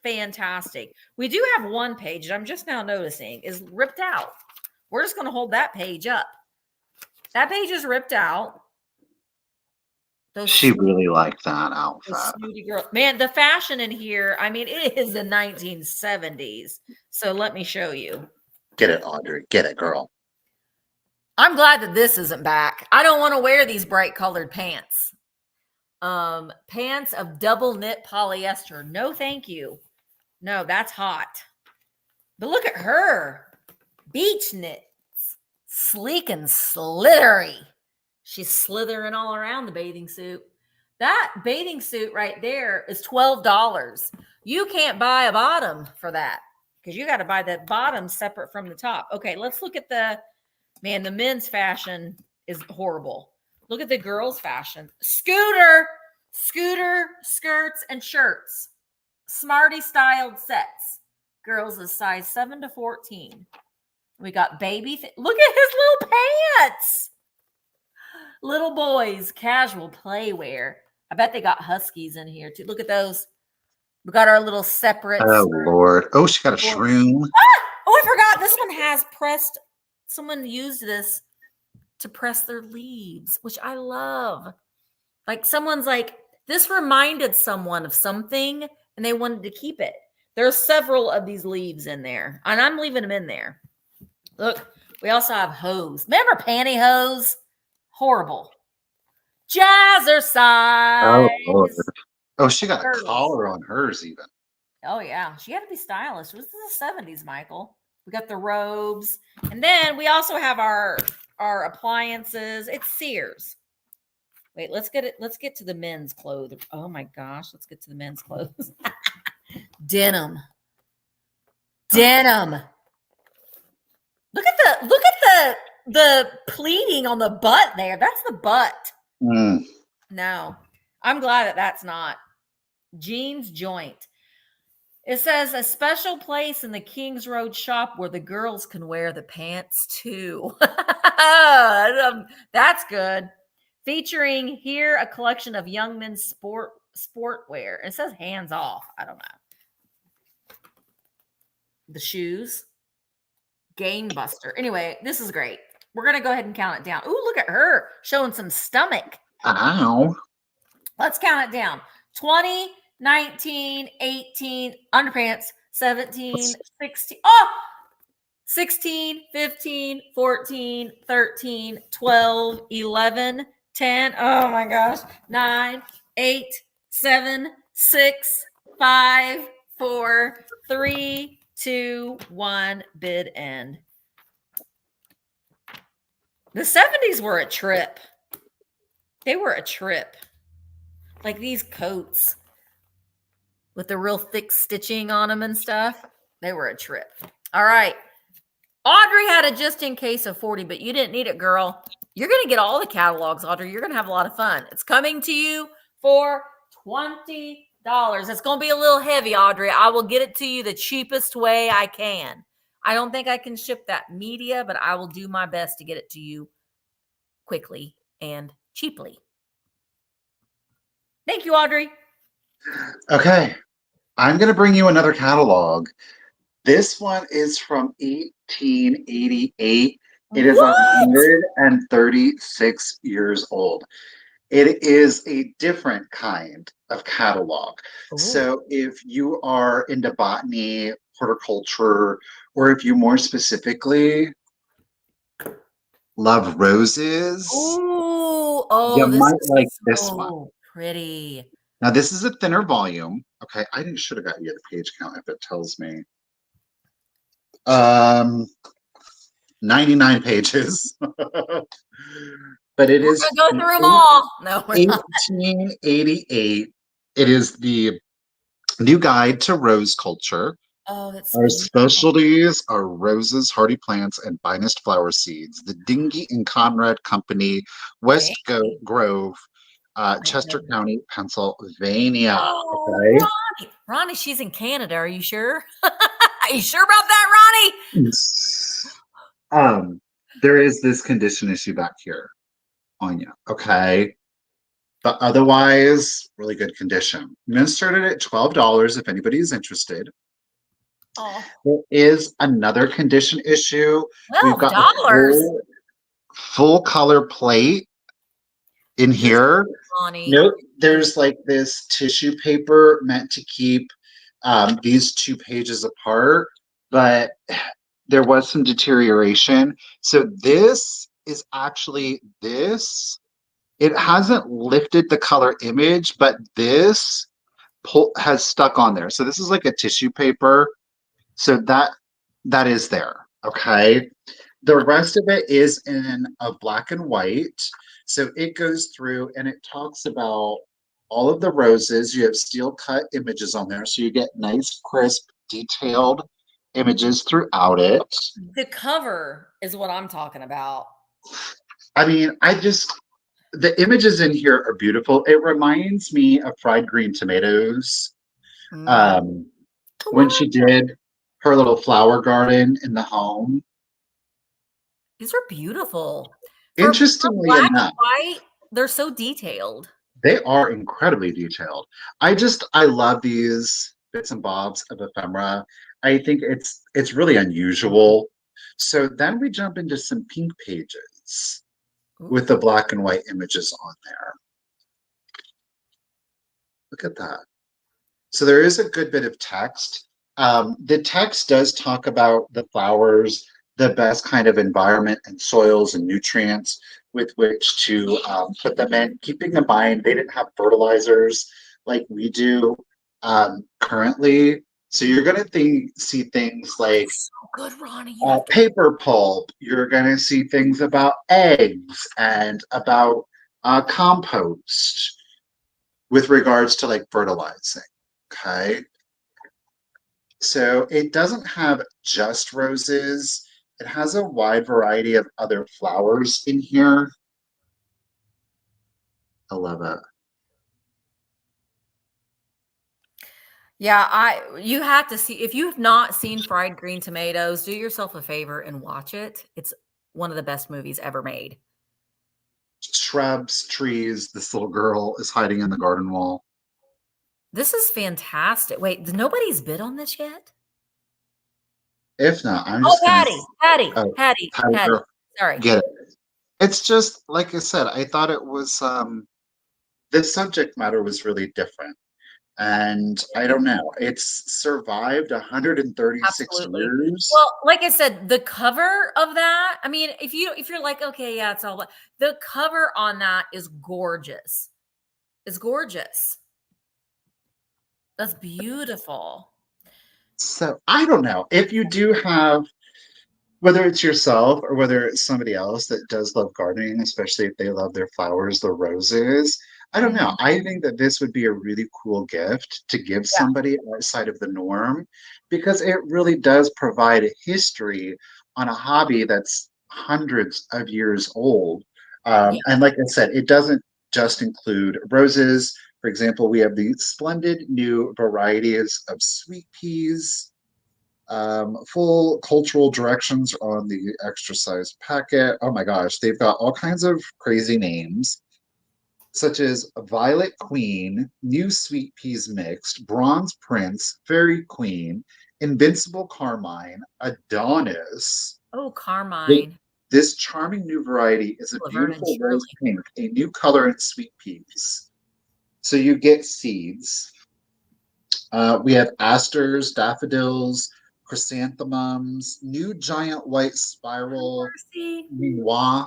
fantastic. We do have one page that I'm just now noticing is ripped out. We're just going to hold that page up. That page is ripped out. She really liked that outfit. Snooty girl. Man, the fashion in here, I mean, it is the 1970s. So let me show you. Get it, Audrey. Get it, girl. I'm glad that this isn't back. I don't want to wear these bright colored pants. Pants of double knit polyester. No, thank you. No, that's hot. But look at her. Beach knits. Sleek and slithery. She's slithering all around the bathing suit. That bathing suit right there is $12. You can't buy a bottom for that because you got to buy the bottom separate from the top. Okay, let's look at the men's fashion is horrible. Look at the girls' fashion. Scooter skirts and shirts. Smarty styled sets. Girls is size 7 to 14. We got baby. Look at his little pants. Little boys, casual playwear. I bet they got huskies in here too. Look at those. We got our little separate. Oh, Lord. Oh, she got a shroom. Oh, I forgot. This one has pressed. Someone used this to press their leaves, which I love. Like someone's like, this reminded someone of something and they wanted to keep it. There's several of these leaves in there and I'm leaving them in there. Look, we also have hose. Remember pantyhose? Horrible. Jazzercise. Oh, Lord. Oh, she got a collar on hers even. Oh, yeah. She had to be stylish. This is the 70s, Michael. We got the robes. And then we also have our appliances. It's Sears. Wait, let's get to the men's clothes. Oh my gosh, let's get to the men's clothes. Denim. Look at the pleating on the butt there. That's the butt. No. I'm glad that that's not. Jeans joint. It says a special place in the Kings Road shop where the girls can wear the pants too. That's good. Featuring here a collection of young men's sportwear. It says hands off. I don't know. The shoes. Game buster. Anyway, this is great. We're going to go ahead and count it down. Ooh, look at her showing some stomach. Ow. Let's count it down. 20, 19, 18, underpants, 17, 16. Oh, 16, 15, 14, 13, 12, 11, 10. Oh my gosh. 9, 8, 7, 6, 5, 4, 3, 2, 1. Bid end. The 70s were a trip. They were a trip. Like these coats with the real thick stitching on them and stuff. They were a trip. All right. Audrey had a just in case of 40, but you didn't need it, girl. You're going to get all the catalogs, Audrey. You're going to have a lot of fun. It's coming to you for $20. It's going to be a little heavy, Audrey. I will get it to you the cheapest way I can. I don't think I can ship that media, but I will do my best to get it to you quickly and cheaply. Thank you, Audrey. Okay. I'm going to bring you another catalog. This one is from 1888. It is 136 years old. It is a different kind of catalog. Ooh. So if you are into botany, horticulture, or if you more specifically love roses, Ooh, oh, you this might is like so this one. Pretty. Now, this is a thinner volume. Okay, I should have got you the page count if it tells me. 99 pages. But it is go through them all. No, we're not. 1888. It is the new guide to rose culture. Oh, that's Our beautiful. specialties are roses, hardy plants, and finest flower seeds. The Dingy and Conrad Company, West Grove, Chester County, Pennsylvania. Oh, Okay. Ronnie, she's in Canada. Are you sure? Are you sure about that, Ronnie? There is this condition issue back here on you. Okay. But otherwise, really good condition. I'm going to start it at $12 if anybody's interested. Oh, There is another condition issue. We've got $12. Full color plate in here. Ronnie. Note there's like this tissue paper meant to keep these two pages apart, but there was some deterioration. So this is actually this. It hasn't lifted the color image, but this has stuck on there. So this is like a tissue paper. So that is there. Okay. The rest of it is in a black and white. So it goes through and it talks about all of the roses. You have steel cut images on there. So you get nice, crisp, detailed images throughout it. The cover is what I'm talking about. I mean, the images in here are beautiful. It reminds me of fried green tomatoes. When she did her little flower garden in the home. These are beautiful. Interestingly black enough, and white, they're so detailed. They are incredibly detailed. I love these bits and bobs of ephemera. I think it's really unusual. So then we jump into some pink pages with the black and white images on there. Look at that. So there is a good bit of text. The text does talk about the flowers, the best kind of environment and soils and nutrients with which to put them in, keeping in mind they didn't have fertilizers like we do currently. So you're going to see things like so good, Ronnie. Paper pulp. You're going to see things about eggs and about compost with regards to like fertilizing. Okay. So it doesn't have just roses. It has a wide variety of other flowers in here. I love it. Yeah, you have to see, if you've not seen Fried Green Tomatoes, do yourself a favor and watch it. It's one of the best movies ever made. Shrubs, trees, this little girl is hiding in the garden wall. This is fantastic. Wait, nobody's bid on this yet? If not, I'm just Patty. girl, Sorry. get it. It's just, like I said, I thought it was the subject matter was really different. And I don't know, it's survived 136 Absolutely. years. Well, like I said, the cover of that, I mean, if you're like, okay, yeah, it's all the cover on that is gorgeous. It's gorgeous. That's beautiful. So I don't know if you do have, whether it's yourself or whether it's somebody else that does love gardening, especially if they love their flowers, the roses. I don't know. I think that this would be a really cool gift to give somebody outside of the norm, because it really does provide a history on a hobby that's hundreds of years old. And like I said, it doesn't just include roses. For example, we have the splendid new varieties of sweet peas. Full cultural directions on the extra size packet. Oh my gosh, they've got all kinds of crazy names, such as Violet Queen, New Sweet Peas Mixed, Bronze Prince, Fairy Queen, Invincible Carmine, Adonis. Oh, Carmine. This charming new variety is a beautiful rose pink, a new color in sweet peas. So you get seeds. We have asters, daffodils, chrysanthemums, new giant white spiral, minois.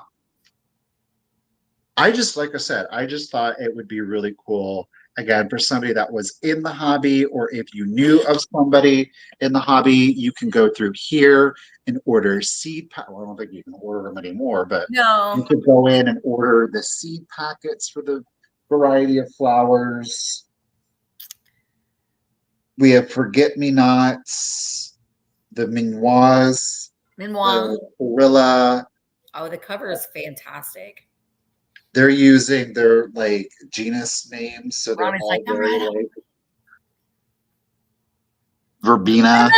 Like I said, I just thought it would be really cool, again, for somebody that was in the hobby, or if you knew of somebody in the hobby, you can go through here and order seed well, I don't think you can order them anymore, but you could go in and order the seed packets for the variety of flowers. We have forget-me-nots, the minois, the gorilla. Oh, the cover is fantastic. They're using their like genus names, so they're all very like verbena,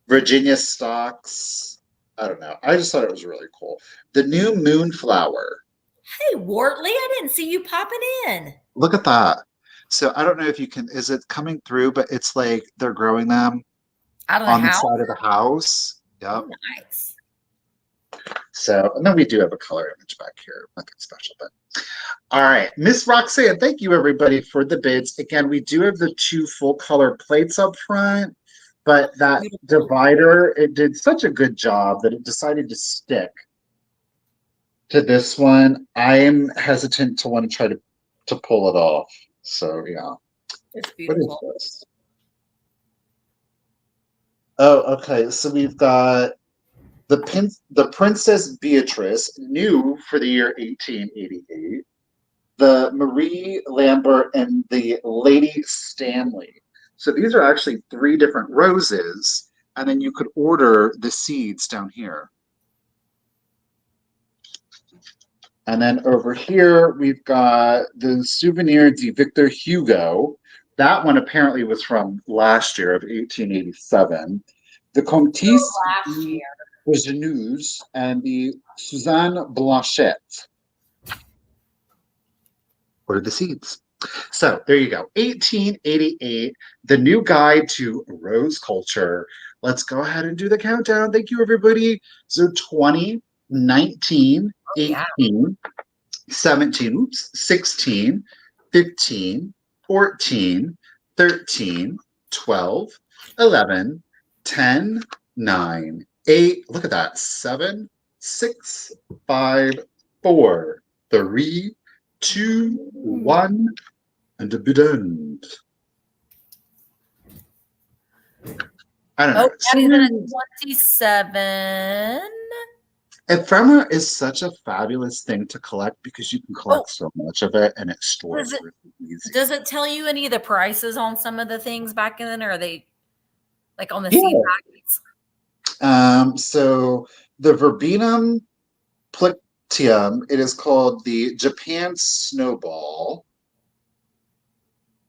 Virginia stocks. I don't know. I just thought it was really cool. The new moonflower. Hey, Wortley, I didn't see you popping in. Look at that. So I don't know if you can, is it coming through, but it's like they're growing them out of on the side of the house. Yep. Oh, nice. So, and then we do have a color image back here. Nothing special, but all right. Miss Roxanne, thank you everybody for the bids. Again, we do have the 2 full color plates up front, but that divider, it did such a good job that it decided to stick to this one. I am hesitant to want to try to pull it off. So yeah. It's beautiful. What is this? Oh, okay. So we've got the Princess Beatrice, new for the year 1888. The Marie Lambert and the Lady Stanley. So these are actually 3 different roses, and then you could order the seeds down here. And then over here, we've got the Souvenir de Victor Hugo. That one apparently was from last year of 1887. The Comtesse Virginieuse and the Suzanne Blanchette. Order the seeds. So there you go. 1888, the new guide to rose culture. Let's go ahead and do the countdown. Thank you, everybody. So 20, 19, 18, 17, 16, 15, 14, 13, 12, 11, 10, 9, 8. Look at that. 7, 6, 5, 4, 3, 2, 1, and a bit end. I don't know. That is a 27. Ephemera is such a fabulous thing to collect because you can collect so much of it, and it stores really easy. Does it tell you any of the prices on some of the things back in, or are they like on the seed packets? So the Verbena Plictium, it is called the Japan Snowball.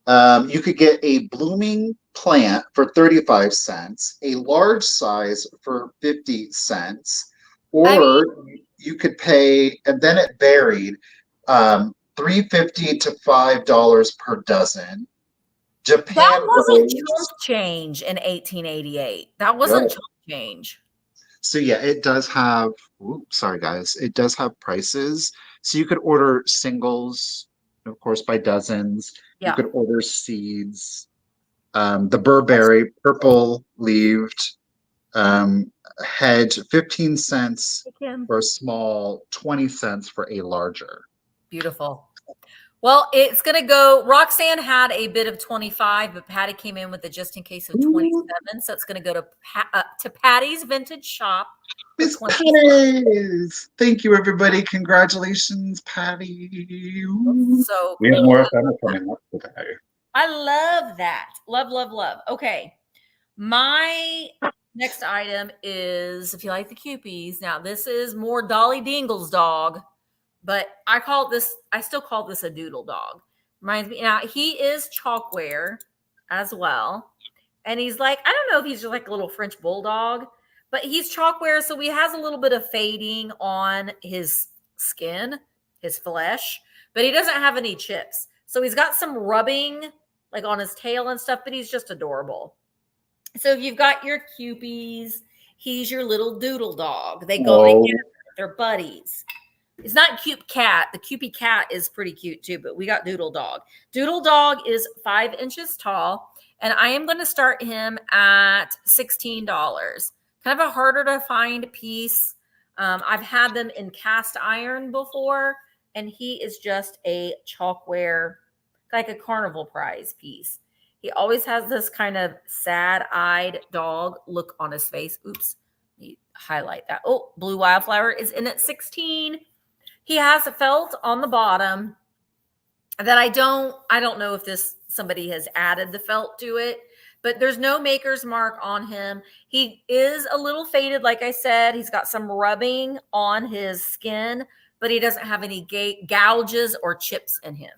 You could get a blooming plant for 35 cents, a large size for 50 cents, or you could pay, and then it varied, $3.50 to $5 per dozen. Japan that wasn't chunk change in 1888. That wasn't chunk change. So yeah, it does have. Sorry guys, it does have prices. So you could order singles of course, by dozens. You Yeah. could order seeds. The Burberry purple leaved head, 15 cents for a small, 20 cents for a larger. Beautiful. Well, it's going to go. Roxanne had a bid of 25, but Patty came in with a just in case of 27. So it's going to go to Patty's Vintage Shop. Miss Patty's. Thank you, everybody. Congratulations, Patty. So we have more fun coming up today. I love that. Love, love, love. Okay. My next item is, if you like the Kewpies, now this is more Dolly Dingle's dog. But I still call this a Doodle dog. Reminds me, now he is chalkware as well. And he's like, I don't know if he's just like a little French bulldog, but he's chalkware. So he has a little bit of fading on his skin, his flesh, but he doesn't have any chips. So he's got some rubbing like on his tail and stuff, but he's just adorable. So if you've got your Kewpies, he's your little Doodle dog. They go together. They're buddies. It's not Cute Cat. The Kewpie cat is pretty cute too, but we got Doodle Dog. Doodle Dog is 5 inches tall, and I am going to start him at $16. Kind of a harder to find piece. I've had them in cast iron before, and he is just a chalkware, like a carnival prize piece. He always has this kind of sad-eyed dog look on his face. Oops, let me highlight that. Oh, Blue Wildflower is in at 16. He has a felt on the bottom that I don't know if somebody has added the felt to it, but there's no maker's mark on him. He is a little faded, like I said. He's got some rubbing on his skin, but he doesn't have any gouges or chips in him.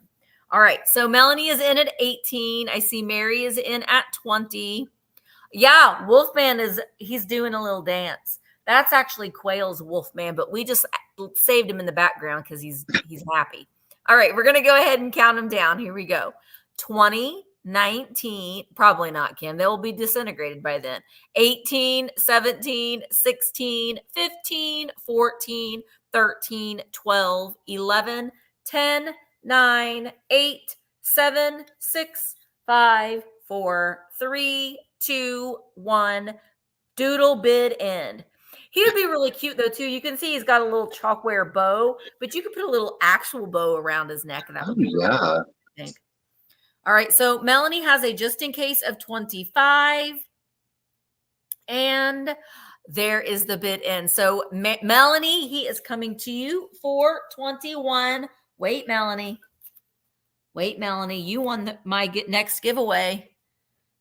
All right, so Melanie is in at 18. I see Mary is in at 20. Yeah, Wolfman he's doing a little dance. That's actually Quayle's Wolfman, but we just saved him in the background because he's happy. All right, we're going to go ahead and count them down. Here we go. 20, 19, probably not, Kim. They will be disintegrated by then. 18, 17, 16, 15, 14, 13, 12, 11, 10, 9, 8, 7, 6, 5, 4, 3, 2, 1. Doodle bid end. He would be really cute, though, too. You can see he's got a little chalkware bow, but you could put a little actual bow around his neck. And that would be really cool, I think. All right, so Melanie has a just in case of 25. And there is the bid end. So, Melanie, he is coming to you for 21. Wait, Melanie. You won my next giveaway.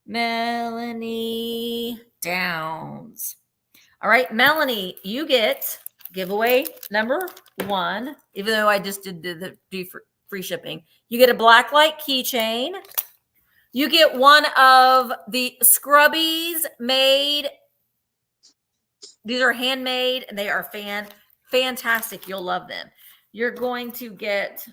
Melanie Downs. All right, Melanie, you get giveaway number 1, even though I just did the free shipping. You get a blacklight keychain. You get one of the scrubbies made. These are handmade, and they are fantastic. You'll love them. You're going to get,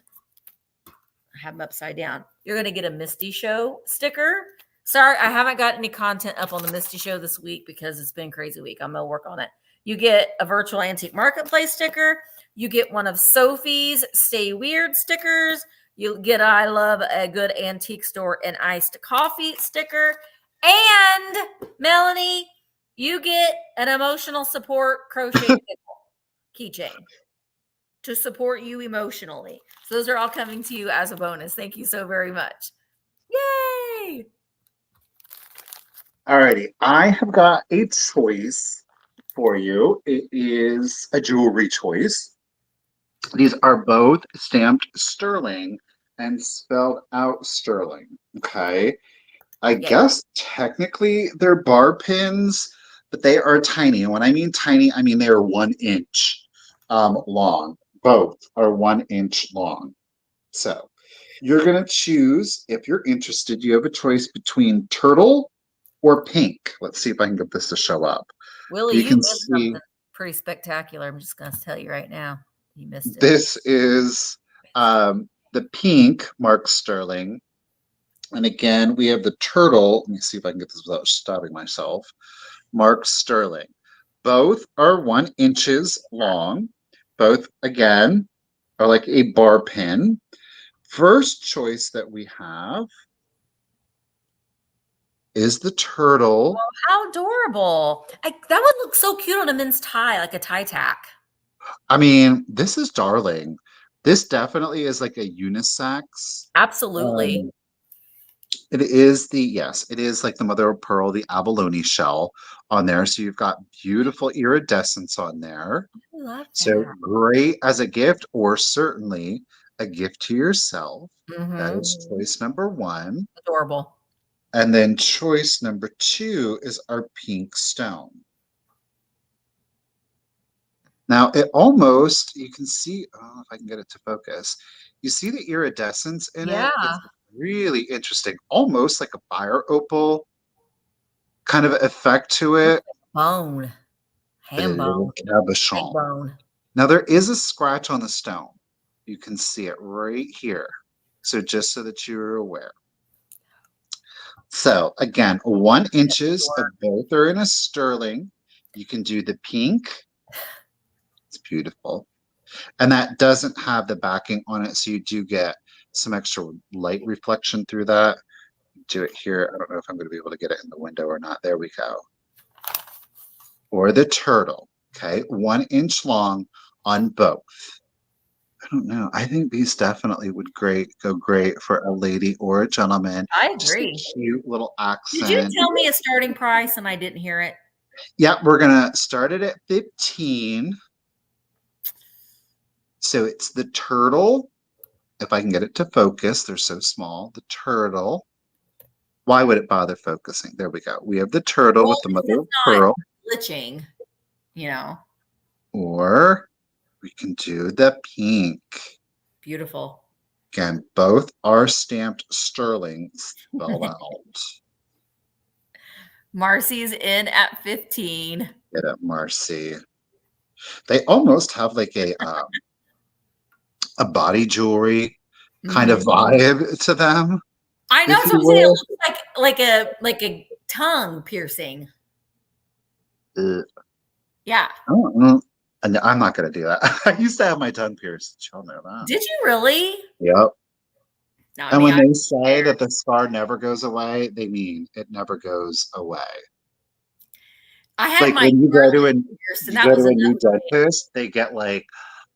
I have them upside down. You're going to get a Misty Show sticker. Sorry, I haven't got any content up on the Misty Show this week because it's been a crazy week. I'm going to work on it. You get a virtual antique marketplace sticker. You get one of Sophie's Stay Weird stickers. You get I love a good antique store and iced coffee sticker. And Melanie, you get an emotional support crochet keychain to support you emotionally. So those are all coming to you as a bonus. Thank you so very much. Yay! Alrighty, I have got a choice for you. It is a jewelry choice. These are both stamped sterling and spelled out sterling. Okay. I guess technically they're bar pins, but they are tiny. And when I mean tiny, I mean they are 1 inch long. Both are 1 inch long. So you're going to choose, if you're interested, you have a choice between turtle or pink. Let's see if I can get this to show up. Willie, you missed something pretty spectacular. I'm just going to tell you right now. You missed it. This is the pink marked sterling. And again, we have the turtle. Let me see if I can get this without stopping myself. Marked sterling. Both are 1 inches long. Both, again, are like a bar pin. first choice that we have is the turtle. Oh, how adorable. That would look so cute on a men's tie, like a tie tack. I mean, this is darling. This definitely is like a unisex. Absolutely. It is it is like the mother of pearl, the abalone shell on there. So you've got beautiful iridescence on there. I love So that. great as a gift, or certainly a gift to yourself. That is choice number one. Adorable. And then choice number two is our pink stone. Now it almost, you can see, oh, if I can get it to focus, you see the iridescence in it? It's really interesting, almost like a fire opal kind of effect to it. Bone. Ham bone. Cabochon. Bone. Now there is a scratch on the stone. You can see it right here. So just so that you're aware. So again, 1 inches of both are in a sterling. You can do the pink. It's beautiful. And that doesn't have the backing on it. So you do get some extra light reflection through that. Do it here. I don't know if I'm going to be able to get it in the window or not. There we go. Or the turtle. Okay. 1 inch long on both. I don't know. I think these definitely would go great for a lady or a gentleman. I agree. Just a cute little accent. Did you tell me a starting price and I didn't hear it? Yeah, we're going to start it at 15. So it's the turtle. If I can get it to focus, they're so small. The turtle. Why would it bother focusing? There we go. We have the turtle with the mother of pearl. Glitching, you know. Or we can do the pink. Beautiful. Again, both are stamped sterling spelled out. Marcy's in at 15. Get it, Marcy. They almost have like a body jewelry kind of vibe to them. I know. So it looks like a tongue piercing. Yeah. And I'm not going to do that. I used to have my tongue pierced. Y'all know that. Did you really? Yep. No, and when they say that the scar never goes away, they mean it never goes away. I had like my when you go to a new dentist, they get like,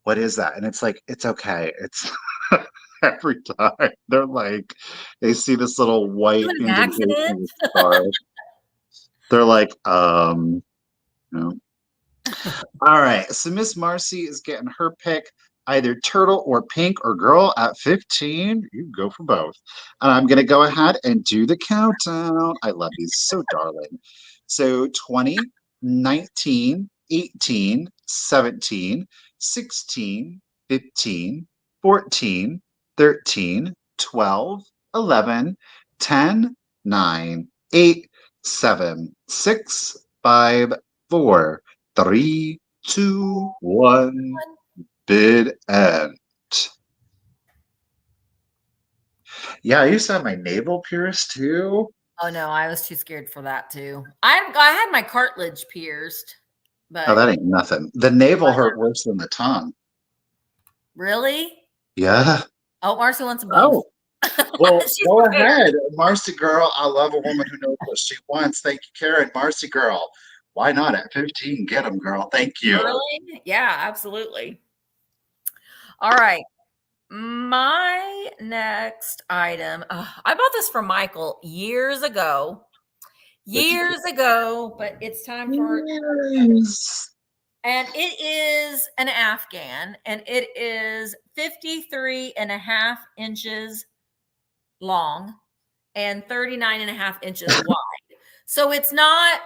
what is that? And it's like, it's okay. It's every time they're like, they see this little white indentation scar. They're like, no. All right. So Miss Marcy is getting her pick, either turtle or pink, or girl at 15. You can go for both. And I'm going to go ahead and do the countdown. I love these. So darling. So 20, 19, 18, 17, 16, 15, 14, 13, 12, 11, 10, 9, 8, 7, 6, 5, 4, 3, 2, 1. Bid end. Yeah, I used to have my navel pierced too. Oh no, I was too scared for that too. I had my cartilage pierced, but oh, that ain't nothing. The navel hurt worse than the tongue. Really? Yeah. Oh, Marcy wants them both. Oh, well, go ahead, Marcy girl. I love a woman who knows what she wants. Thank you, Karen. Marcy girl. Why not at 15? Get them, girl. Thank you. Really? Yeah, absolutely. All right. My next item. I bought this from Michael years ago. But it's time for and it is an afghan, and it is 53.5 inches long and 39.5 inches wide. So it's not,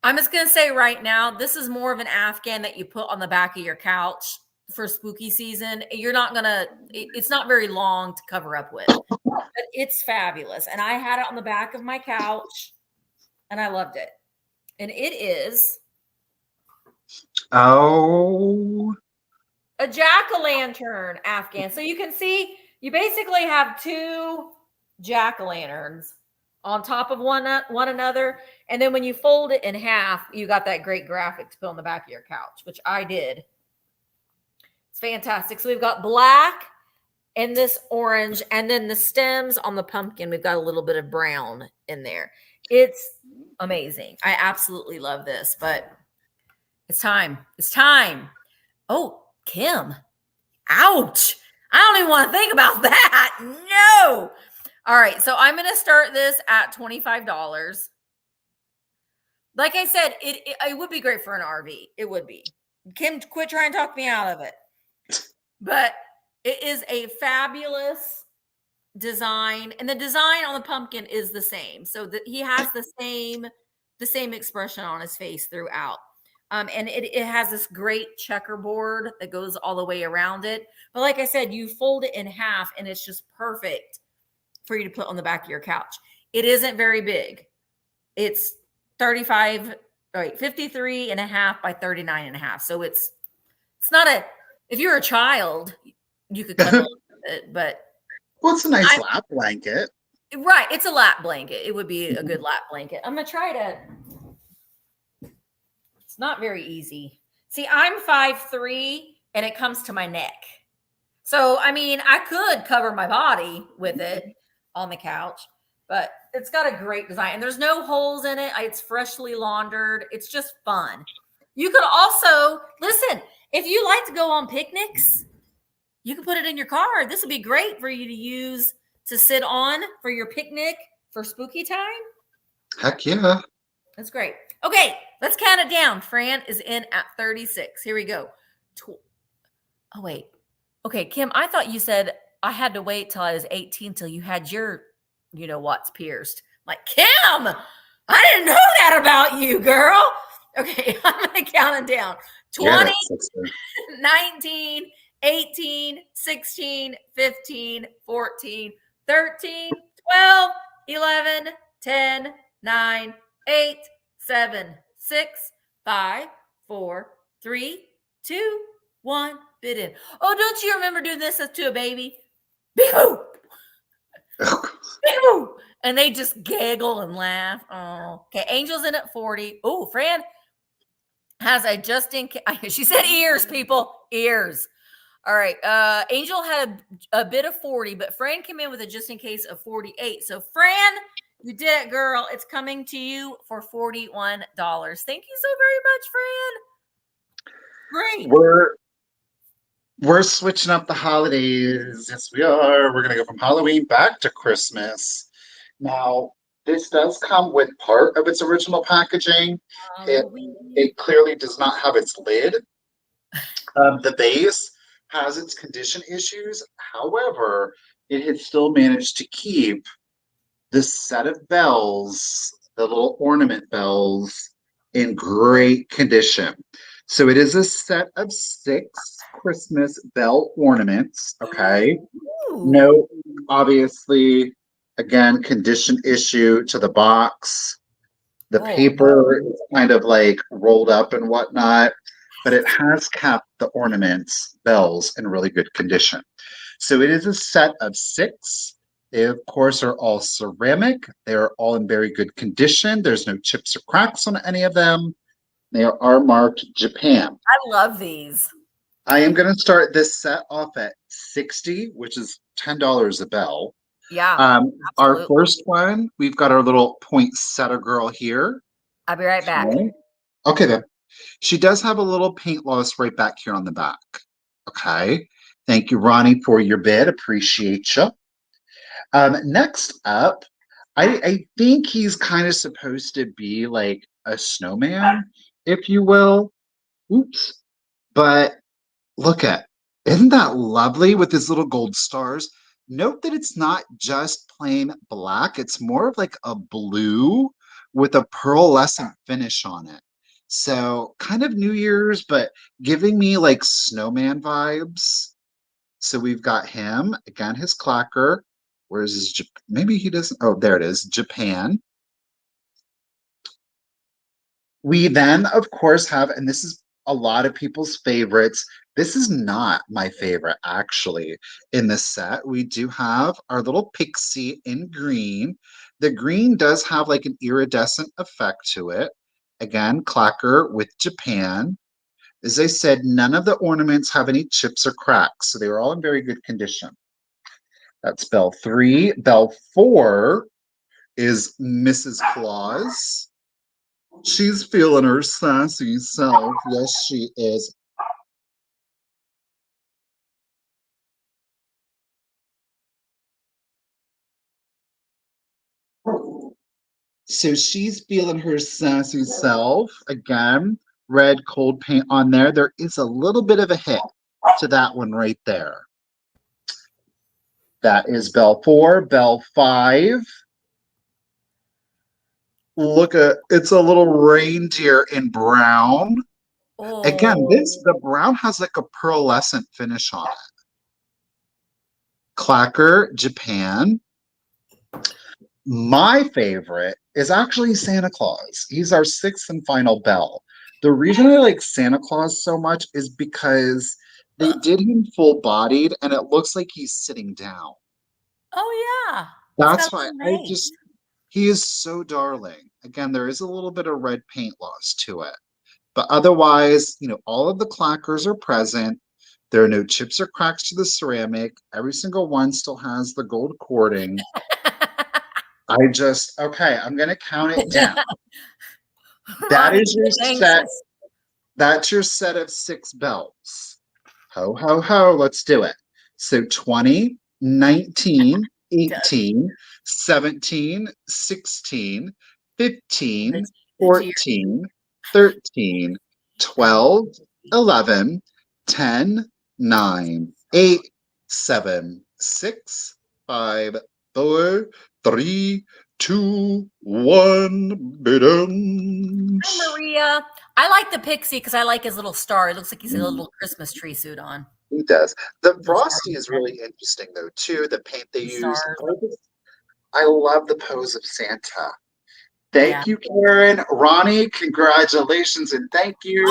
I'm just going to say right now, this is more of an afghan that you put on the back of your couch for spooky season. You're not going to, it's not very long to cover up with, but it's fabulous. And I had it on the back of my couch and I loved it. And it is a jack-o'-lantern afghan. So you can see, you basically have two jack-o'-lanterns on top of one another. And then when you fold it in half, you got that great graphic to put on the back of your couch, which I did. It's fantastic. So we've got black and this orange, and then the stems on the pumpkin, we've got a little bit of brown in there. It's amazing. I absolutely love this, but it's time. It's time. Oh, Kim. Ouch. I don't even want to think about that. No. All right. So I'm going to start this at $25. Like I said, it would be great for an RV. It would be. Kim, quit trying to talk me out of it. But it is a fabulous design, and the design on the pumpkin is the same. So that he has the same expression on his face throughout. And it has this great checkerboard that goes all the way around it. But like I said, you fold it in half, and it's just perfect for you to put on the back of your couch. It isn't very big. It's 53 and a half by 39 and a half. So it's not if you're a child, you could cuddle it, but well, it's a nice lap blanket. Right. It's a lap blanket. It would be a good lap blanket. I'm going to try to, it's not very easy. See, I'm 5'3" and it comes to my neck. So, I mean, I could cover my body with it on the couch, but it's got a great design, and there's no holes in it. It's freshly laundered. It's just fun. You could also, listen, if you like to go on picnics, you can put it in your car. This would be great for you to use to sit on for your picnic for spooky time. Heck yeah. That's great. Okay, let's count it down. Fran is in at 36. Here we go. Oh, wait. Okay, Kim, I thought you said I had to wait till I was 18 till you had your what's pierced. I'm like, Kim, I didn't know that about you, girl. Okay, I'm going to count it down. 20, 19, 18, 16, 15, 14, 13, 12, 11, 10, 9, 8, 7, 6, 5, 4, 3, 2, 1. Bid in. Oh, don't you remember doing this to a baby? Boo! Boo! And they just giggle and laugh. Oh, okay. Angel's in at 40. Oh, Fran has a just in case. She said ears, people. Ears. All right. Angel had a bid of 40, but Fran came in with a just in case of 48. So, Fran, you did it, girl. It's coming to you for $41. Thank you so very much, Fran. Great. We're switching up the holidays. Yes, we are. We're going to go from Halloween back to Christmas. Now, this does come with part of its original packaging. It clearly does not have its lid. The base has its condition issues. However, it has still managed to keep this set of bells, the little ornament bells, in great condition. So it is a set of 6 Christmas bell ornaments, okay? Ooh. No, obviously, again, condition issue to the box. The paper is kind of like rolled up and whatnot, but it has kept the ornaments, bells, in really good condition. So it is a set of 6. They, of course, are all ceramic. They are all in very good condition. There's no chips or cracks on any of them. They are marked Japan. I love these. I am going to start this set off at $60, which is $10 a bell. Yeah. Our first one, we've got our little poinsettia girl here. I'll be right back. Okay, then. She does have a little paint loss right back here on the back. Okay. Thank you, Ronnie, for your bid. Appreciate you. Next up, I think he's kind of supposed to be like a snowman, if you will. Oops. But look isn't that lovely with his little gold stars? Note that it's not just plain black. It's more of like a blue with a pearlescent finish on it. So kind of New Year's, but giving me like snowman vibes. So we've got him, again, his clacker. Where's his, maybe he doesn't, oh, there it is, Japan. We then, of course, have, and this is a lot of people's favorites. This is not my favorite, actually, in this set. We do have our little pixie in green. The green does have like an iridescent effect to it. Again, clacker with Japan. As I said, none of the ornaments have any chips or cracks, so they were all in very good condition. That's bell 3. Bell 4 is Mrs. Claus. She's feeling her sassy self. Yes, she is. So she's feeling her sassy self. Again, red cold paint on there. There is a little bit of a hit to that one right there. That is bell 4. Bell 5. Look at, it's a little reindeer in brown. Oh. Again, the brown has like a pearlescent finish on it. Clacker, Japan. My favorite is actually Santa Claus. He's our 6th and final bell. The reason I like Santa Claus so much is because they did him full bodied and it looks like he's sitting down. Oh, yeah. That's why he is so darling. Again, there is a little bit of red paint loss to it. But otherwise, all of the clackers are present. There are no chips or cracks to the ceramic. Every single one still has the gold cording. Okay, I'm going to count it down. That is your set. That's your set of 6 bells. Ho, ho, ho. Let's do it. So 20, 19, 18, 17, 16, 15, 14, 13, 12, 11, 10, 9, 8, 7, 6, 5, 4, 3, 2, 1. Hi, Maria. I like the pixie because I like his little star. It looks like he's a little Christmas tree suit on. He does. The frosty is really interesting, though, too. The paint they use. I love the pose of Santa. Thank you, Karen. Ronnie, congratulations and thank you.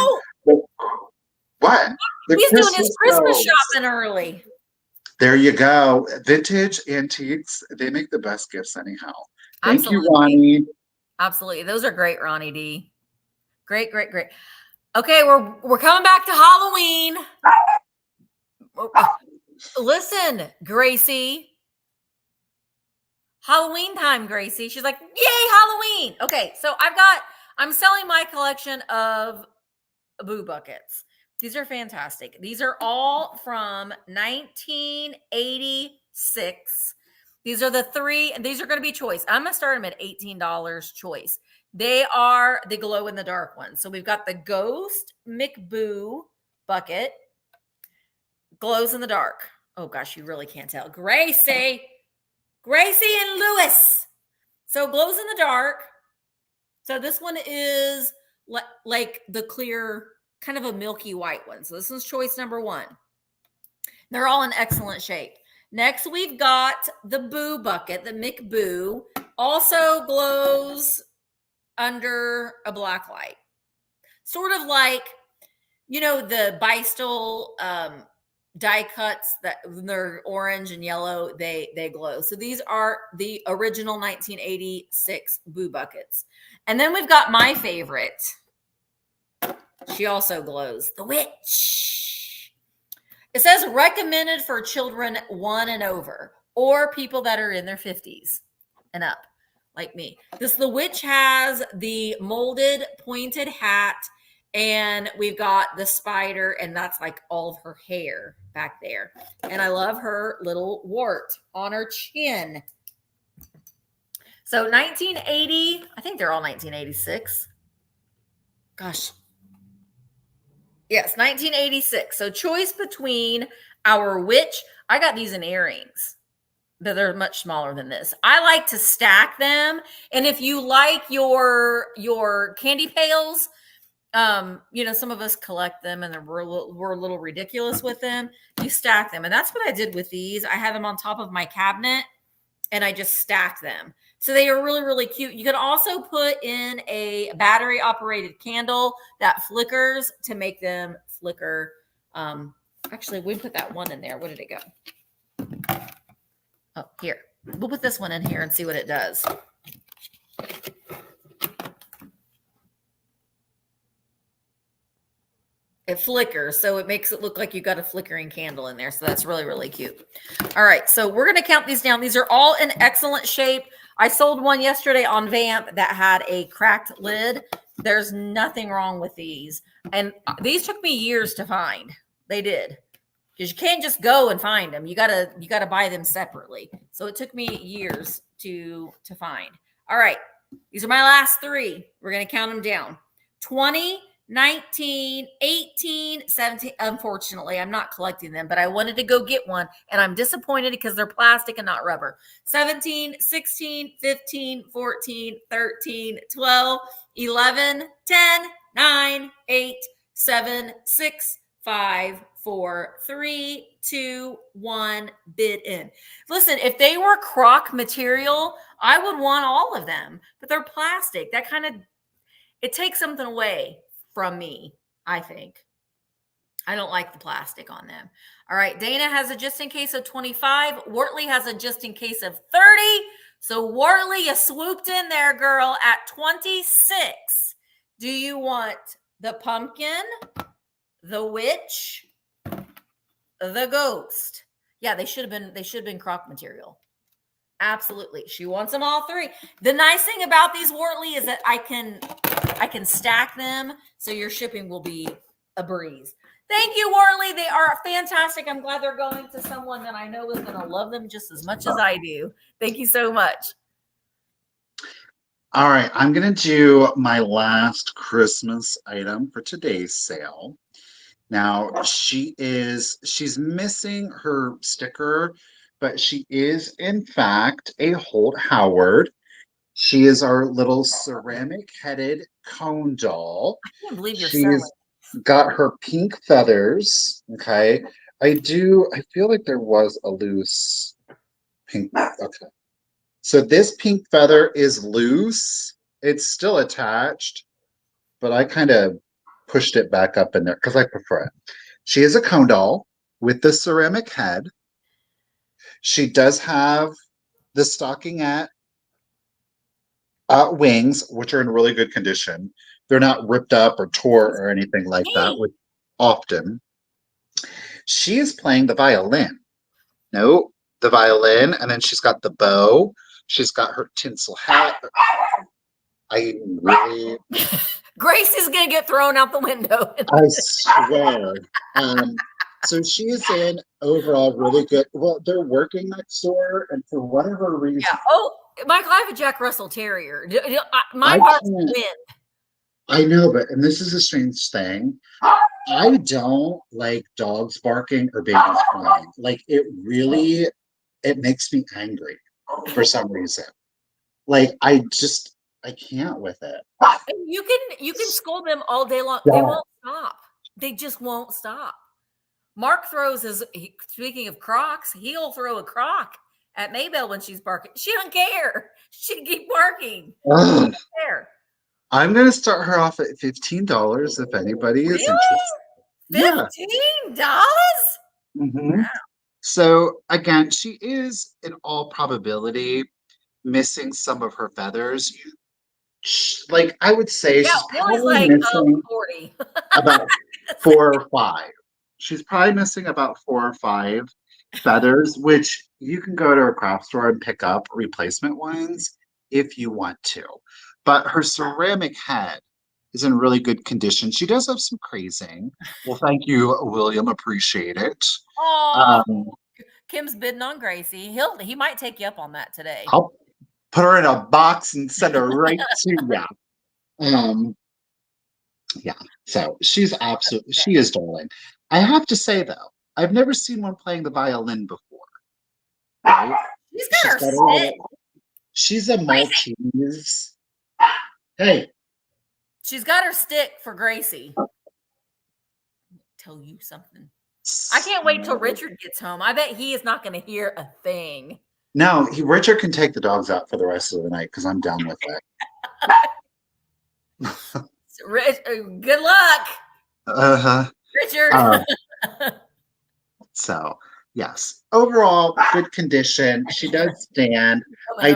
Oh, what? He's doing his Christmas shopping early. There you go. Vintage antiques, they make the best gifts anyhow. Thank you, Ronnie. Absolutely. Those are great, Ronnie D. Great, great, great. Okay, we're coming back to Halloween. Listen, Gracie. Halloween time, Gracie. She's like, yay, Halloween. Okay, so I'm selling my collection of boo buckets. These are fantastic. These are all from 1986. These are the 3, and these are going to be choice. I'm going to start them at $18 choice. They are the glow in the dark ones. So we've got the Ghost McBoo bucket. Glows in the dark. Oh gosh, you really can't tell. Gracie and Lewis. So glows in the dark. So this one is like the clear, kind of a milky white one. So this one's choice number 1. They're all in excellent shape. Next, we've got the Boo bucket, the McBoo. Also glows under a black light. Sort of like, the Bystel die cuts that they're orange and yellow, they glow. So these are the original 1986 Boo buckets. And then we've got my favorite. She also glows, the Witch. It says recommended for children 1 and over, or people that are in their 50s and up, like me. The Witch has the molded pointed hat, and we've got the spider, and that's like all of her hair back there. And I love her little wart on her chin. So 1980, I think they're all 1986. Gosh. Yes, 1986. So choice between our Witch. I got these in earrings, but they're much smaller than this. I like to stack them. And if you like your candy pails, some of us collect them and we're a little ridiculous with them. You stack them. And that's what I did with these. I had them on top of my cabinet and I just stacked them. So they are really, really cute. You can also put in a battery operated candle that flickers to make them flicker. Actually, we put that one in there. Where did it go? Oh, here. We'll put this one in here and see what it does. It flickers, so it makes it look like you got a flickering candle in there. So that's really, really cute. All right, so we're going to count these down. These are all in excellent shape. I sold one yesterday on Vamp that had a cracked lid. There's nothing wrong with these. And these took me years to find. They did. Because you can't just go and find them. You gotta buy them separately. So it took me years to find. All right, these are my last three. We're going to count them down. 20, 19, 18, 17. Unfortunately, I'm not collecting them, but I wanted to go get one, and I'm disappointed because they're plastic and not rubber. 17, 16, 15, 14, 13, 12, 11, 10, 9, 8, 7, 6, 5, 4, 3, 2, 1, bid in. Listen, if they were croc material, I would want all of them, but they're plastic. That kind of, it takes something away from me, I think. I don't like the plastic on them. All right, Dana has a just in case of 25. Wortley has a just in case of 30. So Wortley, you swooped in there, girl, at 26. Do you want the pumpkin, the witch, the ghost? Yeah, they should have been croc material. Absolutely. She wants them all three. The nice thing about these, Wortley, is that I can stack them, so your shipping will be a breeze. Thank you, Wortley. They are fantastic. I'm glad they're going to someone that I know is going to love them just as much as I do. Thank you so much. All right, I'm going to do my last Christmas item for today's sale. Now, she's missing her sticker, but she is, in fact, a Holt Howard. She is our little ceramic-headed cone doll. I can't believe you're selling. She's got her pink feathers, okay? I feel like there was a loose pink, okay. So this pink feather is loose. It's still attached, but I kind of pushed it back up in there because I prefer it. She is a cone doll with the ceramic head. She does have the stockingette wings, which are in really good condition. They're not ripped up or tore or anything like that, which often. She is playing the violin. No, the violin, and then she's got the bow. She's got her tinsel hat. I really... Grace is going to get thrown out the window. I swear. So she is in overall really good. Well, they're working next door, and for whatever reason. Yeah. Oh, Michael, I have a Jack Russell Terrier. My heart's wind. I know, and this is a strange thing. I don't like dogs barking or babies crying. Like, it makes me angry for some reason. Like, I can't with it. You can scold them all day long. Yeah. They won't stop. They just won't stop. Mark speaking of crocs, he'll throw a croc at Maybelle when she's barking. She don't care. She keep barking. She don't care. I'm going to start her off at $15 if anybody is interested. $15? Mm-hmm. Wow. So again, she is in all probability missing some of her feathers. Like, I would say she's probably like missing 40. about 4 or 5. She's probably missing about 4 or 5 feathers, which you can go to a craft store and pick up replacement ones if you want to. But her ceramic head is in really good condition. She does have some crazing. Well, thank you, William. Appreciate it. Kim's bidding on Gracie. He might take you up on that today. I'll put her in a box and send her right to you. Yeah. So she is darling. I have to say though, I've never seen one playing the violin before. Right? She's got her stick. She's a Maltese. Hey. She's got her stick for Gracie. I'll tell you something. I can't wait till Richard gets home. I bet he is not going to hear a thing. No, Richard can take the dogs out for the rest of the night because I'm down with that. Good luck. Richard. So, yes. Overall, good condition. She does stand. I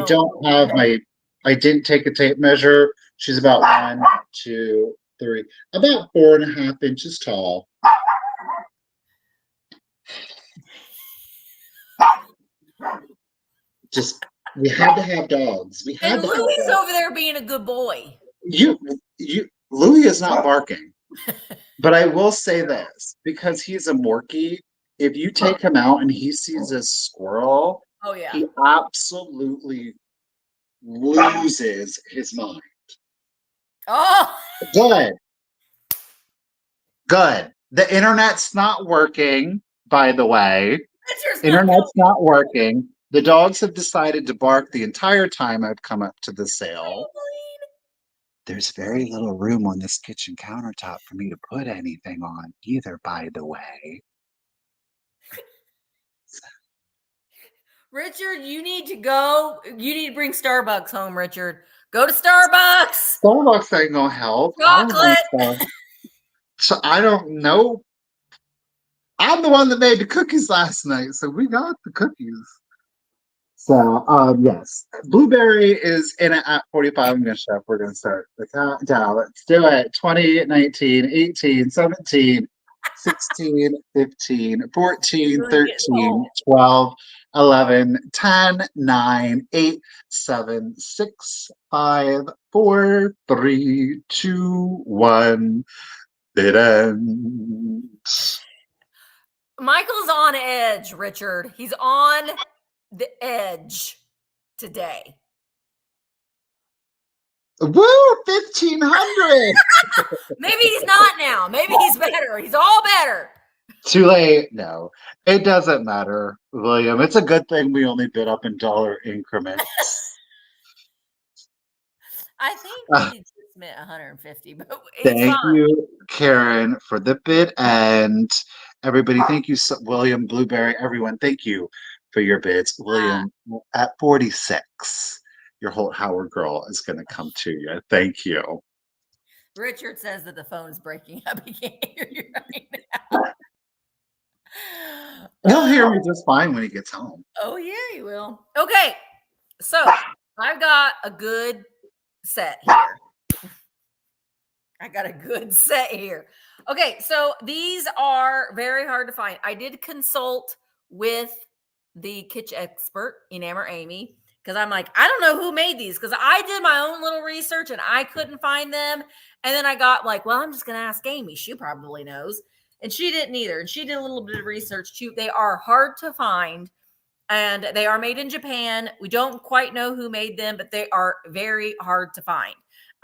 didn't take a tape measure. She's about 1, 2, 3, about 4.5 inches tall. Just, we had to have dogs. We had And to have Louis is dogs. over there being a good boy. Louis is not barking. But I will say this, because he's a Morkie, if you take him out and he sees a squirrel, Oh yeah. he absolutely loses his mind. Oh, Good. Good. The internet's not working, by the way. Richard's not Internet's not working. The dogs have decided to bark the entire time I've come up to the sale. There's very little room on this kitchen countertop for me to put anything on either, by the way. Richard, you need to go. You need to bring Starbucks home, Richard. Go to Starbucks. Starbucks ain't gonna help. Chocolate. So I don't know. I'm the one that made the cookies last night, so we got the cookies. So, yes, Blueberry is in it at 45. I'm going to chef. We're going to start the countdown. Let's do it. 20, 19, 18, 17, 16, 15, 14, 13, 12, 11, 10, 9, 8, 7, 6, 5, 4, 3, 2, 1. It ends. Michael's on edge, Richard. He's on the edge today. Woo! 1,500. Maybe he's not now. Maybe he's better. He's all better. Too late. No, it doesn't matter, William. It's a good thing we only bid up in dollar increments. I think we just meant 150, but it's Thank fine. you, Karen, for the bid. And everybody, thank you, William, Blueberry, everyone. Thank you for your bids. William, at 46, your Holt Howard girl is going to come to you. Thank you. Richard says that the phone's breaking up. He can't hear you right now. He'll hear me just fine when he gets home. Oh, yeah, he will. Okay, so I've got a good set here. I got a good set here. Okay, so these are very hard to find. I did consult with the kitchen expert, Enamor Amy, because I'm like, I don't know who made these, because I did my own little research and I couldn't find them. And then I got like, well, I'm just going to ask Amy. She probably knows. And she didn't either. And she did a little bit of research too. They are hard to find and they are made in Japan. We don't quite know who made them, but they are very hard to find.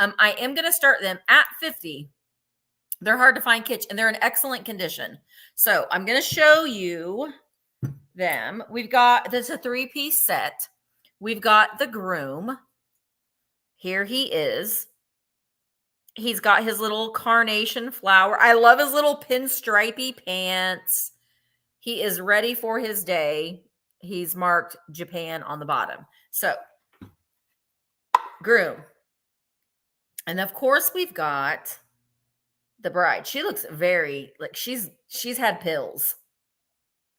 I am going to start them at 50. They're hard to find kitchen and they're in excellent condition. So I'm going to show you them. We've got, this is a 3-piece set. We've got the groom. Here he is. He's got his little carnation flower. I love his little pinstripey pants. He is ready for his day. He's marked Japan on the bottom. So, groom. And of course, we've got the bride. She looks very like she's had pills.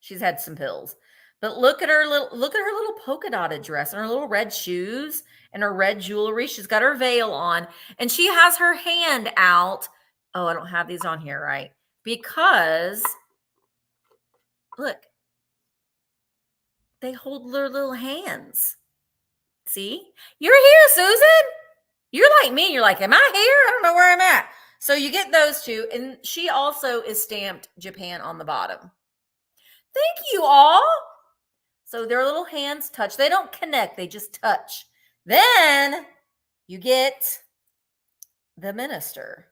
She's had some pills. But look at her little polka dotted dress and her little red shoes and her red jewelry. She's got her veil on and she has her hand out. Oh, I don't have these on here, right? Because look, they hold their little hands. See? You're here, Susan. You're like me. You're like, am I here? I don't know where I'm at. So you get those two. And she also is stamped Japan on the bottom. Thank you all. So their little hands touch. They don't connect. They just touch. Then you get the minister.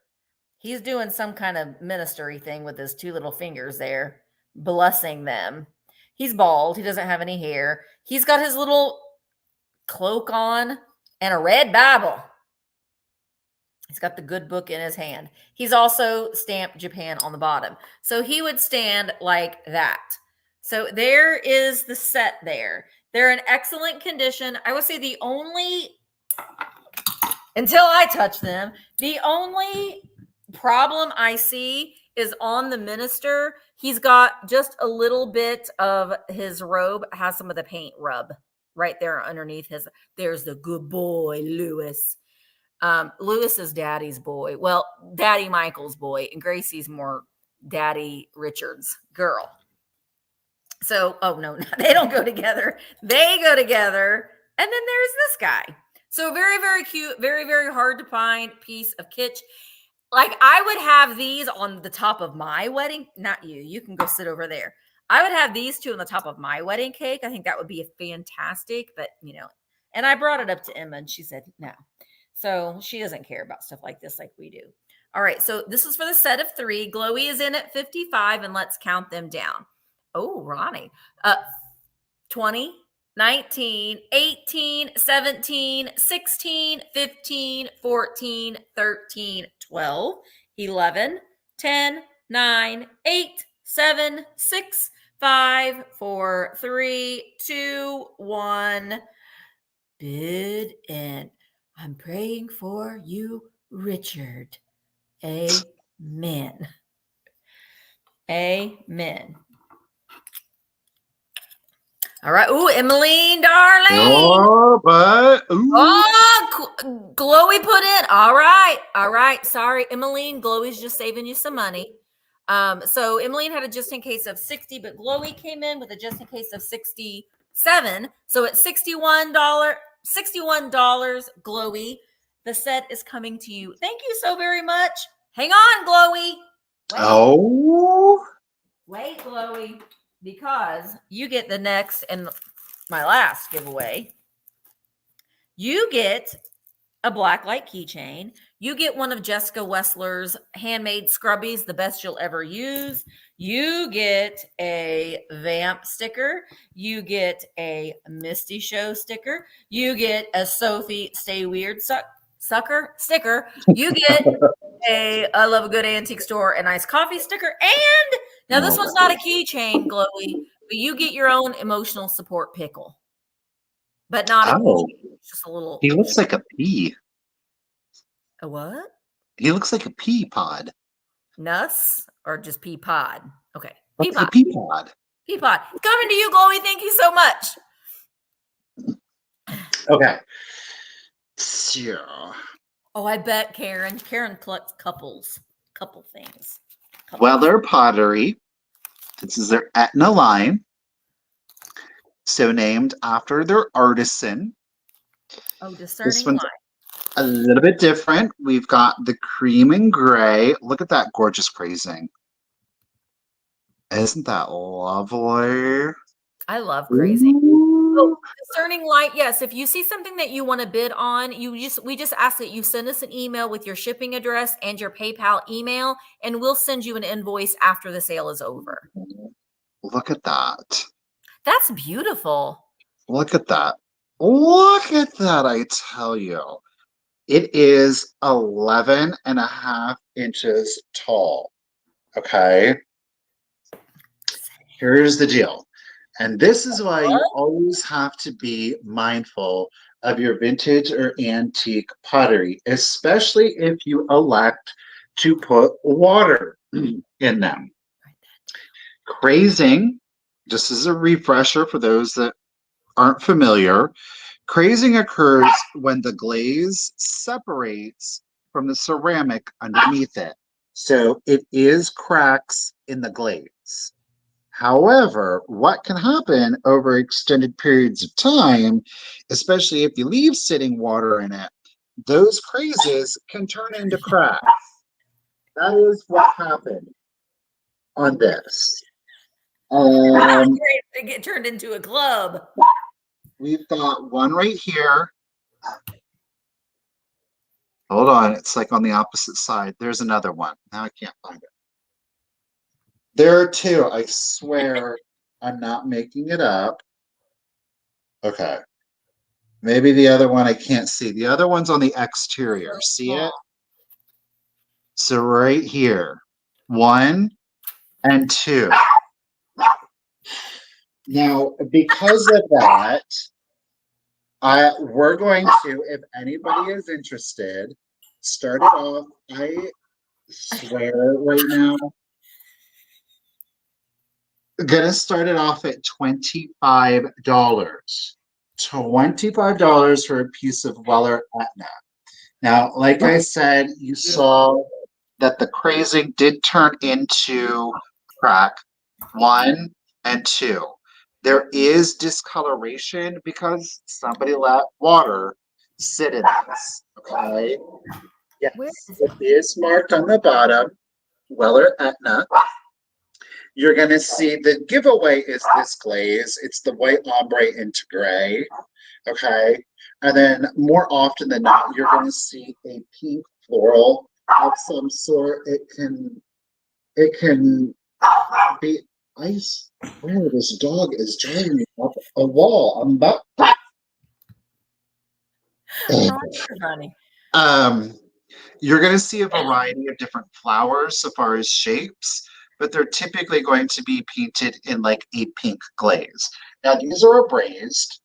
He's doing some kind of ministery thing with his two little fingers there, blessing them. He's bald. He doesn't have any hair. He's got his little cloak on and a red Bible. He's got the good book in his hand. He's also stamped Japan on the bottom. So he would stand like that. So there is the set there. They're in excellent condition. I would say the only, until I touch them, the only problem I see is on the minister. He's got just a little bit of his robe, has some of the paint rub right there underneath his, there's the good boy, Lewis. Lewis is Daddy's boy. Well, Daddy Michael's boy, and Gracie's more Daddy Richard's girl. So, oh no, they don't go together. They go together. And then there's this guy. So very, very cute, very, very hard to find piece of kitsch. Like I would have these on the top of my wedding. Not you. You can go sit over there. I would have these two on the top of my wedding cake. I think that would be a fantastic, but and I brought it up to Emma and she said no. So she doesn't care about stuff like this like we do. All right. So this is for the set of 3. Glowy is in at 55 and let's count them down. Oh, Ronnie. 20, 19, 18, 17, 16, 15, 14, 13, 12, 11, 10, 9, 8, 7, 6, 5, 4, 3, 2, 1. Bid and I'm praying for you, Richard. Amen. Amen. All right. Ooh, Emmeline, darling. Oh, but Glowy put in. All right. All right. Sorry, Emmeline. Glowy's just saving you some money. So Emmeline had a just in case of 60, but Glowy came in with a just in case of 67. So at $61, Glowy. The set is coming to you. Thank you so very much. Hang on, Glowy. Wait, Glowy. Because you get the next and my last giveaway. You get a blacklight keychain. You get one of Jessica Wessler's handmade scrubbies, the best you'll ever use. You get a Vamp sticker. You get a Misty Show sticker. You get a Sophie Stay Weird sucker sticker. You get a I Love a Good Antique Store and Nice Coffee sticker. And now this one's not a keychain, Glowy, but you get your own emotional support pickle. But not a keychain. It's just a little. He looks like a pea. A what? He looks like a pea pod. Nuss or just pea pod? Okay. Pea pod. Pea pod. Pea pod. It's coming to you, Glowy. Thank you so much. Okay. So. Oh, I bet Karen collects couple things. Weller Pottery. This is their Etna line. So named after their artisan. Oh, discerning this one's line. A little bit different. We've got the cream and gray. Look at that gorgeous phrasing. Isn't that lovely? I love crazy. So, discerning light, yes. If you see something that you want to bid on, we just ask that you send us an email with your shipping address and your PayPal email, and we'll send you an invoice after the sale is over. Look at that. That's beautiful. Look at that. Look at that, I tell you. It is 11.5 inches tall. Okay. Here's the deal. And this is why you always have to be mindful of your vintage or antique pottery, especially if you elect to put water in them. Crazing, just as a refresher for those that aren't familiar, crazing occurs when the glaze separates from the ceramic underneath it. So it is cracks in the glaze. However, what can happen over extended periods of time, especially if you leave sitting water in it, those crazes can turn into cracks. That is what happened on this. They get turned into a club. We've got one right here. Hold on, it's like on the opposite side. There's another one. Now I can't find it. There are two. I swear I'm not making it up. Okay. Maybe the other one I can't see. The other one's on the exterior. See it? So right here. 1 and 2. Now, because of that, we're going to, if anybody is interested, start it off. I swear right now, gonna start it off at $25. $25 for a piece of Weller Etna. Now, like I said, you saw that the crazing did turn into crack 1 and 2. There is discoloration because somebody let water sit in this. Okay. Where Yes, is it is marked on the bottom. Weller Etna. You're going to see the giveaway is this glaze. It's the white ombre into gray. Okay. And then more often than not, you're going to see a pink floral of some sort. It can be ice. Oh, this dog is driving me up a wall. I'm about oh, that's funny. um you're going to see a variety of different flowers so far as shapes, but they're typically going to be painted in like a pink glaze. Now, these are abrased,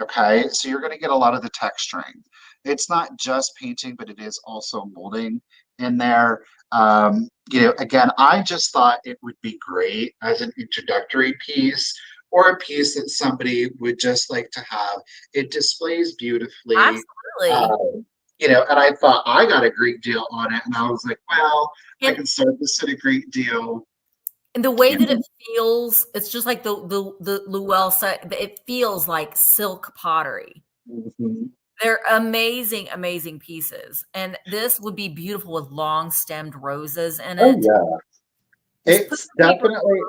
okay? So you're going to get a lot of the texturing. It's not just painting, but it is also molding in there. Again, I just thought it would be great as an introductory piece or a piece that somebody would just like to have. It displays beautifully. Absolutely. And I thought I got a great deal on it, and I was like, well, I And, can start this at a great deal. and the way that it feels, it's just like the Louwelsa, it feels like silk pottery. Mhm. They're amazing, amazing pieces. And this would be beautiful with long stemmed roses in Oh it. yeah, Just put it's the paper. definitely.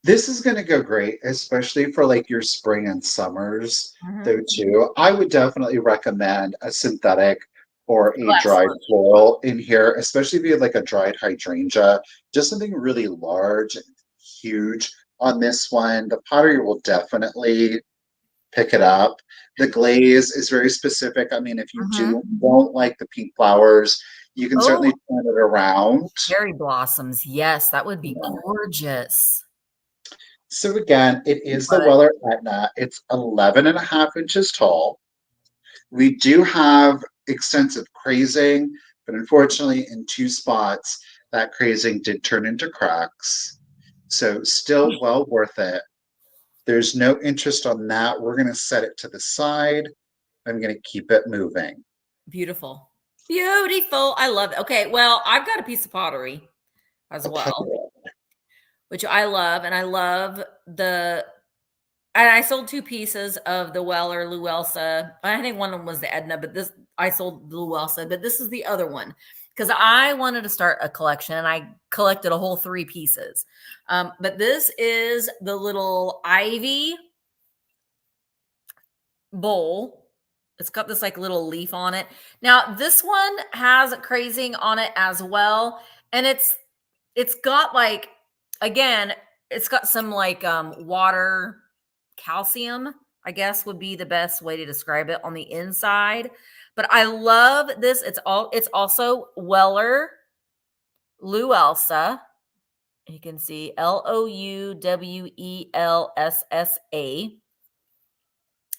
This is going to go great, especially for like your spring and summers, Mhm. though, too. I would definitely recommend a synthetic or a dried Excellent. floral in here, especially if you had like a dried hydrangea, just something really large and huge on this one. The pottery will definitely pick it up. The glaze is very specific. I mean, if you don't like the pink flowers, you can Oh, certainly turn it around. cherry blossoms. Yes, that would be Yeah. gorgeous. So again, it is the But Weller Etna. It's 11 and a half inches tall. We do have extensive crazing, but unfortunately in 2 spots, that crazing did turn into cracks. So still well worth it. There's no interest on that. We're going to set it to the side. I'm going to keep it moving. beautiful. Beautiful. I love it. Okay, well, I've got a piece of pottery as well, which I love. And I love and I sold 2 pieces of the Weller Louwelsa. I think one of them was the Edna, but this I sold the Louwelsa, but this is the other one because I wanted to start a collection and I collected a whole 3 pieces. But this is the little ivy bowl. It's got this like little leaf on it. Now this one has crazing on it as well, and it's got like, again, it's got some like water calcium, I guess would be the best way to describe it on the inside. But I love this. It's also Weller Louwelsa. You can see Louwelssa.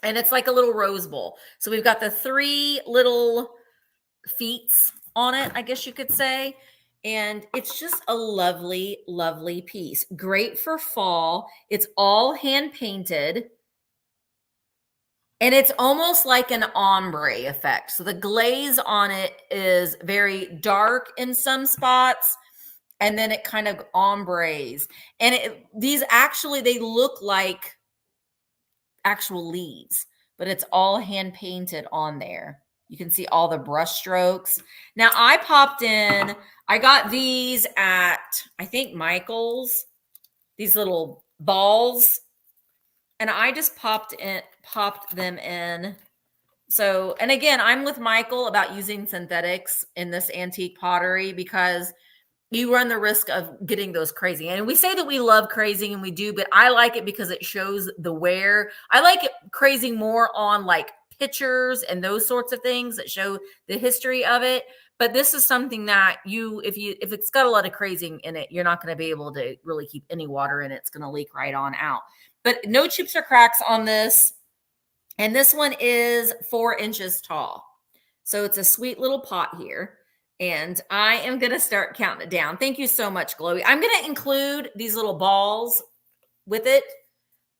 And it's like a little rose bowl. So we've got the 3 little feet on it, I guess you could say. And it's just a lovely, lovely piece. Great for fall. It's all hand painted. And it's almost like an ombre effect. So the glaze on it is very dark in some spots. And then it kind of ombres. And these actually, they look like actual leaves, but it's all hand painted on there. You can see all the brush strokes. Now I got these at, I think, Michael's, these little balls, and I just popped them in. So, and again, I'm with Michael about using synthetics in this antique pottery because you run the risk of getting those crazy. And we say that we love crazing, and we do, but I like it because it shows the wear. I like it crazing more on like pictures and those sorts of things that show the history of it. But this is something that if it's got a lot of crazing in it, you're not going to be able to really keep any water in it. It's going to leak right on out. But no chips or cracks on this. And this one is 4 inches tall. So it's a sweet little pot here. And I am going to start counting it down. Thank you so much, Chloe. I'm going to include these little balls with it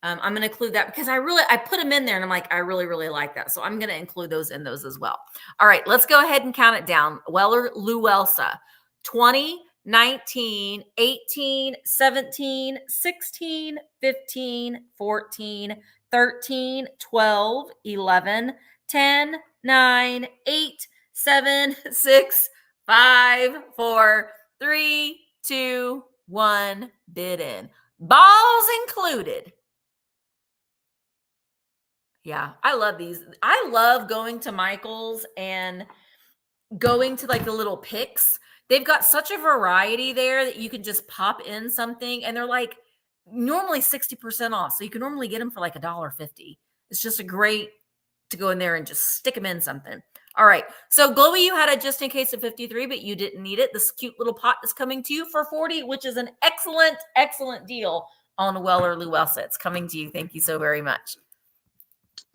I'm going to include that because I put them in there and I'm like, I really, really like that. So I'm going to include those in those as well. All right, let's go ahead and count it down. Louwelsa, 20, 19, 18, 17, 16, 15, 14, 13, 12, 11, 10, 9, 8, 7, 6, 5, 4, 3, 2, 1, bid in. Balls included. Yeah, I love these. I love going to Michael's and going to like the little picks. They've got such a variety there that you can just pop in something and they're like normally 60% off. So you can normally get them for like $1.50. It's just a great to go in there and just stick them in something. All right. So Glowy, you had a just in case of 53, but you didn't need it. This cute little pot is coming to you for 40, which is an excellent, excellent deal on Louwelsa. It's coming to you. Thank you so very much.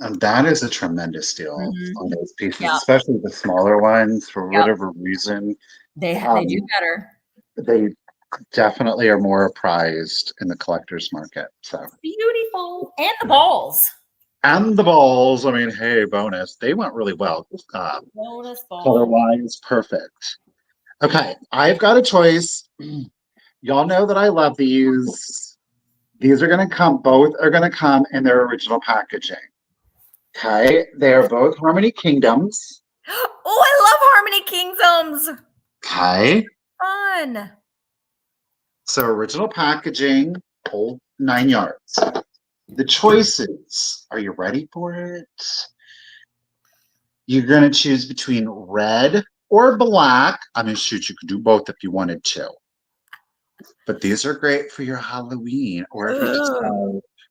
And that is a tremendous deal on those pieces, Yeah. especially the smaller ones. For whatever reason, They do better. They definitely are more prized in the collector's market. So Beautiful. And the balls. and the balls. I mean, hey, bonus. They went really well. Bonus balls. Color-wise, perfect. Okay, I've got a choice. Y'all know that I love these. These are going to come. Both are going to come in their original packaging. Okay, they are both Harmony Kingdoms. Oh, I love Harmony Kingdoms. Okay. Fun. So original packaging, whole 9 yards. The choices. Are you ready for it? You're going to choose between red or black. I mean, shoot, you could do both if you wanted to. But these are great for your Halloween or if you just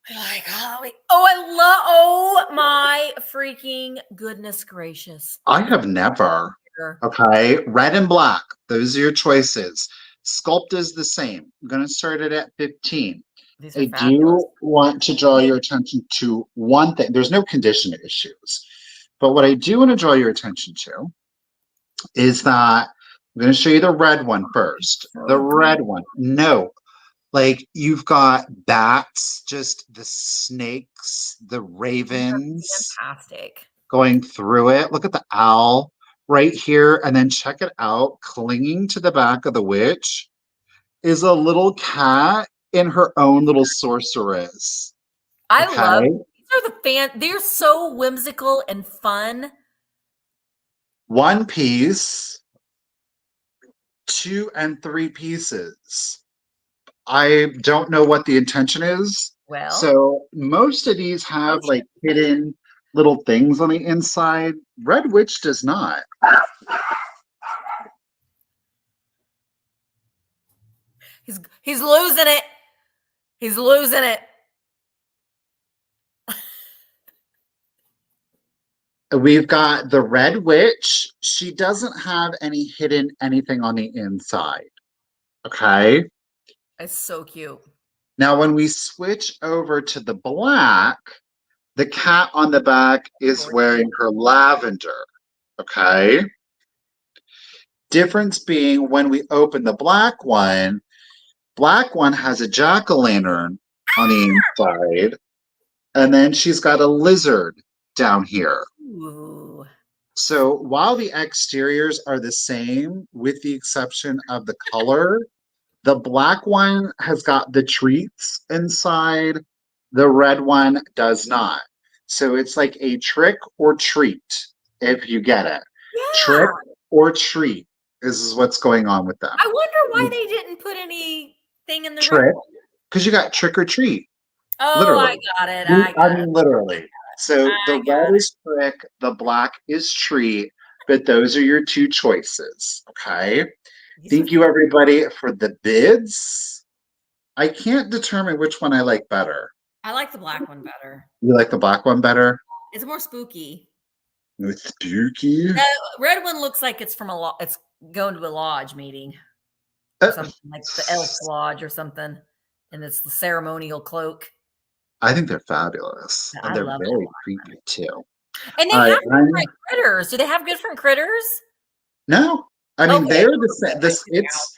like Halloween. Oh, my freaking goodness gracious. I have never. Okay, red and black. Those are your choices. Sculpt is the same. I'm going to start it at 15. I do want to draw your attention to one thing. There's no condition issues. But what I do want to draw your attention to is that I'm going to show you the red one first. The red one. No. Like you've got bats, just the snakes, the ravens. Fantastic. Going through it. Look at the owl right here. And then check it out. Clinging to the back of the witch is a little cat in her own little sorceress. I love these are they're so whimsical and fun. One piece, 2 and 3 pieces. I don't know what the intention is. Well, so most of these have like hidden little things on the inside. Red Witch does not. He's losing it. He's losing it. We've got the Red Witch. She doesn't have any hidden anything on the inside. Okay. It's so cute. Now, when we switch over to the black, the cat on the back is wearing her lavender. Okay. Difference being when we open the black one has a jack-o'-lantern on the inside, and then she's got a lizard down here. Ooh. So while the exteriors are the same, with the exception of the color, the black one has got the treats inside. The red one does not. So it's like a trick or treat, if you get it. Yeah. Trick or treat is what's going on with them. I wonder why they didn't put anything in the trick, because you got trick or treat. Oh, literally. I got it. I mean, literally. So the red is trick, the black is treat, but those are your two choices. Okay. Thank you, everybody, for the bids. I can't determine which one I like better. I like the black one better. You like the black one better? It's more spooky. It's spooky. The red one looks like it's from it's going to a lodge meeting. Or something like the elf lodge or something. And it's the ceremonial cloak. I think they're fabulous. Yeah, and they're very creepy too. And they have different critters. Do they have different critters? No. I mean, they're the same. It's.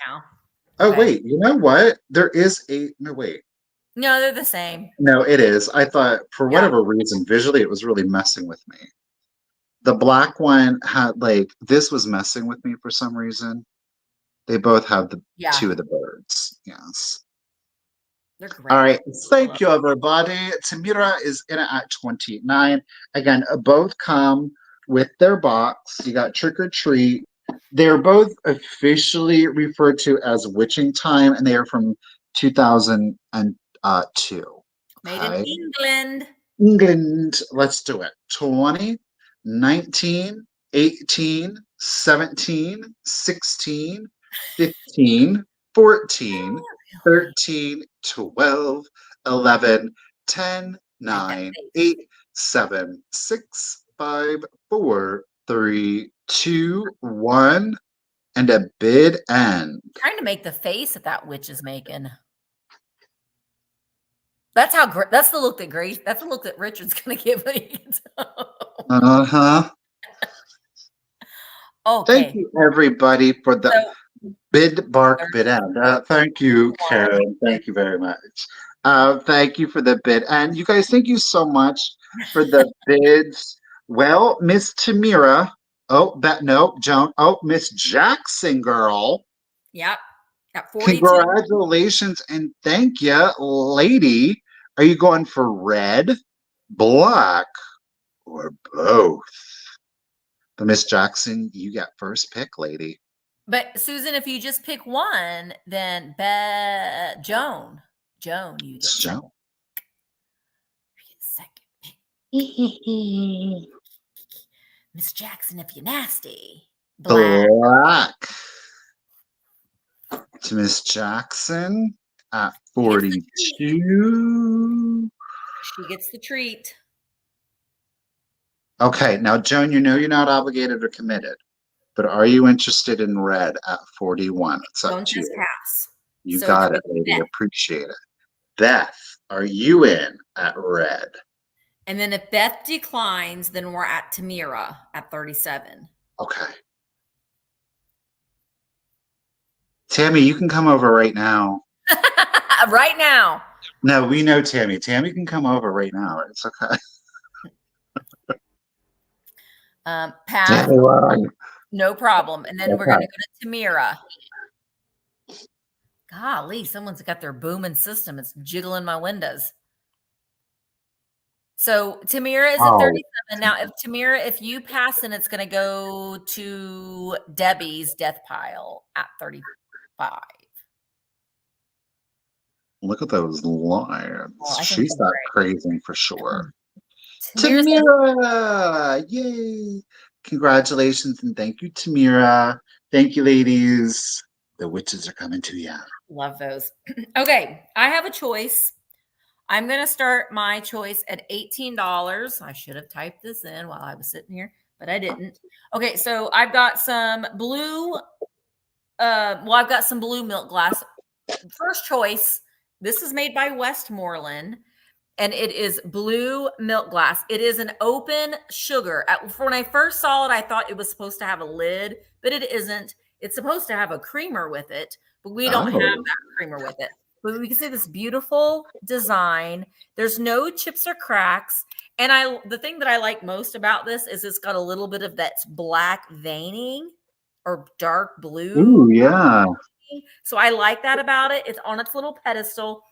Oh, wait. You know what? There is a. No, wait. No, they're the same. No, it is. I thought for Yeah. whatever reason, visually, it was really messing with me. The black one had like this was messing with me for some reason. They both have the Yeah, two of the birds. Yes. they're great. All right. Thank you, everybody. Tamira is in at 29. Again, both come with their box. You got Trick or Treat. They're both officially referred to as Witching Time, and they are from 2002. Made Okay. in England. England. Let's do it. 20, 19, 18, 17, 16, 15, 14, 13, 12, 11, 10, 9, 8, 7, 6, 5, 4, 3, 2, 1, and a bid end. Trying to make the face that witch is making. That's how great. That's the look that Grace. That's the look that Richard's gonna give me. Uh-huh. Okay. Thank you, everybody, for the bid bark bid end. Thank you, Karen. Thank you very much. Thank you for the bid. And you guys, thank you so much for the bids. Well, Miss Tamira. Oh, no, Joan. Oh, Miss Jackson, girl. Yep. At 42. Congratulations and thank you, lady. Are you going for red, black, or both? But Miss Jackson, you got first pick, lady. But Susan, if you just pick one, then Joan, you get Joan. second pick. Miss Jackson, if you're nasty. Black. To Miss Jackson at 42. She gets the treat. Okay, now Joan, you know you're not obligated or committed, but are you interested in red at 41? It's up Joan to says you. pass. You So got it's it, lady. Beth. Appreciate it. Beth, are you in at red? And then if Beth declines, then we're at Tamira at 37. Okay. Tammy, you can come over right now. Right now. No, we know Tammy. Tammy can come over right now. It's okay. Pass. No problem. And then we're going to go to Tamira. Golly, someone's got their booming system. It's jiggling my windows. So Tamira is at 37. Now, if you pass, then it's going to go to Debbie's death pile at 35. Look at those lines. Well, She's that crazy for sure. Tamira, Tamira! Yay! Congratulations and thank you, Tamira. Thank you, ladies. The witches are coming to you. love those. Okay, I have a choice. I'm going to start my choice at $18. I should have typed this in while I was sitting here, but I didn't. Okay, so I've got some blue. I've got some blue milk glass. First choice. This is made by Westmoreland, and it is blue milk glass. It is an open sugar. When I first saw it, I thought it was supposed to have a lid, but it isn't. It's supposed to have a creamer with it, but we don't have that creamer with it. But we can see this beautiful design. There's no chips or cracks. And the thing that I like most about this is it's got a little bit of that black veining or dark blue. Ooh, yeah. So I like that about it. It's on its little pedestal.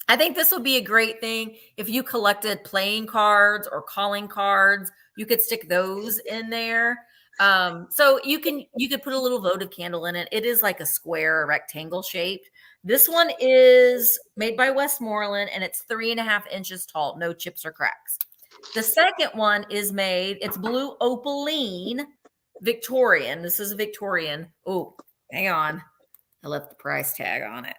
I think this would be a great thing if you collected playing cards or calling cards. You could stick those in there. So you could put a little votive candle in it. It is like a square, rectangle shaped. This one is made by Westmoreland and it's 3.5 inches tall. No chips or cracks. The second one is it's blue opaline Victorian. This is Victorian. Oh, hang on. I left the price tag on it.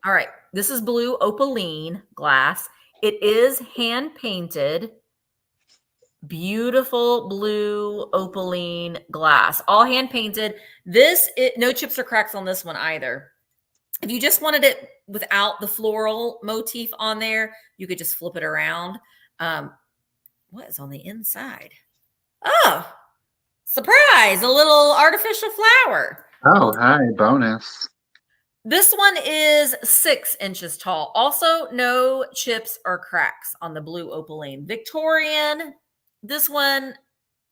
All right. This is blue opaline glass. It is hand painted. Beautiful blue opaline glass. All hand painted. No chips or cracks on this one either. If you just wanted it without the floral motif on there, you could just flip it around. What is on the inside? Oh, surprise, a little artificial flower. Oh, hi, bonus. This one is 6 inches tall. Also, no chips or cracks on the blue opaline. Victorian. This one,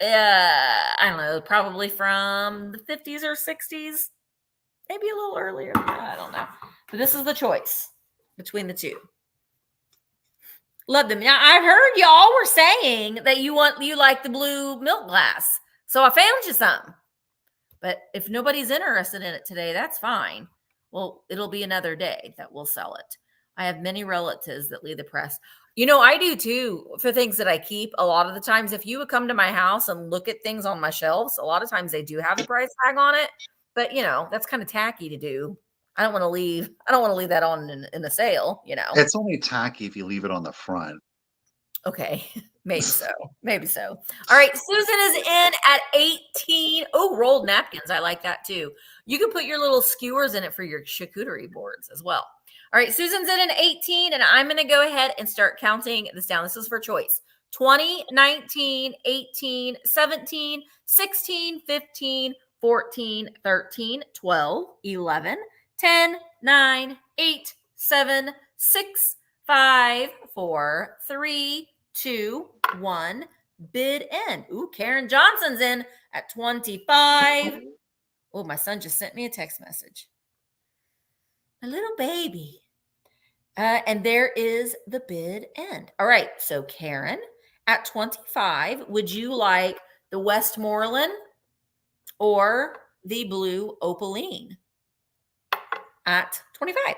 I don't know, probably from the 50s or 60s. Maybe a little earlier. I don't know. But this is the choice between the two. Love them. Now, I heard y'all were saying that you like the blue milk glass. So I found you some. But if nobody's interested in it today, that's fine. Well, it'll be another day that we'll sell it. I have many relatives that leave the press. I do too for things that I keep. A lot of the times, if you would come to my house and look at things on my shelves, a lot of times they do have a price tag on it. But that's kind of tacky to do. I don't want to leave that on in a sale. It's only tacky if you leave it on the front. Okay, maybe so. Maybe so. All right, Susan is in at 18. Oh, rolled napkins. I like that too. You can put your little skewers in it for your charcuterie boards as well. All right, Susan's in at 18, and I'm going to go ahead and start counting this down. This is for choice. 20, 19, 18, 17, 16, 15, 14, 13, 12, 11, 10, 9, 8, 7, 6, 5, 4, 3, 2, 1. Bid end. Ooh, Karen Johnson's in at 25. Oh, my son just sent me a text message. My little baby. And there is the bid end. All right. So Karen, at 25, would you like the Westmoreland or the blue opaline? At 25.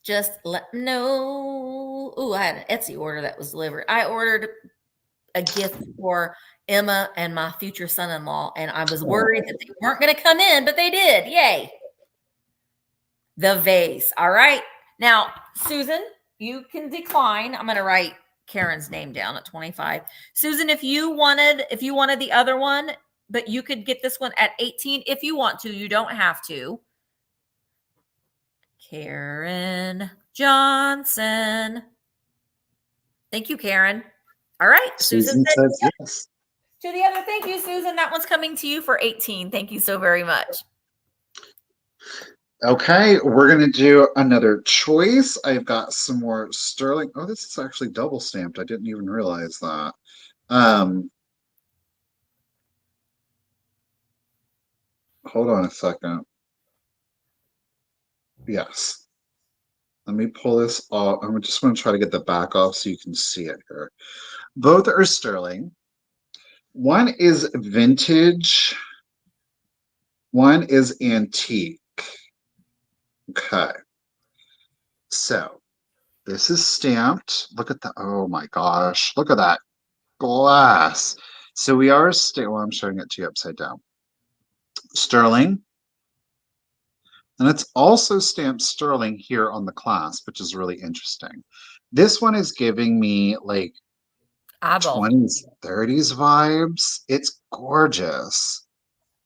Just let me know. Oh, I had an Etsy order that was delivered. I ordered a gift for Emma and my future son-in-law, and I was worried that they weren't going to come in, but they did. Yay. The vase. All right. Now, Susan, you can decline. I'm going to write Karen's name down at 25. Susan, if you wanted the other one, but you could get this one at 18 if you want to. You don't have to. Karen Johnson. Thank you, Karen. All right. Susan says yes. To the other. Thank you, Susan. That one's coming to you for 18. Thank you so very much. Okay, we're going to do another choice. I've got some more sterling. Oh, this is actually double stamped. I didn't even realize that. Hold on a second. Yes. Let me pull this off. I'm just going to try to get the back off so you can see it here. Both are sterling. One is vintage. One is antique. Okay. So this is stamped. Look at the, oh my gosh. Look at that glass. So we are, well, I'm showing it to you upside down. Sterling. And it's also stamped sterling here on the clasp, which is really interesting. This one is giving me like 20s, 30s vibes. It's gorgeous.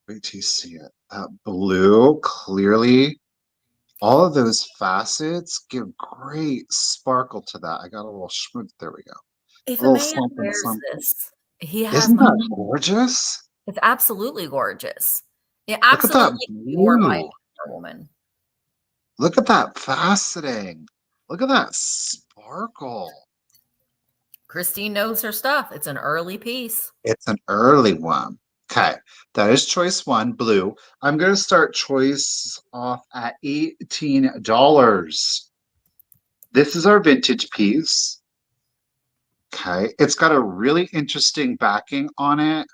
Wait till you see it. That blue, clearly, all of those facets give great sparkle to that. I got a little schmoot. There we go. If a man wears this, he has. Isn't that gorgeous? It's absolutely gorgeous. It absolutely Look at that like a woman. Look at that faceting. Look at that sparkle. Christine knows her stuff. It's an early piece. It's an early one. Okay, that is choice one, blue. I'm going to start choice off at $18. This is our vintage piece. Okay, it's got a really interesting backing on it.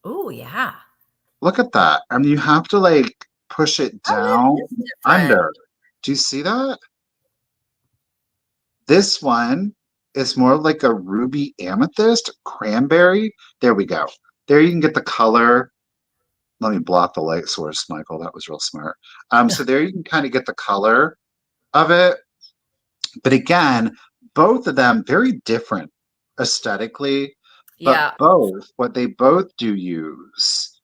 Oh, yeah. Look at that. I mean, you have to like push it down under. Do you see that? This one is more like a ruby amethyst, cranberry. There we go. There you can get the color. Let me block the light source, Michael. That was real smart. So there you can kind of get the color of it. But again, both of them very different aesthetically. But both, what they both do use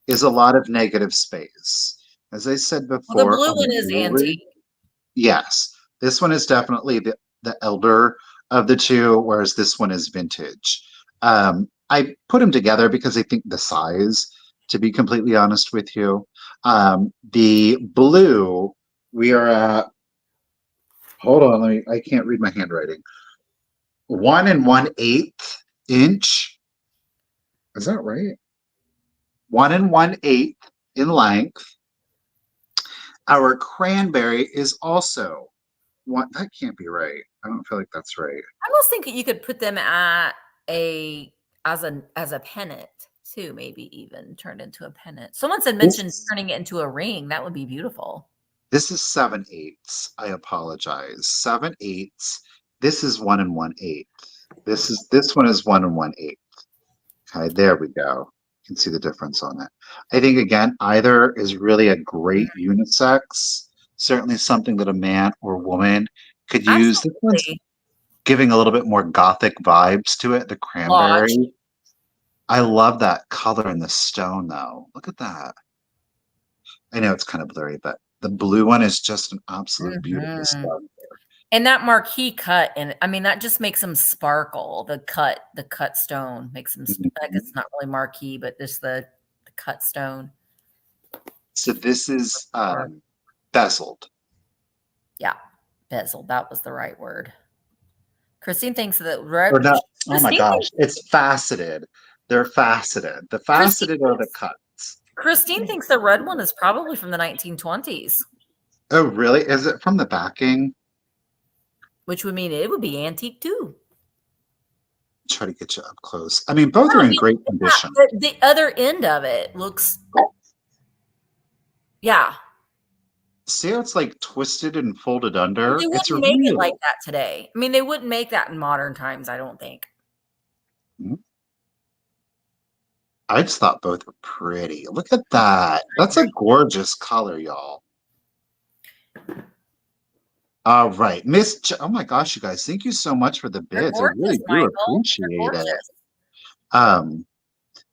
is a lot of negative space. As I said before. Well, the blue one is antique. Yes. This one is definitely the elder of the two, whereas this one is vintage. I put them together because I think the size to be completely honest with you. The blue, we are at, hold on, I can't read my handwriting. 1 1/8 inch. Is that right? 1 1/8 in length. Our cranberry is also one. That can't be right. I don't feel like that's right. I almost think you could put them at as a pennant too, maybe even turned into a pennant. Someone said mentioned turning it into a ring. That would be beautiful. This is 7/8. I apologize. 7/8. This is 1 1/8. This one is 1 1/8. Okay, there we go. You can see the difference on it. I think again, either is really a great unisex. Certainly something that a man or woman could use. This one's giving a little bit more gothic vibes to it. The cranberry. Lodge. I love that color in the stone, though. Look at that. I know it's kind of blurry, but the blue one is just an absolute beautiful stuff. And that marquee cut, and I mean that just makes them sparkle. The cut stone makes them. I guess it's not really marquee, but just the cut stone. So this is bezeled. Yeah, bezeled. That was the right word. Christine thinks that red. Or not, oh my gosh, it's faceted. They're faceted. The faceted are the cuts. Christine thinks the red one is probably from the 1920s. Oh, really? Is it from the backing? Which would mean it would be antique too. Try to get you up close. I mean, both are in great condition. The other end of it looks, yeah. See how it's like twisted and folded under? They wouldn't make it like that today. I mean, they wouldn't make that in modern times, I don't think. I just thought both were pretty. Look at that. That's a gorgeous color, y'all. All right, oh my gosh, you guys, thank you so much for the bids. I really do appreciate it.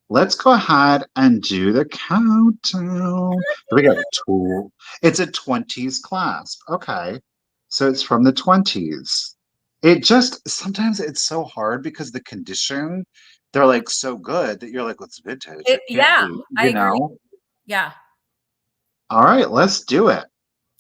Let's go ahead and do the countdown. We got a tool. It's a 20s clasp. Okay, so it's from the 20s. It just, sometimes it's so hard because the condition, they're like so good that you're like, what's vintage? Yeah, I agree. Yeah. All right, let's do it.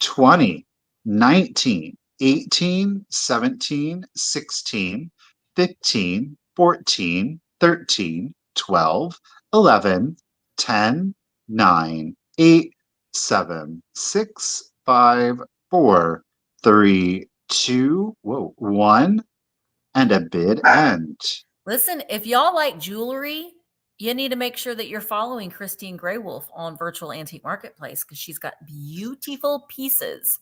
20. 19, 18, 17, 16, 15, 14, 13, 12, 11, 10, 9, 8, 7, 6, 5, 4, 3, 2, 1, and a bid end. Listen, if y'all like jewelry, you need to make sure that you're following Christine Graywolf on Virtual Antique Marketplace because she's got beautiful pieces.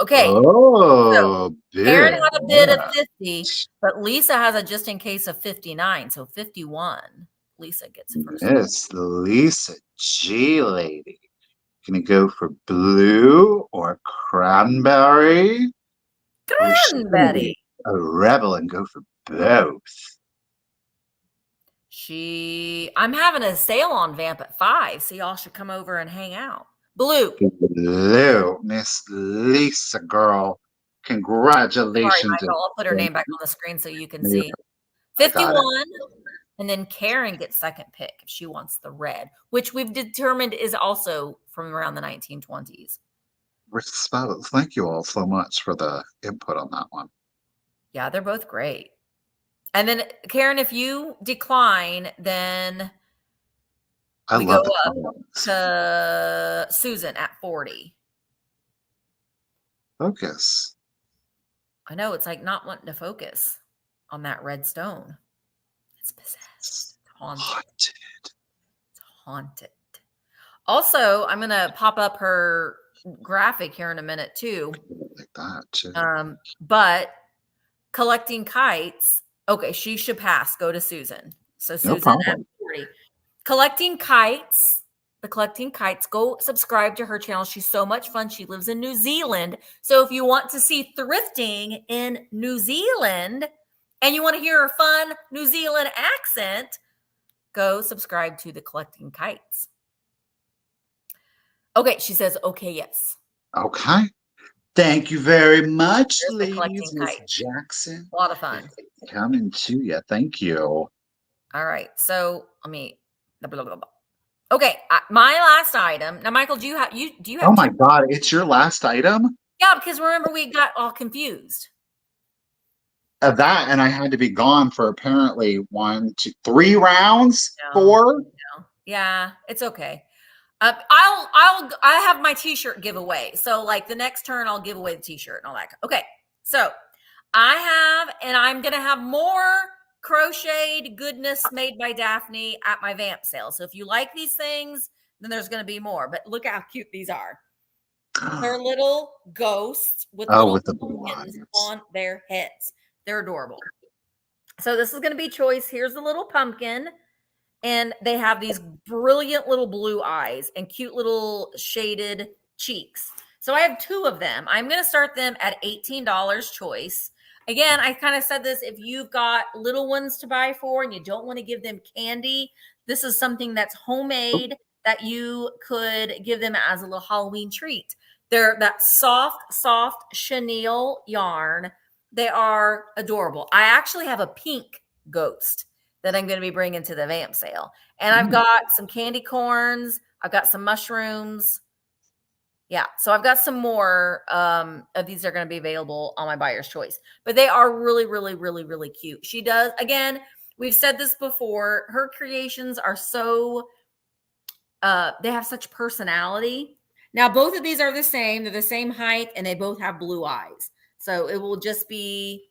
Okay. Oh, so Karen had a bid of 50, but Lisa has a just in case of 59, so 51. Lisa gets it first. Yes, Lisa G lady. Gonna go for blue or cranberry? Cranberry. A rebel and go for both. I'm having a sale on Vamp at 5, so y'all should come over and hang out. Blue, Miss Lisa, girl. Congratulations. Sorry, Michael, I'll put her name back on the screen so you can see. 51, and then Karen gets second pick if she wants the red, which we've determined is also from around the 1920s. Thank you all so much for the input on that one. Yeah, they're both great. And then, Karen, if you decline, then we go up to Susan at 40. Focus. I know, it's like not wanting to focus on that red stone. It's possessed. It's haunted. It's haunted. Also, I'm going to pop up her graphic here in a minute, too. Like that, too. But collecting kites... Okay, she should pass. Go to Susan. So Susan at 40. Collecting Kites. The Collecting Kites. Go subscribe to her channel. She's so much fun. She lives in New Zealand. So if you want to see thrifting in New Zealand and you want to hear her fun New Zealand accent, go subscribe to the Collecting Kites. Okay, she says, okay, yes. Okay. Thank you very much, ladies. Miss Jackson. A lot of fun. Coming to you. Thank you. All right. So let me. Blah, blah, blah, blah. Okay, my last item. Now, Michael, do you have Oh my two? God, it's your last item? Yeah, because remember we got all confused. Of that, and I had to be gone for apparently 1, 2, 3 rounds. No, 4. no. Yeah, it's okay. I have my T-shirt giveaway. So like the next turn, I'll give away the T-shirt and all that. Okay, so I have, and I'm gonna have more crocheted goodness made by Daphne at my vamp sale. So if you like these things, then there's gonna be more. But look how cute these are. They're little ghosts with Oh, little with the blue pumpkins eyes. on their heads. They're adorable. So this is going to be choice. Here's the little pumpkin. And they have these brilliant little blue eyes and cute little shaded cheeks. So I have 2 of them. I'm going to start them at $18 choice. Again, I kind of said this, if you've got little ones to buy for and you don't want to give them candy, this is something that's homemade that you could give them as a little Halloween treat. They're that soft chenille yarn. They are adorable. I actually have a pink ghost that I'm going to be bringing to the vamp sale. And I've got some candy corns. I've got some mushrooms. Yeah. So I've got some more of these are going to be available on my buyer's choice. But they are really, really, really, really cute. She does, again, we've said this before. Her creations are so, they have such personality. Now, both of these are the same. They're the same height, and they both have blue eyes. So it will just be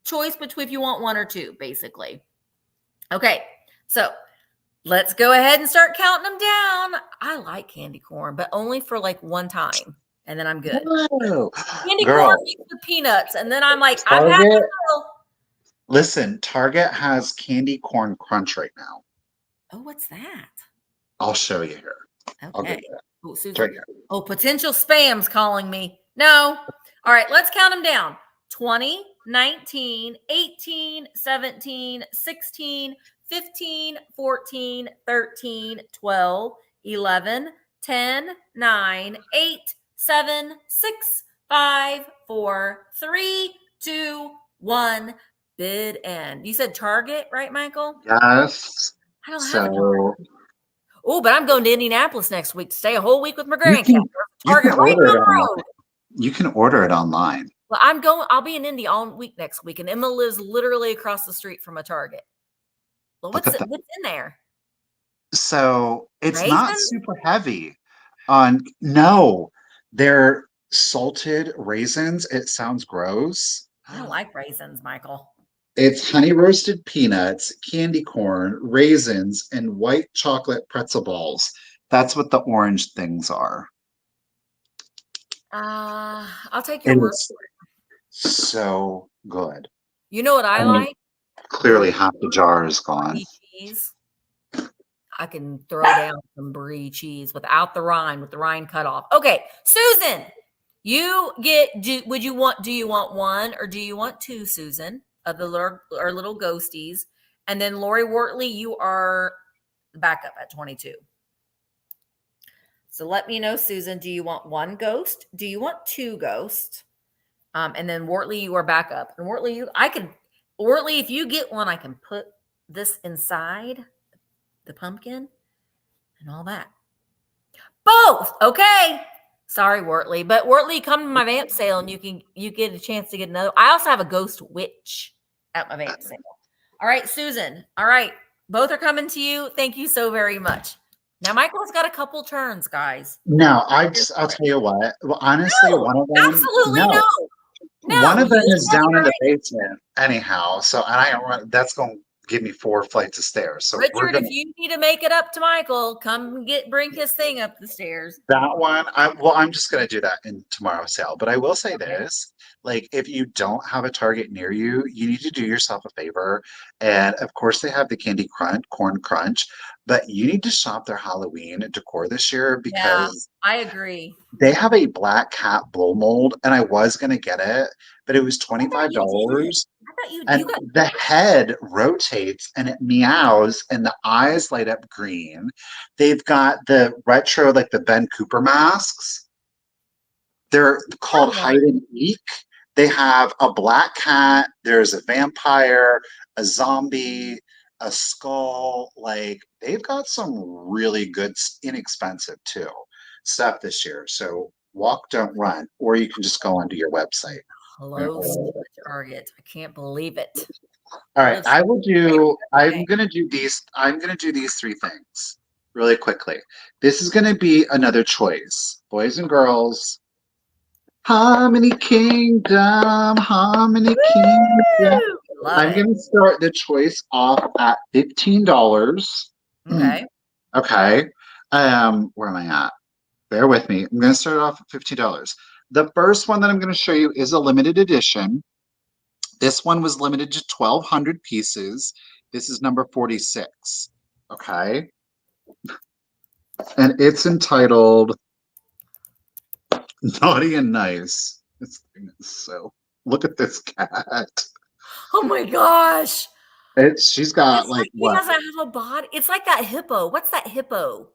choice between if you want 1 or 2, basically. Okay, so let's go ahead and start counting them down. I like candy corn, but only for like 1 time, and then I'm good. Whoa. Candy Girl, corn mixed with peanuts, and then I'm like, I've had Target, my fill. listen, Target has candy corn crunch right now. Oh, what's that? I'll show you here. I'll Okay. get that. Oh, It's Susan. right here. Oh, potential spam's calling me. No. All right, let's count them down. 20, 19, 18, 17, 16, 15, 14, 13, 12, 11, 10, 9, 8, 7, 6, 5, 4, 3, 2, 1. Bid end. You said Target, right, Michael? Yes. I don't have a Target. So Oh, but I'm going to Indianapolis next week to stay a whole week with my you grandkids. can Target right order down it the online. road. You can order it online. Well, I'll be in Indy all week next week, and Emma lives literally across the street from a Target. Well, Look at that. what's in there? So it's not Raisins? super heavy. No, they're salted raisins. It sounds gross. I don't like raisins, Michael. It's honey roasted peanuts, candy corn, raisins, and white chocolate pretzel balls. That's what the orange things are. I'll take your It word. is so good. You know what I I mean, like? clearly half the jar is gone. Brie cheese. I can throw down some brie cheese without the rind, with the rind cut off. Okay, Susan, you get. Do you want 1 or do you want 2, Susan, of the little ghosties? And then Lori Wortley, you are back up at 22. So let me know, Susan. Do you want 1 ghost? Do you want 2 ghosts? And then Wortley, you are back up. And Wortley, if you get 1, I can put this inside the pumpkin and all that. Both. Okay. Sorry, Wortley. But Wortley, come to my vamp sale and you get a chance to get another. I also have a ghost witch at my vamp sale. All right, Susan. All right. Both are coming to you. Thank you so very much. Now, Michael's got a couple turns, guys. No, I'll tell you what. Well, honestly, No, one of them. absolutely no. One of them you is tell me down in the right. basement anyhow. So and I don't want that's going to give me 4 flights of stairs. So we're Richard, gonna if you need to make it up to Michael, come bring his thing up the stairs. that one. I'm just gonna do that in tomorrow's sale. But I will say this: like, if you don't have a Target near you, you need to do yourself a favor. And of course, they have the corn crunch, but you need to shop their Halloween decor this year because I agree. they have a black cat blow mold, and I was gonna get it, but it was $25. I thought you And got the head rotates and it meows and the eyes light up green. They've got the retro, like the Ben Cooper masks. They're called hide and eek. They have a black cat, there's a vampire, a zombie, a skull. Like they've got some really good, inexpensive too stuff this year. So walk, don't run, or you can just go onto your website. Close to the Target. I can't believe it. All right, Let's I'm gonna do these three things really quickly. This is gonna be another choice. Boys and girls. Harmony Kingdom, Harmony Kingdom. Love I'm it. gonna start the choice off at $15. Okay. Okay. Where am I at? Bear with me. I'm gonna start off at $15. The first one that I'm gonna show you is a limited edition. This one was limited to 1,200 pieces. This is number 46. Okay. And it's entitled Naughty and Nice. This thing is so. Look at this cat. Oh my gosh. She's got like He what? doesn't have a body. It's like that hippo. What's that hippo?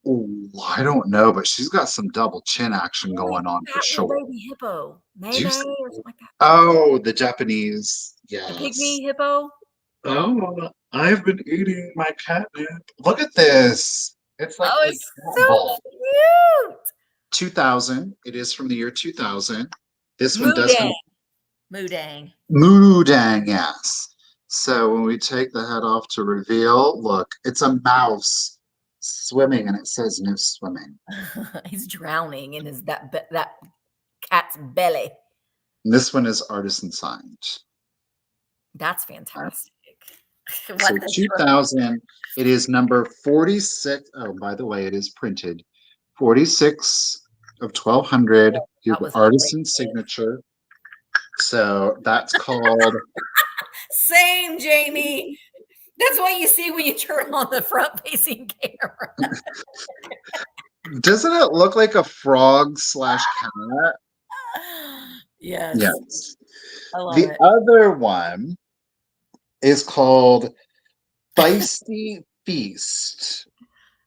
Ooh, I don't know, but she's got some double chin action going on for That little sure. baby hippo. Do Maybe you or see- something like that. Oh, the Japanese. The Yes. pygmy hippo. Oh, I've been eating my catnip. Look at this. It's like Oh, a it's cat so ball. cute. 2000. It is from the year 2000. This one does have Moodang. Moodang, yes. So when we take the head off to reveal, look, it's a mouse swimming, and it says no swimming. He's drowning in his that cat's belly. And this one is artisan signed. That's fantastic. So What the 2000, it is number 46. Oh, by the way, it is printed 46 of 1,200. You have was artisan great. signature. So that's called. Same, Jamie. That's what you see when you turn on the front-facing camera. Doesn't it look like a frog / cat? Yes. Yes. I love The it. other one is called Feisty Feast.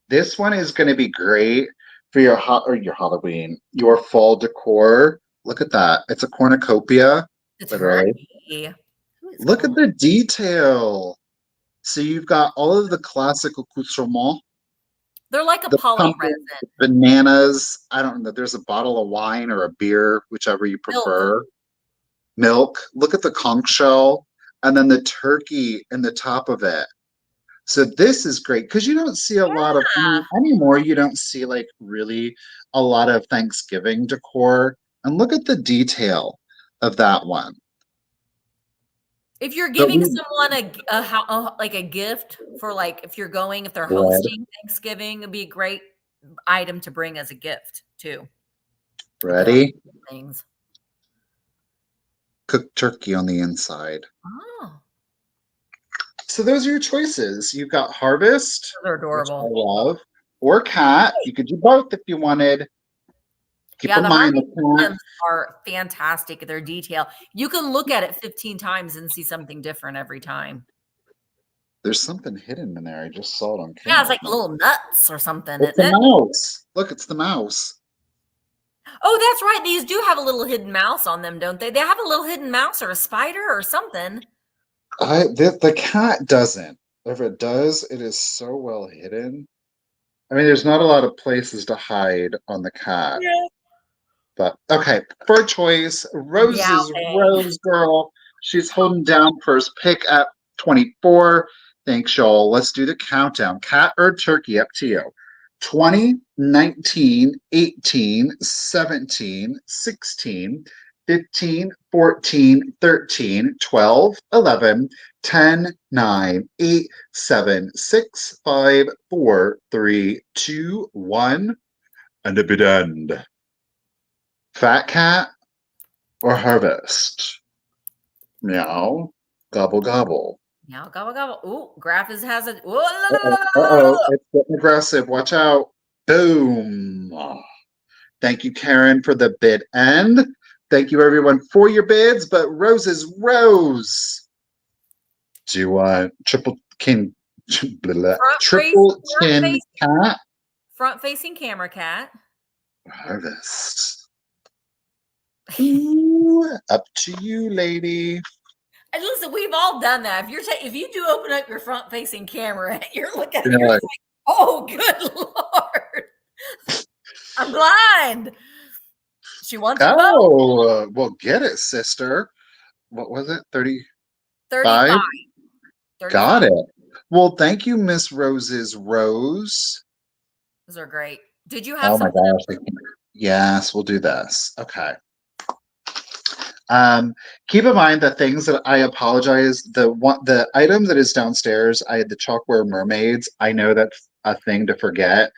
This one is going to be great for your Halloween, your fall decor. Look at that. It's a cornucopia. The literally. turkey. Who is Look at calling? the detail. So you've got all of the classic accoutrements. They're like a The poly pumpkin, resin. bananas. I don't know. There's a bottle of wine or a beer, whichever you prefer. Milk. Look at the conch shell. And then the turkey in the top of it. So this is great because you don't see a lot of anymore. You don't see like really a lot of Thanksgiving decor. And look at the detail of that one. If you're giving someone like a gift for like if you're going, if they're hosting Thanksgiving, it'd be a great item to bring as a gift too. Ready? Things. Cooked turkey on the inside. Oh, So those are your choices. You've got Harvest, they're which I adorable. love, or Cat. You could do both if you wanted. Keep in The mind Harvey the cat. ones are fantastic. Their detail. You can look at it 15 times and see something different every time. There's something hidden in there. I just saw it on camera. Yeah, it's like little nuts or something. It's Isn't the it? mouse. Look, it's the mouse. Oh, that's right. These do have a little hidden mouse on them, don't they? They have a little hidden mouse or a spider or something. The cat doesn't. If it does, it is so well hidden. I mean, there's not a lot of places to hide on the cat. Yeah. But okay, for choice, Rose's Rose Girl. She's holding down first pick at 24. Thanks, y'all. Let's do the countdown. Cat or turkey, up to you. 20, 19, 18, 17, 16, 15, 14, 13, 12, 11, 10, 9, 8, 7, 6, 5, 4, 3, 2, 1, and a bit end. Fat cat or harvest? Meow. Gobble gobble. Meow, gobble, gobble. Ooh, Graph has a. It's getting aggressive. Watch out. Boom. Thank you, Karen, for the bid end. Thank you, everyone, for your bids. But Rose's Rose. Do you want triple chin cat? Front-facing camera cat. Harvest. Ooh, up to you, lady. And listen, we've all done that. If you do open up your front facing camera, you're looking at You're you're like, like, oh, good Lord. I'm blind. She wants you both. oh, well, get it, sister. What was it? 35? 35. Got it. Well, thank you, Miss Rose's Rose. Those are great. Did you have Oh my something else? gosh. Yes, we'll do this. Okay. Keep in mind the things that I apologize. The item that is downstairs, I had the chalkware mermaids. I know that's a thing to forget.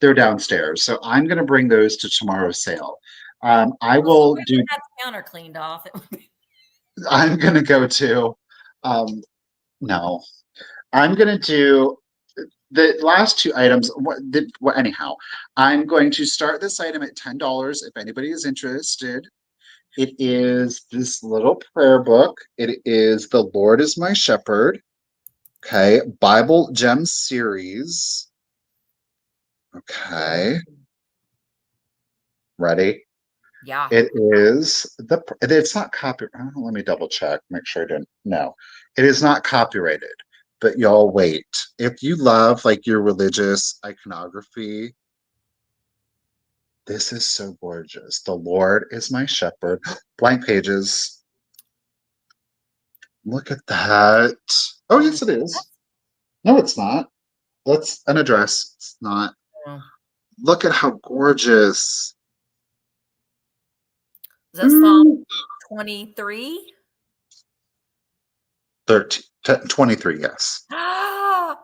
They're downstairs. So I'm gonna bring those to tomorrow's sale. I will do Have the counter cleaned off. I'm gonna go to no. I'm gonna do the last two items. Anyhow, I'm going to start this item at $10 if anybody is interested. It is this little prayer book. It is The Lord is My Shepherd. Okay. Bible Gem Series. Okay. Ready? Yeah. It's not copyrighted. Let me double check, make sure I didn't. No, it is not copyrighted, but y'all wait. If you love like your religious iconography, this is so gorgeous. The Lord is my shepherd. Blank pages. Look at that. Oh, yes, it is. No, it's not. That's an address. It's not. Oh. Look at how gorgeous. Is that Psalm 23? 23, yes. I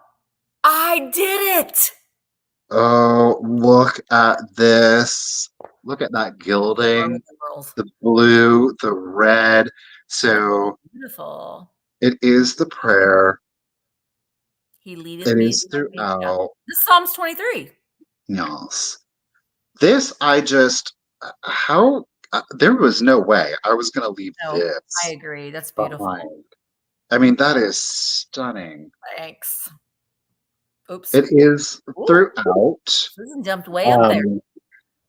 did it. Oh, look at this. Look at that gilding. The blue, the red. So beautiful. It is the prayer. He leadeth It me. is throughout. This is Psalms 23. Yes. This, there was no way I was going to leave this. I agree. That's beautiful. Behind. I mean, that is stunning. Thanks. Oops. It is throughout. Susan jumped way up there.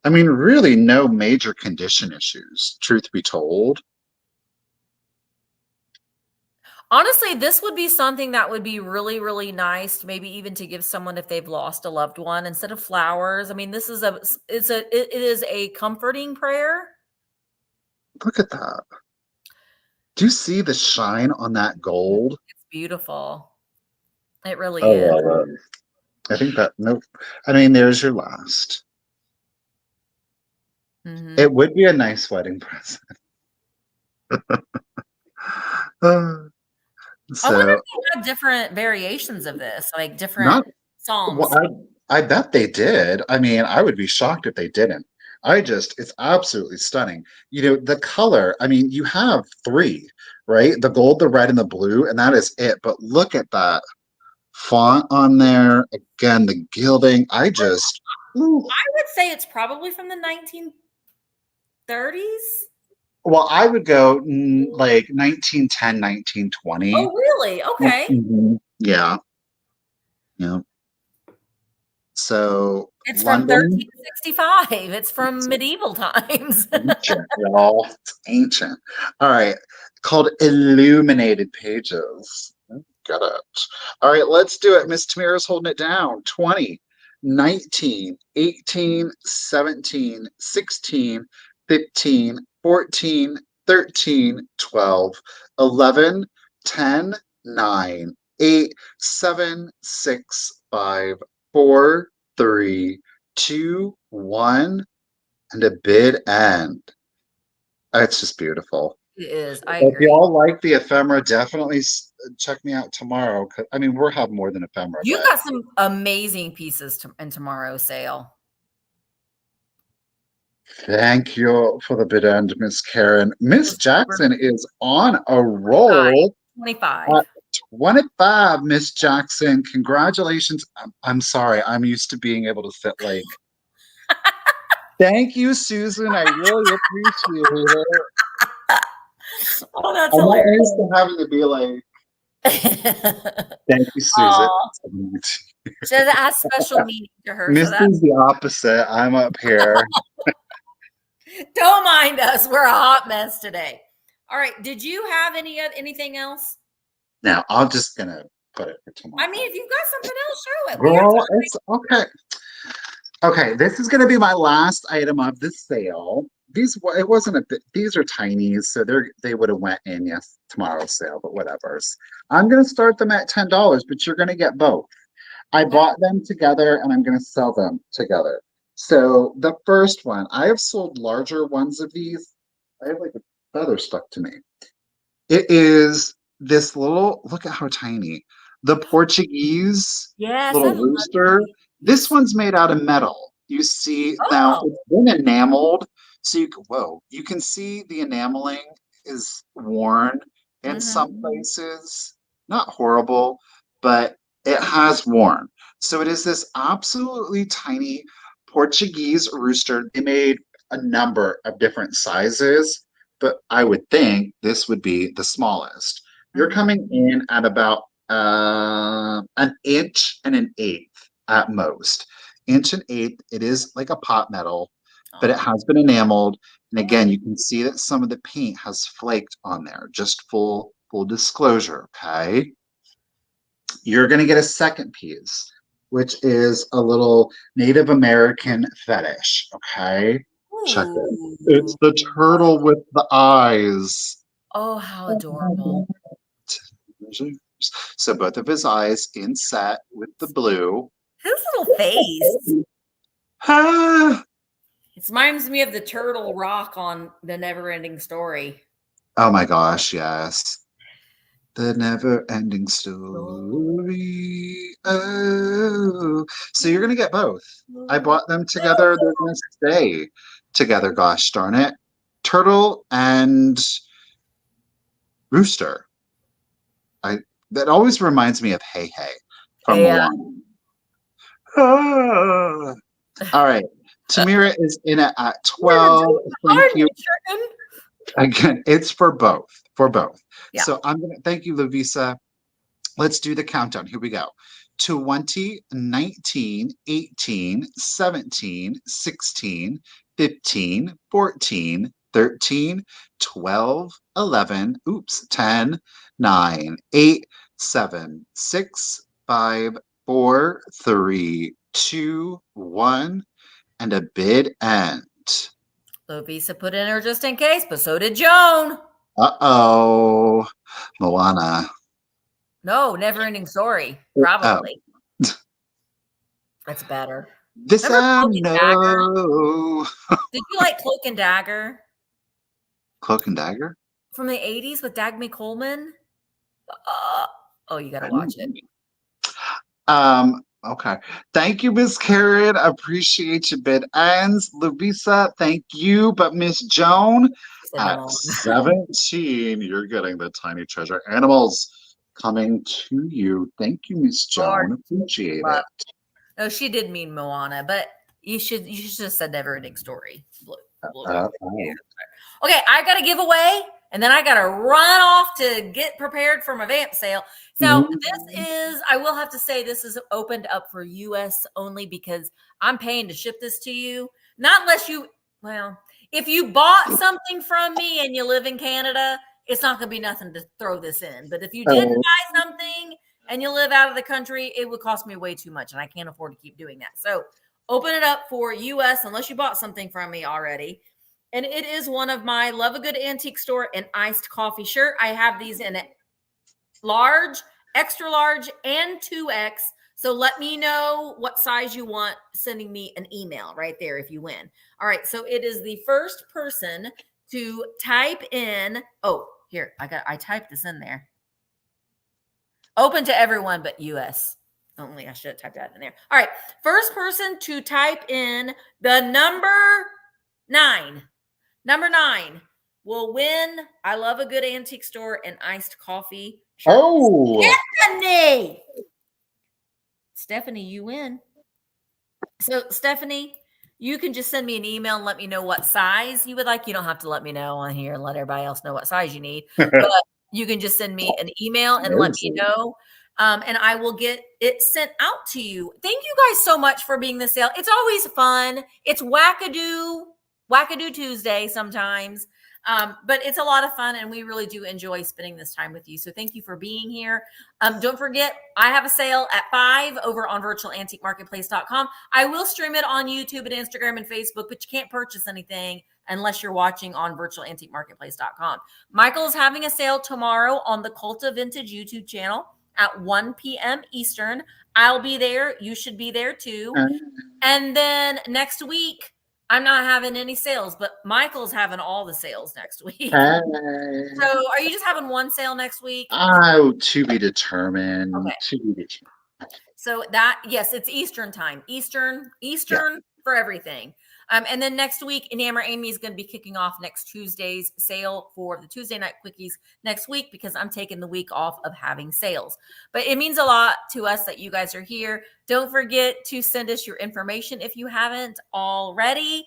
I mean, really no major condition issues, truth be told. Honestly, this would be something that would be really, really nice, maybe even to give someone if they've lost a loved one instead of flowers. I mean, it is a comforting prayer. Look at that. Do you see the shine on that gold? It's beautiful. It really is. Love it. I think nope. I mean, there's your last. Mm-hmm. It would be a nice wedding present. I wonder if they have different variations of this, like different songs. Well, I bet they did. I mean, I would be shocked if they didn't. It's absolutely stunning. You know, the color, I mean, you have three, right? The gold, the red, and the blue, and that is it. But look at that font on there. Again, the gilding. I would say it's probably from the 1930s. Well, I would go like 1910, 1920. Oh, really? Okay. Mm-hmm. Yeah. Yeah. So it's from 1365. It's from medieval times. Ancient, y'all. It's ancient. All right. Called Illuminated Pages. Got it. All right, let's do it. Miss Tamira's holding it down. 20, 19, 18, 17, 16, 15, 14, 13, 12, 11, 10, 9, 8, 7, 6, 5, 4, 3, 2, 1, and a bid end. It's just beautiful. It is. I agree. If y'all like the ephemera, definitely check me out tomorrow. I mean, we'll have more than ephemera. You got some amazing pieces in tomorrow's sale. Thank you for the bid end, Miss Karen. Miss Jackson is on a roll. 25. 25, Miss Jackson. Congratulations. I'm sorry. I'm used to being able to sit like. Thank you, Susan. I really appreciate it. Oh, that's hilarious. I'm used to having to be like. Thank you, Susan. She has special meaning to her. Misty's the opposite. I'm up here. Don't mind us. We're a hot mess today. All right. Did you have anything else? Now, I'm just going to put it for tomorrow. I mean, if you've got something else, show it. Girl, it's okay. Okay, this is going to be my last item of the sale. These it wasn't a bit. These are tiny, so they would have went in tomorrow's sale, but whatever's. I'm going to start them at $10, but you're going to get both. I bought them together, and I'm going to sell them together. So the first one, I have sold larger ones of these. I have like a feather stuck to me. It is this little. Look at how tiny. The Portuguese little rooster. This one's made out of metal. You see, now it's been enameled. So you can see the enameling is worn in some places. Not horrible, but it has worn. So it is this absolutely tiny Portuguese rooster. They made a number of different sizes, but I would think this would be the smallest. You're coming in at about an inch and an eighth at most. Inch and eighth. It is like a pot metal, but it has been enameled. And again, you can see that some of the paint has flaked on there. Just full disclosure, okay? You're going to get a second piece, which is a little Native American fetish, okay? Check it. It's the turtle with the eyes. Oh, how adorable. So both of his eyes inset with the blue. His little face. Ah. It reminds me of the turtle rock on the Never-Ending Story. Oh my gosh, yes. The Never-Ending Story. Oh. So you're going to get both. I bought them together. They're going to stay together, gosh darn it. Turtle and rooster. That always reminds me of Hey Hey from Moana. Ah. All right. Tamira is in it at 12. Thank you. Again, it's for both. Yeah. So I'm going to thank you, Louwelsa. Let's do the countdown. Here we go. 20, 19, 18, 17, 16, 15, 14, 13, 12, 11, 10, 9, 8, 7, 6, 5, 4, 3, 2, 1, and a bid end. Louwelsa put in her just in case, but so did Joan. Uh-oh. Moana. No, Never-Ending Story. Probably. That's better. This I know. Did you like Cloak and Dagger? Cloak and Dagger? From the 80s with Dagny Coleman? You got to watch it. Okay. Thank you, Miss Karen. Appreciate your bid ends. Louwelsa, thank you. But Miss Joan, at 17, you're getting the Tiny Treasure Animals coming to you. Thank you, Miss Joan. Appreciate it. No, she did mean Moana, but you should have said Never-Ending Story. Okay, I got a giveaway, and then I got to run off to get prepared for my vamp sale. Now, this is, I will have to say, this is opened up for U.S. only because I'm paying to ship this to you. Not unless you, if you bought something from me and you live in Canada, it's not going to be nothing to throw this in. But if you didn't buy something and you live out of the country, it would cost me way too much, and I can't afford to keep doing that. So open it up for U.S. unless you bought something from me already. And it is one of my Love a Good Antique Store and iced coffee shirt. I have these in large, extra large, and 2X. So let me know what size you want, sending me an email right there if you win. All right. So it is the first person to type in. Oh, here, I typed this in there. Open to everyone but US. Only I should have typed that in there. All right. First person to type in the number 9. Number 9 will win I Love a Good Antique Store and iced coffee shirt. Oh, Stephanie, you win. So Stephanie, you can just send me an email and let me know what size you would like. You don't have to let me know on here and let everybody else know what size you need. But you can just send me an email and let me know. And I will get it sent out to you. Thank you guys so much for being the sale. It's always fun. It's wackadoo Tuesday sometimes. But it's a lot of fun, and we really do enjoy spending this time with you. So thank you for being here. Don't forget, I have a sale at 5 over on virtualantiquemarketplace.com. I will stream it on YouTube and Instagram and Facebook, but you can't purchase anything unless you're watching on virtualantiquemarketplace.com. Michael is having a sale tomorrow on the Cult of Vintage YouTube channel at 1 p.m. Eastern. I'll be there. You should be there too. And then next week, I'm not having any sales, but Michael's having all the sales next week. So are you just having one sale next week? Oh, to be determined. Okay. To be determined. So that, yes, it's Eastern time. Eastern for everything. And then next week, Enamor Amy is going to be kicking off next Tuesday's sale for the Tuesday night quickies next week, because I'm taking the week off of having sales. But it means a lot to us that you guys are here. Don't forget to send us your information if you haven't already.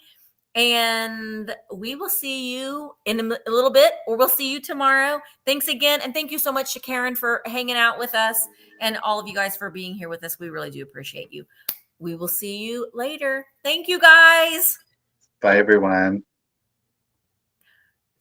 And we will see you in a little bit, or we'll see you tomorrow. Thanks again. And thank you so much to Karen for hanging out with us, and all of you guys for being here with us. We really do appreciate you. We will see you later. Thank you, guys. Bye, everyone.